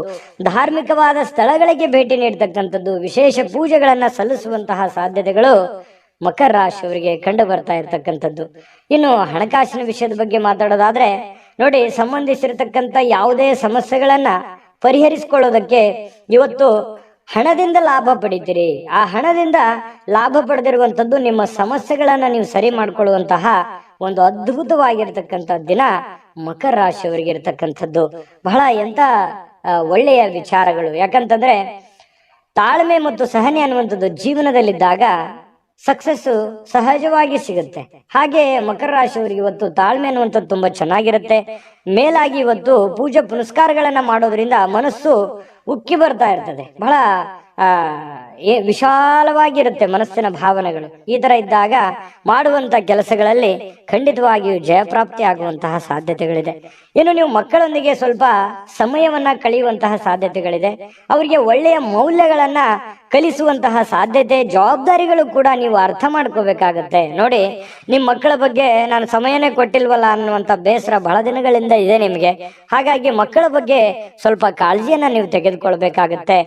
ಧಾರ್ಮಿಕವಾದ ಸ್ಥಳಗಳಿಗೆ ಭೇಟಿ ನೀಡ್ತಕ್ಕಂಥದ್ದು, ವಿಶೇಷ ಪೂಜೆಗಳನ್ನ ಸಲ್ಲಿಸುವಂತಹ ಸಾಧ್ಯತೆಗಳು ಮಕರ ರಾಶಿಯವರಿಗೆ ಕಂಡು ಬರ್ತಾ ಇರ್ತಕ್ಕಂಥದ್ದು. ಇನ್ನು ಹಣಕಾಸಿನ ವಿಷಯದ ಬಗ್ಗೆ ಮಾತಾಡೋದಾದ್ರೆ ನೋಡಿ, ಸಂಬಂಧಿಸಿರತಕ್ಕಂಥ ಯಾವುದೇ ಸಮಸ್ಯೆಗಳನ್ನ ಪರಿಹರಿಸಿಕೊಳ್ಳೋದಕ್ಕೆ ಇವತ್ತು ಹಣದಿಂದ ಲಾಭ ಪಡಿತೀರಿ. ಆ ಹಣದಿಂದ ಲಾಭ ಪಡೆದಿರುವಂತದ್ದು ನಿಮ್ಮ ಸಮಸ್ಯೆಗಳನ್ನ ನೀವು ಸರಿ ಮಾಡ್ಕೊಳ್ಳುವಂತಹ ಒಂದು ಅದ್ಭುತವಾಗಿರ್ತಕ್ಕಂಥ ದಿನ ಮಕರ ರಾಶಿಯವರಿಗೆ ಇರತಕ್ಕಂಥದ್ದು. ಬಹಳ ಎಂತ ಒಳ್ಳೆಯ ವಿಚಾರಗಳು. ಯಾಕಂತಂದ್ರೆ ತಾಳ್ಮೆ ಮತ್ತು ಸಹನೆ ಅನ್ನುವಂಥದ್ದು ಜೀವನದಲ್ಲಿದ್ದಾಗ ಸಕ್ಸಸ್ ಸಹಜವಾಗಿ ಸಿಗುತ್ತೆ. ಹಾಗೆ ಮಕರ ರಾಶಿಯವರಿಗೆ ಇವತ್ತು ತಾಳ್ಮೆ ಅನ್ನುವಂಥದ್ದು ತುಂಬಾ ಚೆನ್ನಾಗಿರುತ್ತೆ. ಮೇಲಾಗಿ ಇವತ್ತು ಪೂಜೆ ಪುನಸ್ಕಾರಗಳನ್ನ ಮಾಡೋದ್ರಿಂದ ಮನಸ್ಸು ಉಕ್ಕಿ ಬರ್ತಾ ಇರ್ತದೆ. ಬಹಳ ವಿಶಾಲವಾಗಿರುತ್ತೆ ಮನಸ್ಸಿನ ಭಾವನೆಗಳು. ಈ ತರ ಇದ್ದಾಗ ಮಾಡುವಂತ ಕೆಲಸಗಳಲ್ಲಿ ಖಂಡಿತವಾಗಿಯೂ ಜಯಪ್ರಾಪ್ತಿ ಆಗುವಂತಹ ಸಾಧ್ಯತೆಗಳಿದೆ. ಇನ್ನು ನೀವು ಮಕ್ಕಳೊಂದಿಗೆ ಸ್ವಲ್ಪ ಸಮಯವನ್ನ ಕಳೆಯುವಂತಹ ಸಾಧ್ಯತೆಗಳಿದೆ. ಅವರಿಗೆ ಒಳ್ಳೆಯ ಮೌಲ್ಯಗಳನ್ನ ಕಲಿಸುವಂತಹ ಸಾಧ್ಯತೆ, ಜವಾಬ್ದಾರಿಗಳು ಕೂಡ ನೀವು ಅರ್ಥ ಮಾಡ್ಕೋಬೇಕಾಗತ್ತೆ. ನೋಡಿ, ನಿಮ್ ಮಕ್ಕಳ ಬಗ್ಗೆ ನಾನು ಸಮಯನೇ ಕೊಟ್ಟಿಲ್ವಲ್ಲ ಅನ್ನುವಂತ ಬೇಸರ ಬಹಳ ದಿನಗಳಿಂದ ಇದೆ ನಿಮಗೆ. ಹಾಗಾಗಿ ಮಕ್ಕಳ ಬಗ್ಗೆ ಸ್ವಲ್ಪ ಕಾಳಜಿಯನ್ನ ನೀವು ತೆಗೆದುಕೊಳ್ಬೇಕಾಗತ್ತೆ.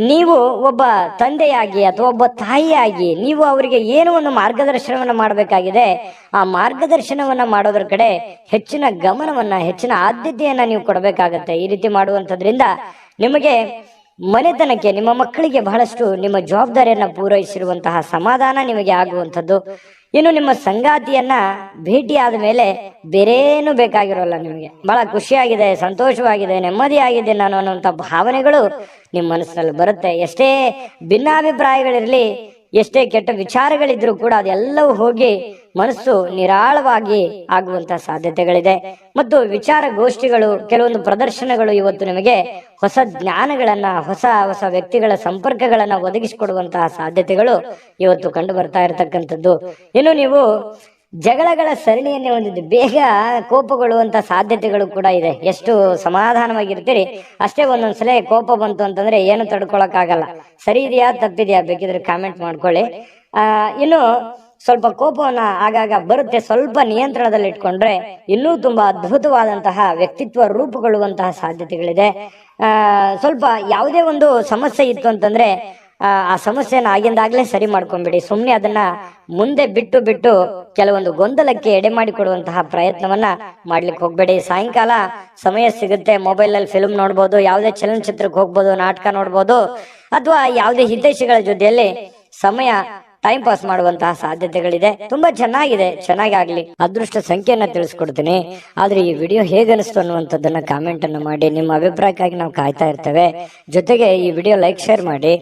ನೀವು ಒಬ್ಬ ತಂದೆಯಾಗಿ ಅಥವಾ ಒಬ್ಬ ತಾಯಿಯಾಗಿ ನೀವು ಅವರಿಗೆ ಏನು ಒಂದು ಮಾರ್ಗದರ್ಶನವನ್ನ ಮಾಡಬೇಕಾಗಿದೆ. ಆ ಮಾರ್ಗದರ್ಶನವನ್ನ ಮಾಡೋದ್ರ ಕಡೆ ಹೆಚ್ಚಿನ ಗಮನವನ್ನ, ಹೆಚ್ಚಿನ ಆದ್ಯತೆಯನ್ನ ನೀವು ಕೊಡಬೇಕಾಗತ್ತೆ. ಈ ರೀತಿ ಮಾಡುವಂತದ್ರಿಂದ ನಿಮಗೆ ಮನೆತನಕ್ಕೆ, ನಿಮ್ಮ ಮಕ್ಕಳಿಗೆ ಬಹಳಷ್ಟು ನಿಮ್ಮ ಜವಾಬ್ದಾರಿಯನ್ನ ಪೂರೈಸಿರುವಂತಹ ಸಮಾಧಾನ ನಿಮಗೆ ಆಗುವಂಥದ್ದು. ಇನ್ನು ನಿಮ್ಮ ಸಂಗಾತಿಯನ್ನ ಭೇಟಿ ಆದ ಮೇಲೆ ಬೇರೇನು ಬೇಕಾಗಿರೋಲ್ಲ. ನಿಮಗೆ ಬಹಳ ಖುಷಿಯಾಗಿದೆ, ಸಂತೋಷವಾಗಿದೆ, ನೆಮ್ಮದಿಯಾಗಿದೆ ನಾನು ಅನ್ನುವಂಥ ಭಾವನೆಗಳು ನಿಮ್ಮ ಮನಸ್ಸಿನಲ್ಲಿ ಬರುತ್ತೆ. ಎಷ್ಟೇ ಭಿನ್ನಾಭಿಪ್ರಾಯಗಳಿರಲಿ, ಎಷ್ಟೇ ಕೆಟ್ಟ ವಿಚಾರಗಳಿದ್ರು ಕೂಡ ಅದೆಲ್ಲವೂ ಹೋಗಿ ಮನಸ್ಸು ನಿರಾಳವಾಗಿ ಆಗುವಂತಹ ಸಾಧ್ಯತೆಗಳಿದೆ. ಮತ್ತು ವಿಚಾರ ಗೋಷ್ಠಿಗಳು, ಕೆಲವೊಂದು ಪ್ರದರ್ಶನಗಳು ಇವತ್ತು ನಿಮಗೆ ಹೊಸ ಜ್ಞಾನಗಳನ್ನ, ಹೊಸ ಹೊಸ ವ್ಯಕ್ತಿಗಳ ಸಂಪರ್ಕಗಳನ್ನ ಒದಗಿಸಿಕೊಡುವಂತಹ ಸಾಧ್ಯತೆಗಳು ಇವತ್ತು ಕಂಡು ಬರ್ತಾ ಇರತಕ್ಕಂಥದ್ದು. ಇನ್ನು ನೀವು ಜಗಳಗಳ ಸರಣಿಯನ್ನೇ ಹೊಂದಿದ್ದು ಬೇಗ ಕೋಪಗೊಳ್ಳುವಂತ ಸಾಧ್ಯತೆಗಳು ಕೂಡ ಇದೆ. ಎಷ್ಟು ಸಮಾಧಾನವಾಗಿರ್ತೀರಿ ಅಷ್ಟೇ ಒಂದೊಂದ್ಸಲ ಕೋಪ ಬಂತು ಅಂತಂದ್ರೆ ಏನು ತಡ್ಕೊಳಕ್ಕಾಗಲ್ಲ. ಸರಿ ಇದೆಯಾ ತಪ್ಪಿದೆಯಾ ಬೇಕಿದ್ರೆ ಕಾಮೆಂಟ್ ಮಾಡ್ಕೊಳ್ಳಿ. ಇನ್ನು ಸ್ವಲ್ಪ ಕೋಪವನ್ನ ಆಗಾಗ ಬರುತ್ತೆ, ಸ್ವಲ್ಪ ನಿಯಂತ್ರಣದಲ್ಲಿ ಇಟ್ಕೊಂಡ್ರೆ ಇನ್ನೂ ತುಂಬಾ ಅದ್ಭುತವಾದಂತಹ ವ್ಯಕ್ತಿತ್ವ ರೂಪುಗೊಳ್ಳುವಂತಹ ಸಾಧ್ಯತೆಗಳಿದೆ. ಸ್ವಲ್ಪ ಯಾವುದೇ ಒಂದು ಸಮಸ್ಯೆ ಇತ್ತು ಅಂತಂದ್ರೆ ಆ ಸಮಸ್ಯೆನ ಆಗಿಂದಾಗ್ಲೇ ಸರಿ ಮಾಡ್ಕೊಂಡ್ಬಿಡಿ. ಸುಮ್ನೆ ಅದನ್ನ ಮುಂದೆ ಬಿಟ್ಟು ಕೆಲವೊಂದು ಗೊಂದಲಕ್ಕೆ ಎಡೆ ಮಾಡಿಕೊಡುವಂತಹ ಪ್ರಯತ್ನವನ್ನ ಮಾಡ್ಲಿಕ್ಕೆ ಹೋಗ್ಬೇಡಿ. ಸಾಯಂಕಾಲ ಸಮಯ ಸಿಗುತ್ತೆ, ಮೊಬೈಲ್ ಅಲ್ಲಿ ಫಿಲ್ಮ್ ನೋಡ್ಬೋದು, ಯಾವುದೇ ಚಲನಚಿತ್ರಕ್ಕೆ ಹೋಗ್ಬೋದು, ನಾಟಕ ನೋಡ್ಬೋದು, ಅಥವಾ ಯಾವುದೇ ಹಿತೈಷಿಗಳ ಜೊತೆಯಲ್ಲಿ ಸಮಯ ಟೈಮ್ ಪಾಸ್ ಮಾಡುವಂತಹ ಸಾಧ್ಯತೆಗಳಿದೆ. ತುಂಬಾ ಚೆನ್ನಾಗಿದೆ, ಚೆನ್ನಾಗಿ ಆಗ್ಲಿ. ಅದೃಷ್ಟ ಸಂಖ್ಯೆಯನ್ನ ತಿಳಿಸ್ಕೊಡ್ತೀನಿ. ಆದ್ರೆ ಈ ವಿಡಿಯೋ ಹೇಗನಿಸ್ತು ಅನ್ನುವಂಥದ್ದನ್ನ ಕಾಮೆಂಟ್ ಅನ್ನು ಮಾಡಿ. ನಿಮ್ಮ ಅಭಿಪ್ರಾಯಕ್ಕಾಗಿ ನಾವು ಕಾಯ್ತಾ ಇರ್ತೇವೆ. ಜೊತೆಗೆ ಈ ವಿಡಿಯೋ ಲೈಕ್, ಶೇರ್ ಮಾಡಿ.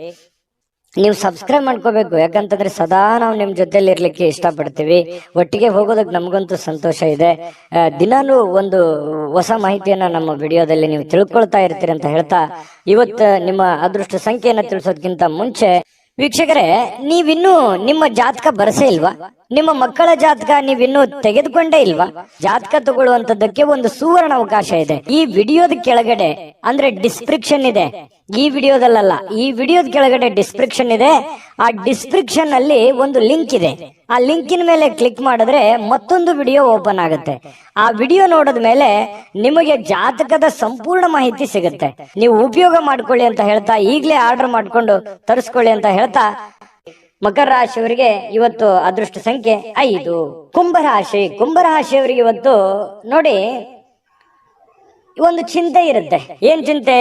ನೀವು ಸಬ್ಸ್ಕ್ರೈಬ್ ಮಾಡ್ಕೋಬೇಕು. ಯಾಕಂತಂದ್ರೆ ಸದಾ ನಾವು ನಿಮ್ ಜೊತೆಲಿ ಇರ್ಲಿಕ್ಕೆ ಇಷ್ಟಪಡ್ತೀವಿ. ಒಟ್ಟಿಗೆ ಹೋಗೋದಕ್ಕೆ ನಮಗಂತೂ ಸಂತೋಷ ಇದೆ. ದಿನಾನು ಒಂದು ಹೊಸ ಮಾಹಿತಿಯನ್ನ ನಮ್ಮ ವಿಡಿಯೋದಲ್ಲಿ ನೀವು ತಿಳ್ಕೊಳ್ತಾ ಇರ್ತೀರಿ ಅಂತ ಹೇಳ್ತಾ, ಇವತ್ತು ನಿಮ್ಮ ಅದೃಷ್ಟ ಸಂಖ್ಯೆಯನ್ನ ತಿಳಿಸೋದಕ್ಕಿಂತ ಮುಂಚೆ ವೀಕ್ಷಕರೇ, ನೀವಿನ್ನೂ ನಿಮ್ಮ ಜಾತಕ ಬರಸೇ ಇಲ್ವಾ? ನಿಮ್ಮ ಮಕ್ಕಳ ಜಾತಕ ನೀವಿನ್ನೂ ತೆಗೆದುಕೊಂಡೇ ಇಲ್ವಾ? ಜಾತಕ ತಗೊಳ್ಳುವಂತದ್ದಕ್ಕೆ ಒಂದು ಸುವರ್ಣ ಅವಕಾಶ ಇದೆ. ಈ ವಿಡಿಯೋದ ಕೆಳಗಡೆ ಅಂದ್ರೆ ಡಿಸ್ಕ್ರಿಪ್ಷನ್ ಇದೆ. ಈ ವಿಡಿಯೋದಲ್ಲ, ಈ ವಿಡಿಯೋದ ಕೆಳಗಡೆ ಡಿಸ್ಕ್ರಿಪ್ಷನ್ ಇದೆ. ಆ ಡಿಸ್ಕ್ರಿಪ್ಷನ್ ಅಲ್ಲಿ ಒಂದು ಲಿಂಕ್ ಇದೆ. ಆ ಲಿಂಕಿನ ಮೇಲೆ ಕ್ಲಿಕ್ ಮಾಡಿದ್ರೆ ಮತ್ತೊಂದು ವಿಡಿಯೋ ಓಪನ್ ಆಗುತ್ತೆ. ಆ ವಿಡಿಯೋ ನೋಡಿದ ಮೇಲೆ ನಿಮಗೆ ಜಾತಕದ ಸಂಪೂರ್ಣ ಮಾಹಿತಿ ಸಿಗುತ್ತೆ. ನೀವು ಉಪಯೋಗ ಮಾಡ್ಕೊಳ್ಳಿ ಅಂತ ಹೇಳ್ತಾ, ಈಗಲೇ ಆರ್ಡರ್ ಮಾಡ್ಕೊಂಡು ತರಿಸ್ಕೊಳ್ಳಿ ಅಂತ ಹೇಳ್ತಾ, ಮಕರ ರಾಶಿಯವರಿಗೆ ಇವತ್ತು ಅದೃಷ್ಟ ಸಂಖ್ಯೆ 5. ಕುಂಭರಾಶಿಯವರಿಗೆ ಇವತ್ತು ನೋಡಿ ಒಂದು ಚಿಂತೆ ಇರುತ್ತೆ. ಏನ್ ಚಿಂತೆ?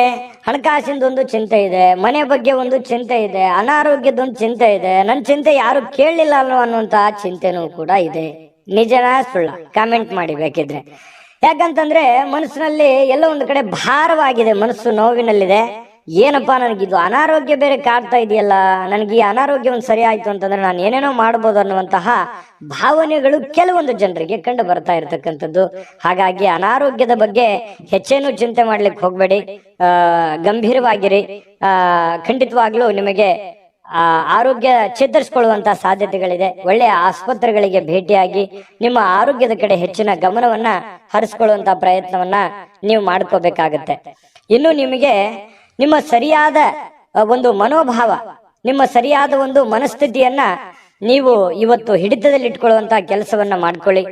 ಹಣಕಾಸಿಂದೊಂದು ಚಿಂತೆ ಇದೆ, ಮನೆ ಬಗ್ಗೆ ಒಂದು ಚಿಂತೆ ಇದೆ, ಅನಾರೋಗ್ಯದೊಂದು ಚಿಂತೆ ಇದೆ, ನನ್ನ ಚಿಂತೆ ಯಾರು ಕೇಳಲಿಲ್ಲ ಅನ್ನುವಂತ ಚಿಂತೆನೂ ಕೂಡ ಇದೆ. ನಿಜನಾ ಸುಳ್ಳ? ಕಾಮೆಂಟ್ ಮಾಡಿ ಬೇಕಿದ್ರೆ. ಯಾಕಂತಂದ್ರೆ ಮನಸ್ಸಿನಲ್ಲಿ ಎಲ್ಲೋ ಒಂದು ಕಡೆ ಭಾರವಾಗಿದೆ, ಮನಸ್ಸು ನೋವಿನಲ್ಲಿದೆ. ಏನಪ್ಪಾ, ನನಗಿದು ಅನಾರೋಗ್ಯ ಬೇರೆ ಕಾಡ್ತಾ ಇದೆಯಲ್ಲ, ನನಗೆ ಈ ಅನಾರೋಗ್ಯ ಒಂದು ಸರಿ ಆಯ್ತು ಅಂತಂದ್ರೆ ನಾನು ಏನೇನೋ ಮಾಡ್ಬೋದು ಅನ್ನುವಂತಹ ಭಾವನೆಗಳು ಕೆಲವೊಂದು ಜನರಿಗೆ ಕಂಡು ಬರ್ತಾ ಇರತಕ್ಕಂಥದ್ದು. ಹಾಗಾಗಿ ಅನಾರೋಗ್ಯದ ಬಗ್ಗೆ ಹೆಚ್ಚೇನು ಚಿಂತೆ ಮಾಡ್ಲಿಕ್ಕೆ ಹೋಗ್ಬೇಡಿ, ಗಂಭೀರವಾಗಿರಿ. ಖಂಡಿತವಾಗ್ಲೂ ನಿಮಗೆ ಆರೋಗ್ಯ ಚೇತರಿಸಿಕೊಳ್ಳುವಂತಹ ಸಾಧ್ಯತೆಗಳಿದೆ. ಒಳ್ಳೆಯ ಆಸ್ಪತ್ರೆಗಳಿಗೆ ಭೇಟಿಯಾಗಿ ನಿಮ್ಮ ಆರೋಗ್ಯದ ಕಡೆ ಹೆಚ್ಚಿನ ಗಮನವನ್ನ ಹರಿಸ್ಕೊಳ್ಳುವಂತಹ ಪ್ರಯತ್ನವನ್ನ ನೀವು ಮಾಡ್ಕೋಬೇಕಾಗತ್ತೆ. ಇನ್ನು ನಿಮಗೆ ನಿಮ್ಮ ಸರಿಯಾದ ಒಂದು ಮನೋಭಾವ, ನಿಮ್ಮ ಸರಿಯಾದ ಒಂದು ಮನಸ್ಥಿತಿಯನ್ನ ನೀವು ಇವತ್ತು ಹಿಡಿತದಲ್ಲಿ ಇಟ್ಕೊಳ್ಳುವಂತಹ ಕೆಲಸವನ್ನ ಮಾಡ್ಕೊಳ್ಳಿ.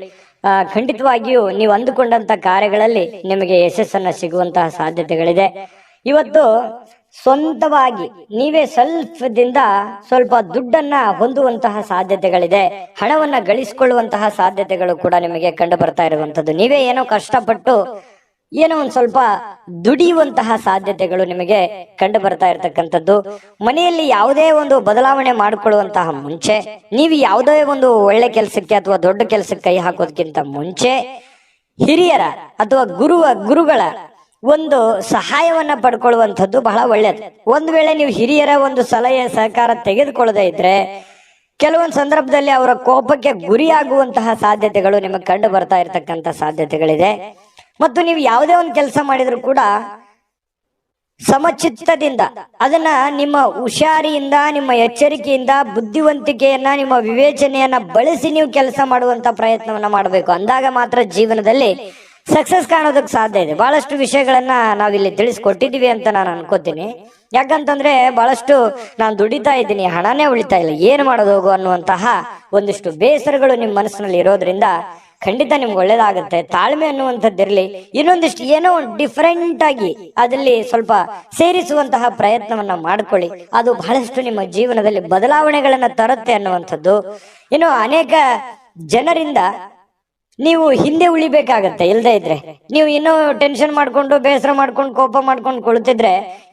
ಖಂಡಿತವಾಗಿಯೂ ನೀವು ಅಂದುಕೊಂಡಂತ ಕಾರ್ಯಗಳಲ್ಲಿ ನಿಮಗೆ ಯಶಸ್ಸನ್ನ ಸಿಗುವಂತಹ ಸಾಧ್ಯತೆಗಳಿದೆ. ಇವತ್ತು ಸ್ವಂತವಾಗಿ ನೀವೇ ಸ್ವಲ್ಪದಿಂದ ಸ್ವಲ್ಪ ದುಡ್ಡನ್ನ ಹೊಂದುವಂತಹ ಸಾಧ್ಯತೆಗಳಿದೆ. ಹಣವನ್ನ ಗಳಿಸಿಕೊಳ್ಳುವಂತಹ ಸಾಧ್ಯತೆಗಳು ಕೂಡ ನಿಮಗೆ ಕಂಡು ಬರ್ತಾ ಇರುವಂತದ್ದು. ನೀವೇ ಏನೋ ಕಷ್ಟಪಟ್ಟು ಏನೋ ಒಂದ್ ಸ್ವಲ್ಪ ದುಡಿಯುವಂತಹ ಸಾಧ್ಯತೆಗಳು ನಿಮಗೆ ಕಂಡು ಬರ್ತಾ ಇರತಕ್ಕಂಥದ್ದು. ಮನೆಯಲ್ಲಿ ಯಾವುದೇ ಒಂದು ಬದಲಾವಣೆ ಮಾಡಿಕೊಳ್ಳುವಂತಹ ಮುಂಚೆ, ನೀವು ಯಾವುದೇ ಒಂದು ಒಳ್ಳೆ ಕೆಲಸಕ್ಕೆ ಅಥವಾ ದೊಡ್ಡ ಕೆಲಸಕ್ಕೆ ಕೈ ಹಾಕೋದಕ್ಕಿಂತ ಮುಂಚೆ ಹಿರಿಯರ ಅಥವಾ ಗುರುಗಳ ಒಂದು ಸಹಾಯವನ್ನ ಪಡ್ಕೊಳ್ಳುವಂಥದ್ದು ಬಹಳ ಒಳ್ಳೆಯದು. ಒಂದ್ ವೇಳೆ ನೀವು ಹಿರಿಯರ ಒಂದು ಸಲಹೆ ಸಹಕಾರ ತೆಗೆದುಕೊಳ್ಳದೆ ಇದ್ರೆ ಕೆಲವೊಂದು ಸಂದರ್ಭದಲ್ಲಿ ಅವರ ಕೋಪಕ್ಕೆ ಗುರಿಯಾಗುವಂತಹ ಸಾಧ್ಯತೆಗಳು ನಿಮಗೆ ಕಂಡು ಬರ್ತಾ ಇರತಕ್ಕಂತ ಸಾಧ್ಯತೆಗಳಿದೆ. ಮತ್ತು ನೀವು ಯಾವುದೇ ಒಂದು ಕೆಲಸ ಮಾಡಿದ್ರು ಕೂಡ ಸಮಚಿತ್ತದಿಂದ ಅದನ್ನ ನಿಮ್ಮ ಹುಷಾರಿಯಿಂದ, ನಿಮ್ಮ ಎಚ್ಚರಿಕೆಯಿಂದ, ಬುದ್ಧಿವಂತಿಕೆಯನ್ನ, ನಿಮ್ಮ ವಿವೇಚನೆಯನ್ನ ಬಳಸಿ ನೀವು ಕೆಲಸ ಮಾಡುವಂತ ಪ್ರಯತ್ನವನ್ನ ಮಾಡಬೇಕು. ಅಂದಾಗ ಮಾತ್ರ ಜೀವನದಲ್ಲಿ ಸಕ್ಸಸ್ ಕಾಣೋದಕ್ಕೆ ಸಾಧ್ಯ ಇದೆ. ಬಹಳಷ್ಟು ವಿಷಯಗಳನ್ನ ನಾವಿಲ್ಲಿ ತಿಳಿಸ್ಕೊಟ್ಟಿದೀವಿ ಅಂತ ನಾನು ಅನ್ಕೋತೀನಿ. ಯಾಕಂತಂದ್ರೆ ಬಹಳಷ್ಟು ನಾನು ದುಡಿತಾ ಇದ್ದೀನಿ, ಹಣನೇ ಉಳಿತಾ ಇಲ್ಲ, ಏನ್ ಮಾಡೋದು ಹೋಗು ಅನ್ನುವಂತಹ ಒಂದಿಷ್ಟು ಬೇಸರಗಳು ನಿಮ್ಮ ಮನಸ್ಸಿನಲ್ಲಿ ಇರೋದ್ರಿಂದ ಖಂಡಿತ ನಿಮ್ಗೆ ಒಳ್ಳೇದಾಗುತ್ತೆ. ತಾಳ್ಮೆ ಅನ್ನುವಂಥದ್ದಿರ್ಲಿ, ಇನ್ನೊಂದಿಷ್ಟು ಏನೋ ಡಿಫರೆಂಟ್ ಆಗಿ ಅದಲ್ಲಿ ಸ್ವಲ್ಪ ಸೇರಿಸುವಂತಹ ಪ್ರಯತ್ನವನ್ನ ಮಾಡ್ಕೊಳ್ಳಿ. ಅದು ಬಹಳಷ್ಟು ನಿಮ್ಮ ಜೀವನದಲ್ಲಿ ಬದಲಾವಣೆಗಳನ್ನ ತರುತ್ತೆ ಅನ್ನುವಂಥದ್ದು. ಇನ್ನು ಅನೇಕ ಜನರಿಂದ ನೀವು ಹಿಂದೆ ಉಳಿಬೇಕಾಗತ್ತೆ. ಇಲ್ದೇ ಇದ್ರೆ ನೀವು ಇನ್ನೂ ಟೆನ್ಷನ್ ಮಾಡ್ಕೊಂಡು, ಬೇಸರ ಮಾಡ್ಕೊಂಡು, ಕೋಪ ಮಾಡ್ಕೊಂಡು ಕುಳಿತಿದ್ರೆ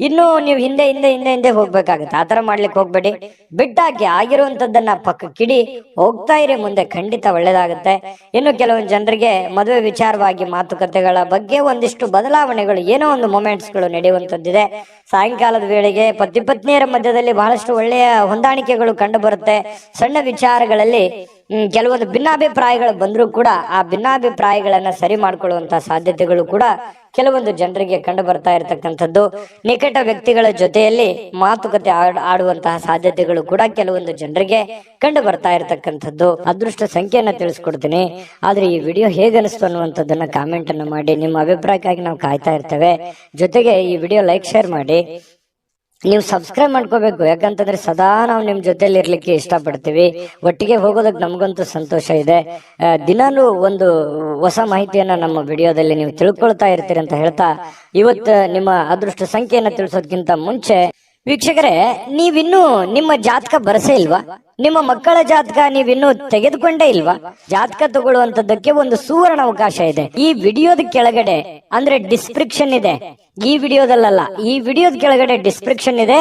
ಇನ್ನೂ ನೀವು ಹಿಂದೆ ಹಿಂದೆ ಹಿಂದೆ ಹಿಂದೆ ಹೋಗ್ಬೇಕಾಗತ್ತೆ. ಆತರ ಮಾಡ್ಲಿಕ್ಕೆ ಹೋಗ್ಬೇಡಿ. ಬಿಟ್ಟಾಕಿ ಆಗಿರುವಂತದ್ದನ್ನ ಪಕ್ಕಕ್ಕಿಡಿ, ಹೋಗ್ತಾ ಇರಿ ಮುಂದೆ, ಖಂಡಿತ ಒಳ್ಳೇದಾಗುತ್ತೆ. ಇನ್ನು ಕೆಲವೊಂದು ಜನರಿಗೆ ಮದುವೆ ವಿಚಾರವಾಗಿ ಮಾತುಕತೆಗಳ ಬಗ್ಗೆ ಒಂದಿಷ್ಟು ಬದಲಾವಣೆಗಳು, ಏನೋ ಒಂದು ಮೊಮೆಂಟ್ಸ್ಗಳು ನಡೆಯುವಂತದ್ದಿದೆ. ಸಾಯಂಕಾಲದ ವೇಳೆಗೆ ಪತಿ ಪತ್ನಿಯರ ಮಧ್ಯದಲ್ಲಿ ಬಹಳಷ್ಟು ಒಳ್ಳೆಯ ಹೊಂದಾಣಿಕೆಗಳು ಕಂಡು ಬರುತ್ತೆ. ಸಣ್ಣ ವಿಚಾರಗಳಲ್ಲಿ ಕೆಲವೊಂದು ಭಿನ್ನಾಭಿಪ್ರಾಯಗಳು ಬಂದರೂ ಕೂಡ ಆ ಭಿನ್ನಾಭಿಪ್ರಾಯಗಳನ್ನ ಸರಿ ಮಾಡ್ಕೊಳ್ಳುವಂತಹ ಸಾಧ್ಯತೆಗಳು ಕೂಡ ಕೆಲವೊಂದು ಜನರಿಗೆ ಕಂಡು ಬರ್ತಾ ಇರತಕ್ಕಂಥದ್ದು. ನಿಕಟ ವ್ಯಕ್ತಿಗಳ ಜೊತೆಯಲ್ಲಿ ಮಾತುಕತೆ ಆಡುವಂತಹ ಸಾಧ್ಯತೆಗಳು ಕೂಡ ಕೆಲವೊಂದು ಜನರಿಗೆ ಕಂಡು ಬರ್ತಾ ಇರತಕ್ಕಂಥದ್ದು. ಅದೃಷ್ಟ ಸಂಖ್ಯೆಯನ್ನ ತಿಳಿಸ್ಕೊಡ್ತೀನಿ. ಆದ್ರೆ ಈ ವಿಡಿಯೋ ಹೇಗೆ ಅನಿಸ್ತು ಅನ್ನುವಂಥದ್ದನ್ನ ಕಾಮೆಂಟ್ ಅನ್ನು ಮಾಡಿ. ನಿಮ್ಮ ಅಭಿಪ್ರಾಯಕ್ಕಾಗಿ ನಾವು ಕಾಯ್ತಾ ಇರ್ತೇವೆ. ಜೊತೆಗೆ ಈ ವಿಡಿಯೋ ಲೈಕ್, ಶೇರ್ ಮಾಡಿ. ನೀವು ಸಬ್ಸ್ಕ್ರೈಬ್ ಮಾಡ್ಕೋಬೇಕು. ಯಾಕಂತಂದ್ರೆ ಸದಾ ನಾವು ನಿಮ್ ಜೊತೆಲಿ ಇರ್ಲಿಕ್ಕೆ ಇಷ್ಟಪಡ್ತೀವಿ. ಒಟ್ಟಿಗೆ ಹೋಗೋದಕ್ಕೆ ನಮಗಂತೂ ಸಂತೋಷ ಇದೆ. ದಿನಾನು ಒಂದು ಹೊಸ ಮಾಹಿತಿಯನ್ನ ನಮ್ಮ ವಿಡಿಯೋದಲ್ಲಿ ನೀವು ತಿಳ್ಕೊಳ್ತಾ ಇರ್ತೀರಿ ಅಂತ ಹೇಳ್ತಾ, ಇವತ್ತು ನಿಮ್ಮ ಅದೃಷ್ಟ ಸಂಖ್ಯೆಯನ್ನ ತಿಳಿಸೋದಕ್ಕಿಂತ ಮುಂಚೆ ವೀಕ್ಷಕರೇ, ನೀವಿನ್ನೂ ನಿಮ್ಮ ಜಾತಕ ಬರಸೇ ಇಲ್ವಾ? ನಿಮ್ಮ ಮಕ್ಕಳ ಜಾತಕ ನೀವಿನ್ನೂ ತೆಗೆದುಕೊಂಡೇ ಇಲ್ವಾ? ಜಾತಕ ತಗೊಳ್ಳುವಂತದ್ದಕ್ಕೆ ಒಂದು ಸುವರ್ಣ ಅವಕಾಶ ಇದೆ. ಈ ವಿಡಿಯೋದ ಕೆಳಗಡೆ ಅಂದ್ರೆ ಡಿಸ್ಕ್ರಿಪ್ಷನ್ ಇದೆ. ಈ ವಿಡಿಯೋದಲ್ಲ, ಈ ವಿಡಿಯೋದ ಕೆಳಗಡೆ ಡಿಸ್ಕ್ರಿಪ್ಷನ್ ಇದೆ.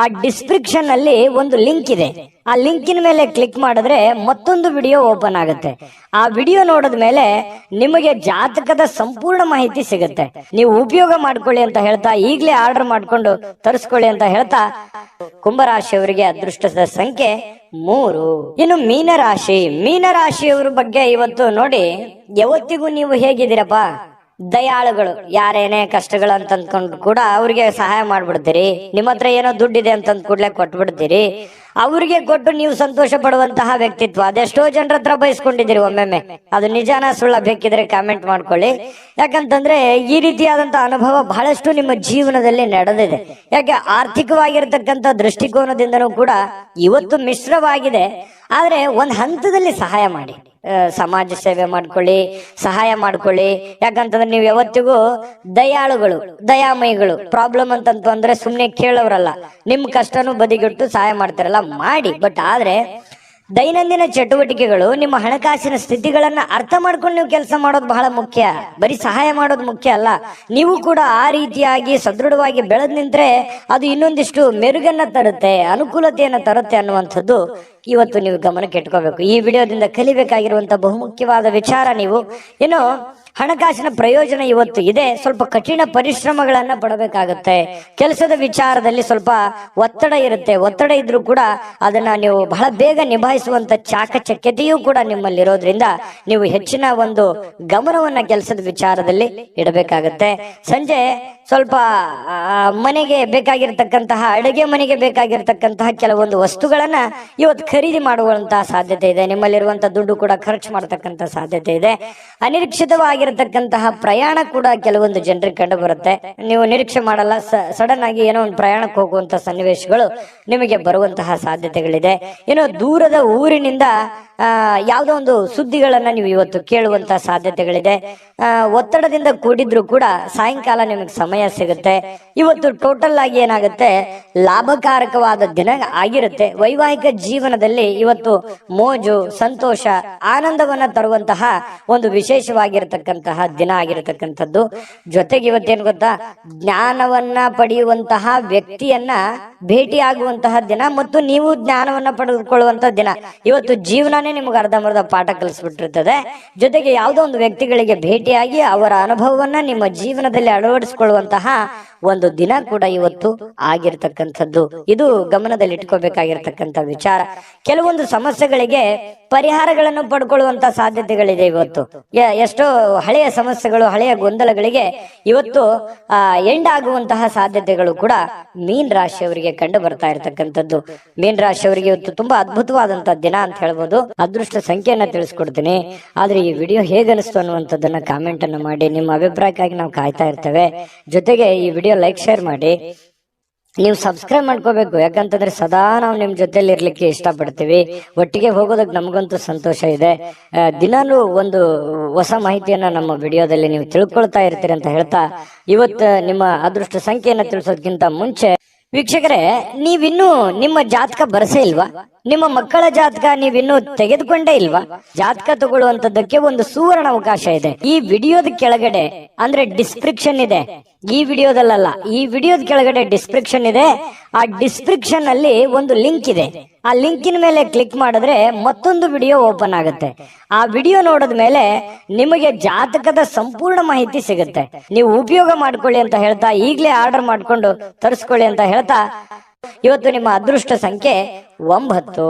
ಆ ಡಿಸ್ಕ್ರಿಪ್ಷನ್ ಅಲ್ಲಿ ಒಂದು ಲಿಂಕ್ ಇದೆ. ಆ ಲಿಂಕಿನ ಮೇಲೆ ಕ್ಲಿಕ್ ಮಾಡಿದ್ರೆ ಮತ್ತೊಂದು ವಿಡಿಯೋ ಓಪನ್ ಆಗುತ್ತೆ. ಆ ವಿಡಿಯೋ ನೋಡಿದ ಮೇಲೆ ನಿಮಗೆ ಜಾತಕದ ಸಂಪೂರ್ಣ ಮಾಹಿತಿ ಸಿಗುತ್ತೆ. ನೀವು ಉಪಯೋಗ ಮಾಡ್ಕೊಳ್ಳಿ ಅಂತ ಹೇಳ್ತಾ, ಈಗಲೇ ಆರ್ಡರ್ ಮಾಡ್ಕೊಂಡು ತರಿಸ್ಕೊಳ್ಳಿ ಅಂತ ಹೇಳ್ತಾ, ಕುಂಭರಾಶಿಯವರಿಗೆ ಅದೃಷ್ಟದ ಸಂಖ್ಯೆ 3. ಇನ್ನು ಮೀನರಾಶಿಯವರ ಬಗ್ಗೆ ಇವತ್ತು ನೋಡಿ. ಯಾವತ್ತಿಗೂ ನೀವು ಹೇಗಿದ್ದೀರಪ್ಪ? ದಯಾಳುಗಳು. ಯಾರೇನೇ ಕಷ್ಟಗಳು ಅಂತ ಅಂದ್ಕೊಂಡು ಕೂಡ ಅವ್ರಿಗೆ ಸಹಾಯ ಮಾಡ್ಬಿಡ್ತೀರಿ. ನಿಮ್ಮ ಹತ್ರ ಏನೋ ದುಡ್ಡಿದೆ ಅಂತಂದ್ ಕೂಡ್ಲೆ ಕೊಟ್ಬಿಡ್ತೀರಿ. ಅವ್ರಿಗೆ ಕೊಟ್ಟು ನೀವು ಸಂತೋಷ ಪಡುವಂತಹ ವ್ಯಕ್ತಿತ್ವ ಅದೆಷ್ಟೋ ಜನರ ಹತ್ರ ಬಯಸ್ಕೊಂಡಿದ್ದೀರಿ. ಒಮ್ಮೆಮ್ಮೆ ಅದು ನಿಜಾನ ಸುಳ್ಳ ಬೇಕಿದ್ರೆ ಕಾಮೆಂಟ್ ಮಾಡ್ಕೊಳ್ಳಿ. ಯಾಕಂತಂದ್ರೆ ಈ ರೀತಿಯಾದಂತಹ ಅನುಭವ ಬಹಳಷ್ಟು ನಿಮ್ಮ ಜೀವನದಲ್ಲಿ ನಡೆದಿದೆ. ಯಾಕೆ ಆರ್ಥಿಕವಾಗಿರ್ತಕ್ಕಂಥ ದೃಷ್ಟಿಕೋನದಿಂದನೂ ಕೂಡ ಇವತ್ತು ಮಿಶ್ರವಾಗಿದೆ. ಆದ್ರೆ ಒಂದ್ ಹಂತದಲ್ಲಿ ಸಹಾಯ ಮಾಡಿ, ಸಮಾಜ ಸೇವೆ ಮಾಡ್ಕೊಳ್ಳಿ, ಸಹಾಯ ಮಾಡ್ಕೊಳ್ಳಿ. ಯಾಕಂತಂದ್ರೆ ನೀವು ಯಾವತ್ತಿಗೂ ದಯಾಳುಗಳು, ದಯಾಮಯಿಗಳು. ಪ್ರಾಬ್ಲಮ್ ಅಂತಂದ್ರೆ ಸುಮ್ನೆ ಕೇಳೋರಲ್ಲ. ನಿಮ್ ಕಷ್ಟನೂ ಬದಿಗಿಟ್ಟು ಸಹಾಯ ಮಾಡ್ತಾರಲ್ಲ, ಮಾಡಿ. ಬಟ್ ಆದ್ರೆ ದೈನಂದಿನ ಚಟುವಟಿಕೆಗಳು, ನಿಮ್ಮ ಹಣಕಾಸಿನ ಸ್ಥಿತಿಗಳನ್ನ ಅರ್ಥ ಮಾಡ್ಕೊಂಡು ನೀವು ಕೆಲಸ ಮಾಡೋದು ಬಹಳ ಮುಖ್ಯ. ಬರೀ ಸಹಾಯ ಮಾಡೋದು ಮುಖ್ಯ ಅಲ್ಲ. ನೀವು ಕೂಡ ಆ ರೀತಿಯಾಗಿ ಸದೃಢವಾಗಿ ಬೆಳೆದ್ ನಿಂತ್ರೆ ಅದು ಇನ್ನೊಂದಿಷ್ಟು ಮೆರುಗನ್ನ ತರುತ್ತೆ, ಅನುಕೂಲತೆಯನ್ನ ತರುತ್ತೆ ಅನ್ನುವಂಥದ್ದು ಇವತ್ತು ನೀವು ಗಮನಕ್ಕೆ ಇಟ್ಕೋಬೇಕು. ಈ ವಿಡಿಯೋದಿಂದ ಕಲಿಬೇಕಾಗಿರುವಂತಹ ಬಹುಮುಖ್ಯವಾದ ವಿಚಾರ, ನೀವು ಏನು ಹಣಕಾಸಿನ ಪ್ರಯೋಜನ ಇವತ್ತು ಇದೆ. ಸ್ವಲ್ಪ ಕಠಿಣ ಪರಿಶ್ರಮಗಳನ್ನ ಪಡಬೇಕಾಗುತ್ತೆ. ಕೆಲಸದ ವಿಚಾರದಲ್ಲಿ ಸ್ವಲ್ಪ ಒತ್ತಡ ಇರುತ್ತೆ. ಒತ್ತಡ ಇದ್ರೂ ಕೂಡ ಅದನ್ನ ನೀವು ಬಹಳ ಬೇಗ ನಿಭಾಯಿಸುವಂತ ಚಾಕಚಕ್ಯತೆಯೂ ಕೂಡ ನಿಮ್ಮಲ್ಲಿರೋದ್ರಿಂದ ನೀವು ಹೆಚ್ಚಿನ ಒಂದು ಗಮನವನ್ನ ಕೆಲಸದ ವಿಚಾರದಲ್ಲಿ ಇಡಬೇಕಾಗತ್ತೆ. ಸಂಜೆ ಸ್ವಲ್ಪ ಮನೆಗೆ ಬೇಕಾಗಿರ್ತಕ್ಕಂತಹ, ಅಡುಗೆ ಮನೆಗೆ ಬೇಕಾಗಿರ್ತಕ್ಕಂತಹ ಕೆಲವೊಂದು ವಸ್ತುಗಳನ್ನ ಇವತ್ತು ಖರೀದಿ ಮಾಡುವಂತಹ ಸಾಧ್ಯತೆ ಇದೆ. ನಿಮ್ಮಲ್ಲಿರುವಂತಹ ದುಡ್ಡು ಕೂಡ ಖರ್ಚು ಮಾಡತಕ್ಕಂತ ಸಾಧ್ಯತೆ ಇದೆ. ಅನಿರೀಕ್ಷಿತವಾಗಿರತಕ್ಕಂತಹ ಪ್ರಯಾಣ ಕೂಡ ಕೆಲವೊಂದು ಜನರಿಗೆ ಕಂಡು ಬರುತ್ತೆ. ನೀವು ನಿರೀಕ್ಷೆ ಮಾಡಲ್ಲ, ಸಡನ್ ಆಗಿ ಏನೋ ಒಂದು ಪ್ರಯಾಣಕ್ಕೆ ಹೋಗುವಂತ ಸನ್ನಿವೇಶಗಳು ನಿಮಗೆ ಬರುವಂತಹ ಸಾಧ್ಯತೆಗಳಿದೆ. ಏನೋ ದೂರದ ಊರಿನಿಂದ ಯಾವುದೋ ಒಂದು ಸುದ್ದಿಗಳನ್ನ ನೀವು ಇವತ್ತು ಕೇಳುವಂತಹ ಸಾಧ್ಯತೆಗಳಿದೆ. ಒತ್ತಡದಿಂದ ಕೂಡಿದ್ರು ಕೂಡ ಸಾಯಂಕಾಲ ನಿಮಗೆ ಸಮಯ ಸಿಗುತ್ತೆ. ಇವತ್ತು ಟೋಟಲ್ ಆಗಿ ಏನಾಗುತ್ತೆ, ಲಾಭಕಾರಕವಾದ ದಿನ ಆಗಿರುತ್ತೆ. ವೈವಾಹಿಕ ಜೀವನದಲ್ಲಿ ಇವತ್ತು ಮೋಜು, ಸಂತೋಷ, ಆನಂದವನ್ನ ತರುವಂತಹ ಒಂದು ವಿಶೇಷವಾಗಿರತಕ್ಕಂತಹ ದಿನ ಆಗಿರತಕ್ಕಂಥದ್ದು. ಜೊತೆಗೆ ಇವತ್ತೇನು ಗೊತ್ತಾ, ಜ್ಞಾನವನ್ನ ಪಡೆಯುವಂತಹ ವ್ಯಕ್ತಿಯನ್ನ ಭೇಟಿಯಾಗುವಂತಹ ದಿನ ಮತ್ತು ನೀವು ಜ್ಞಾನವನ್ನ ಪಡೆದುಕೊಳ್ಳುವಂತಹ ದಿನ. ಇವತ್ತು ಜೀವನನೇ ನಿಮಗೆ ಅರ್ಧಂಬರ್ಧ ಪಾಠ ಕಲಿಸ್ಬಿಟ್ಟಿರ್ತದೆ. ಜೊತೆಗೆ ಯಾವುದೋ ಒಂದು ವ್ಯಕ್ತಿಗಳಿಗೆ ಭೇಟಿಯಾಗಿ ಅವರ ಅನುಭವವನ್ನ ನಿಮ್ಮ ಜೀವನದಲ್ಲಿ ಅಳವಡಿಸಿಕೊಳ್ಳುವಂತಹ ಒಂದು ದಿನ ಕೂಡ ಇವತ್ತು ಆಗಿರ್ತಕ್ಕಂಥದ್ದು. ಇದು ಗಮನದಲ್ಲಿ ಇಟ್ಕೋಬೇಕಾಗಿರ್ತಕ್ಕಂಥ ವಿಚಾರ. ಕೆಲವೊಂದು ಸಮಸ್ಯೆಗಳಿಗೆ ಪರಿಹಾರಗಳನ್ನು ಪಡ್ಕೊಳ್ಳುವಂತ ಸಾಧ್ಯತೆಗಳಿದೆ. ಇವತ್ತು ಎಷ್ಟೋ ಹಳೆಯ ಸಮಸ್ಯೆಗಳು, ಹಳೆಯ ಗೊಂದಲಗಳಿಗೆ ಇವತ್ತು ಎಂಡ್ ಆಗುವಂತಹ ಸಾಧ್ಯತೆಗಳು ಕೂಡ ಮೀನ್ ರಾಶಿಯವರಿಗೆ ಕಂಡು ಬರ್ತಾ ಇರತಕ್ಕಂಥದ್ದು. ಮೀನ್ ರಾಶಿಯವರಿಗೆ ಇವತ್ತು ತುಂಬಾ ಅದ್ಭುತವಾದಂತಹ ದಿನ ಅಂತ ಹೇಳ್ಬೋದು. ಅದೃಷ್ಟ ಸಂಖ್ಯೆಯನ್ನ ತಿಳಿಸ್ಕೊಡ್ತೀನಿ. ಆದ್ರೆ ಈ ವಿಡಿಯೋ ಹೇಗನಿಸ್ತು ಅನ್ನುವಂಥದ್ದನ್ನ ಕಾಮೆಂಟ್ ಅನ್ನು ಮಾಡಿ. ನಿಮ್ಮ ಅಭಿಪ್ರಾಯಕ್ಕಾಗಿ ನಾವು ಕಾಯ್ತಾ ಇರ್ತೇವೆ. ಜೊತೆಗೆ ಈ ವಿಡಿಯೋ ಲೈಕ್, ಶೇರ್ ಮಾಡಿ. ನೀವು ಸಬ್ಸ್ಕ್ರೈಬ್ ಮಾಡ್ಕೋಬೇಕು, ಯಾಕಂತಂದ್ರೆ ಸದಾ ನಾವು ನಿಮ್ ಜೊತೆಲಿ ಇರ್ಲಿಕ್ಕೆ ಇಷ್ಟಪಡ್ತೀವಿ. ಒಟ್ಟಿಗೆ ಹೋಗೋದಕ್ಕೆ ನಮಗಂತೂ ಸಂತೋಷ ಇದೆ. ದಿನಾಲೂ ಒಂದು ಹೊಸ ಮಾಹಿತಿಯನ್ನ ನಮ್ಮ ವಿಡಿಯೋದಲ್ಲಿ ನೀವು ತಿಳ್ಕೊಳ್ತಾ ಇರ್ತೀರಿ ಅಂತ ಹೇಳ್ತಾ, ಇವತ್ತು ನಿಮ್ಮ ಅದೃಷ್ಟ ಸಂಖ್ಯೆಯನ್ನ ತಿಳಿಸೋದಕ್ಕಿಂತ ಮುಂಚೆ ವೀಕ್ಷಕರೇ, ನೀವಿನ್ನೂ ನಿಮ್ಮ ಜಾತಕ ಬರಸೇ ಇಲ್ವಾ? ನಿಮ್ಮ ಮಕ್ಕಳ ಜಾತಕ ನೀವಿನ್ನೂ ತೆಗೆದುಕೊಂಡೇ ಇಲ್ವಾ? ಜಾತಕ ತಗೊಳ್ಳುವಂತದ್ದಕ್ಕೆ ಒಂದು ಸುವರ್ಣ ಅವಕಾಶ ಇದೆ. ಈ ವಿಡಿಯೋದ ಕೆಳಗಡೆ ಅಂದ್ರೆ ಡಿಸ್ಕ್ರಿಪ್ಷನ್ ಇದೆ. ಈ ವಿಡಿಯೋದಲ್ಲ, ಈ ವಿಡಿಯೋದ ಕೆಳಗಡೆ ಡಿಸ್ಕ್ರಿಪ್ಷನ್ ಇದೆ. ಆ ಡಿಸ್ಕ್ರಿಪ್ಷನ್ ಅಲ್ಲಿ ಒಂದು ಲಿಂಕ್ ಇದೆ. ಆ ಲಿಂಕಿನ ಮೇಲೆ ಕ್ಲಿಕ್ ಮಾಡಿದ್ರೆ ಮತ್ತೊಂದು ವಿಡಿಯೋ ಓಪನ್ ಆಗುತ್ತೆ. ಆ ವಿಡಿಯೋ ನೋಡಿದ ಮೇಲೆ ನಿಮಗೆ ಜಾತಕದ ಸಂಪೂರ್ಣ ಮಾಹಿತಿ ಸಿಗುತ್ತೆ. ನೀವು ಉಪಯೋಗ ಮಾಡ್ಕೊಳ್ಳಿ ಅಂತ ಹೇಳ್ತಾ, ಈಗಲೇ ಆರ್ಡರ್ ಮಾಡ್ಕೊಂಡು ತರಿಸ್ಕೊಳ್ಳಿ ಅಂತ ಹೇಳ್ತಾ, ಇವತ್ತು ನಿಮ್ಮ ಅದೃಷ್ಟ ಸಂಖ್ಯೆ 9.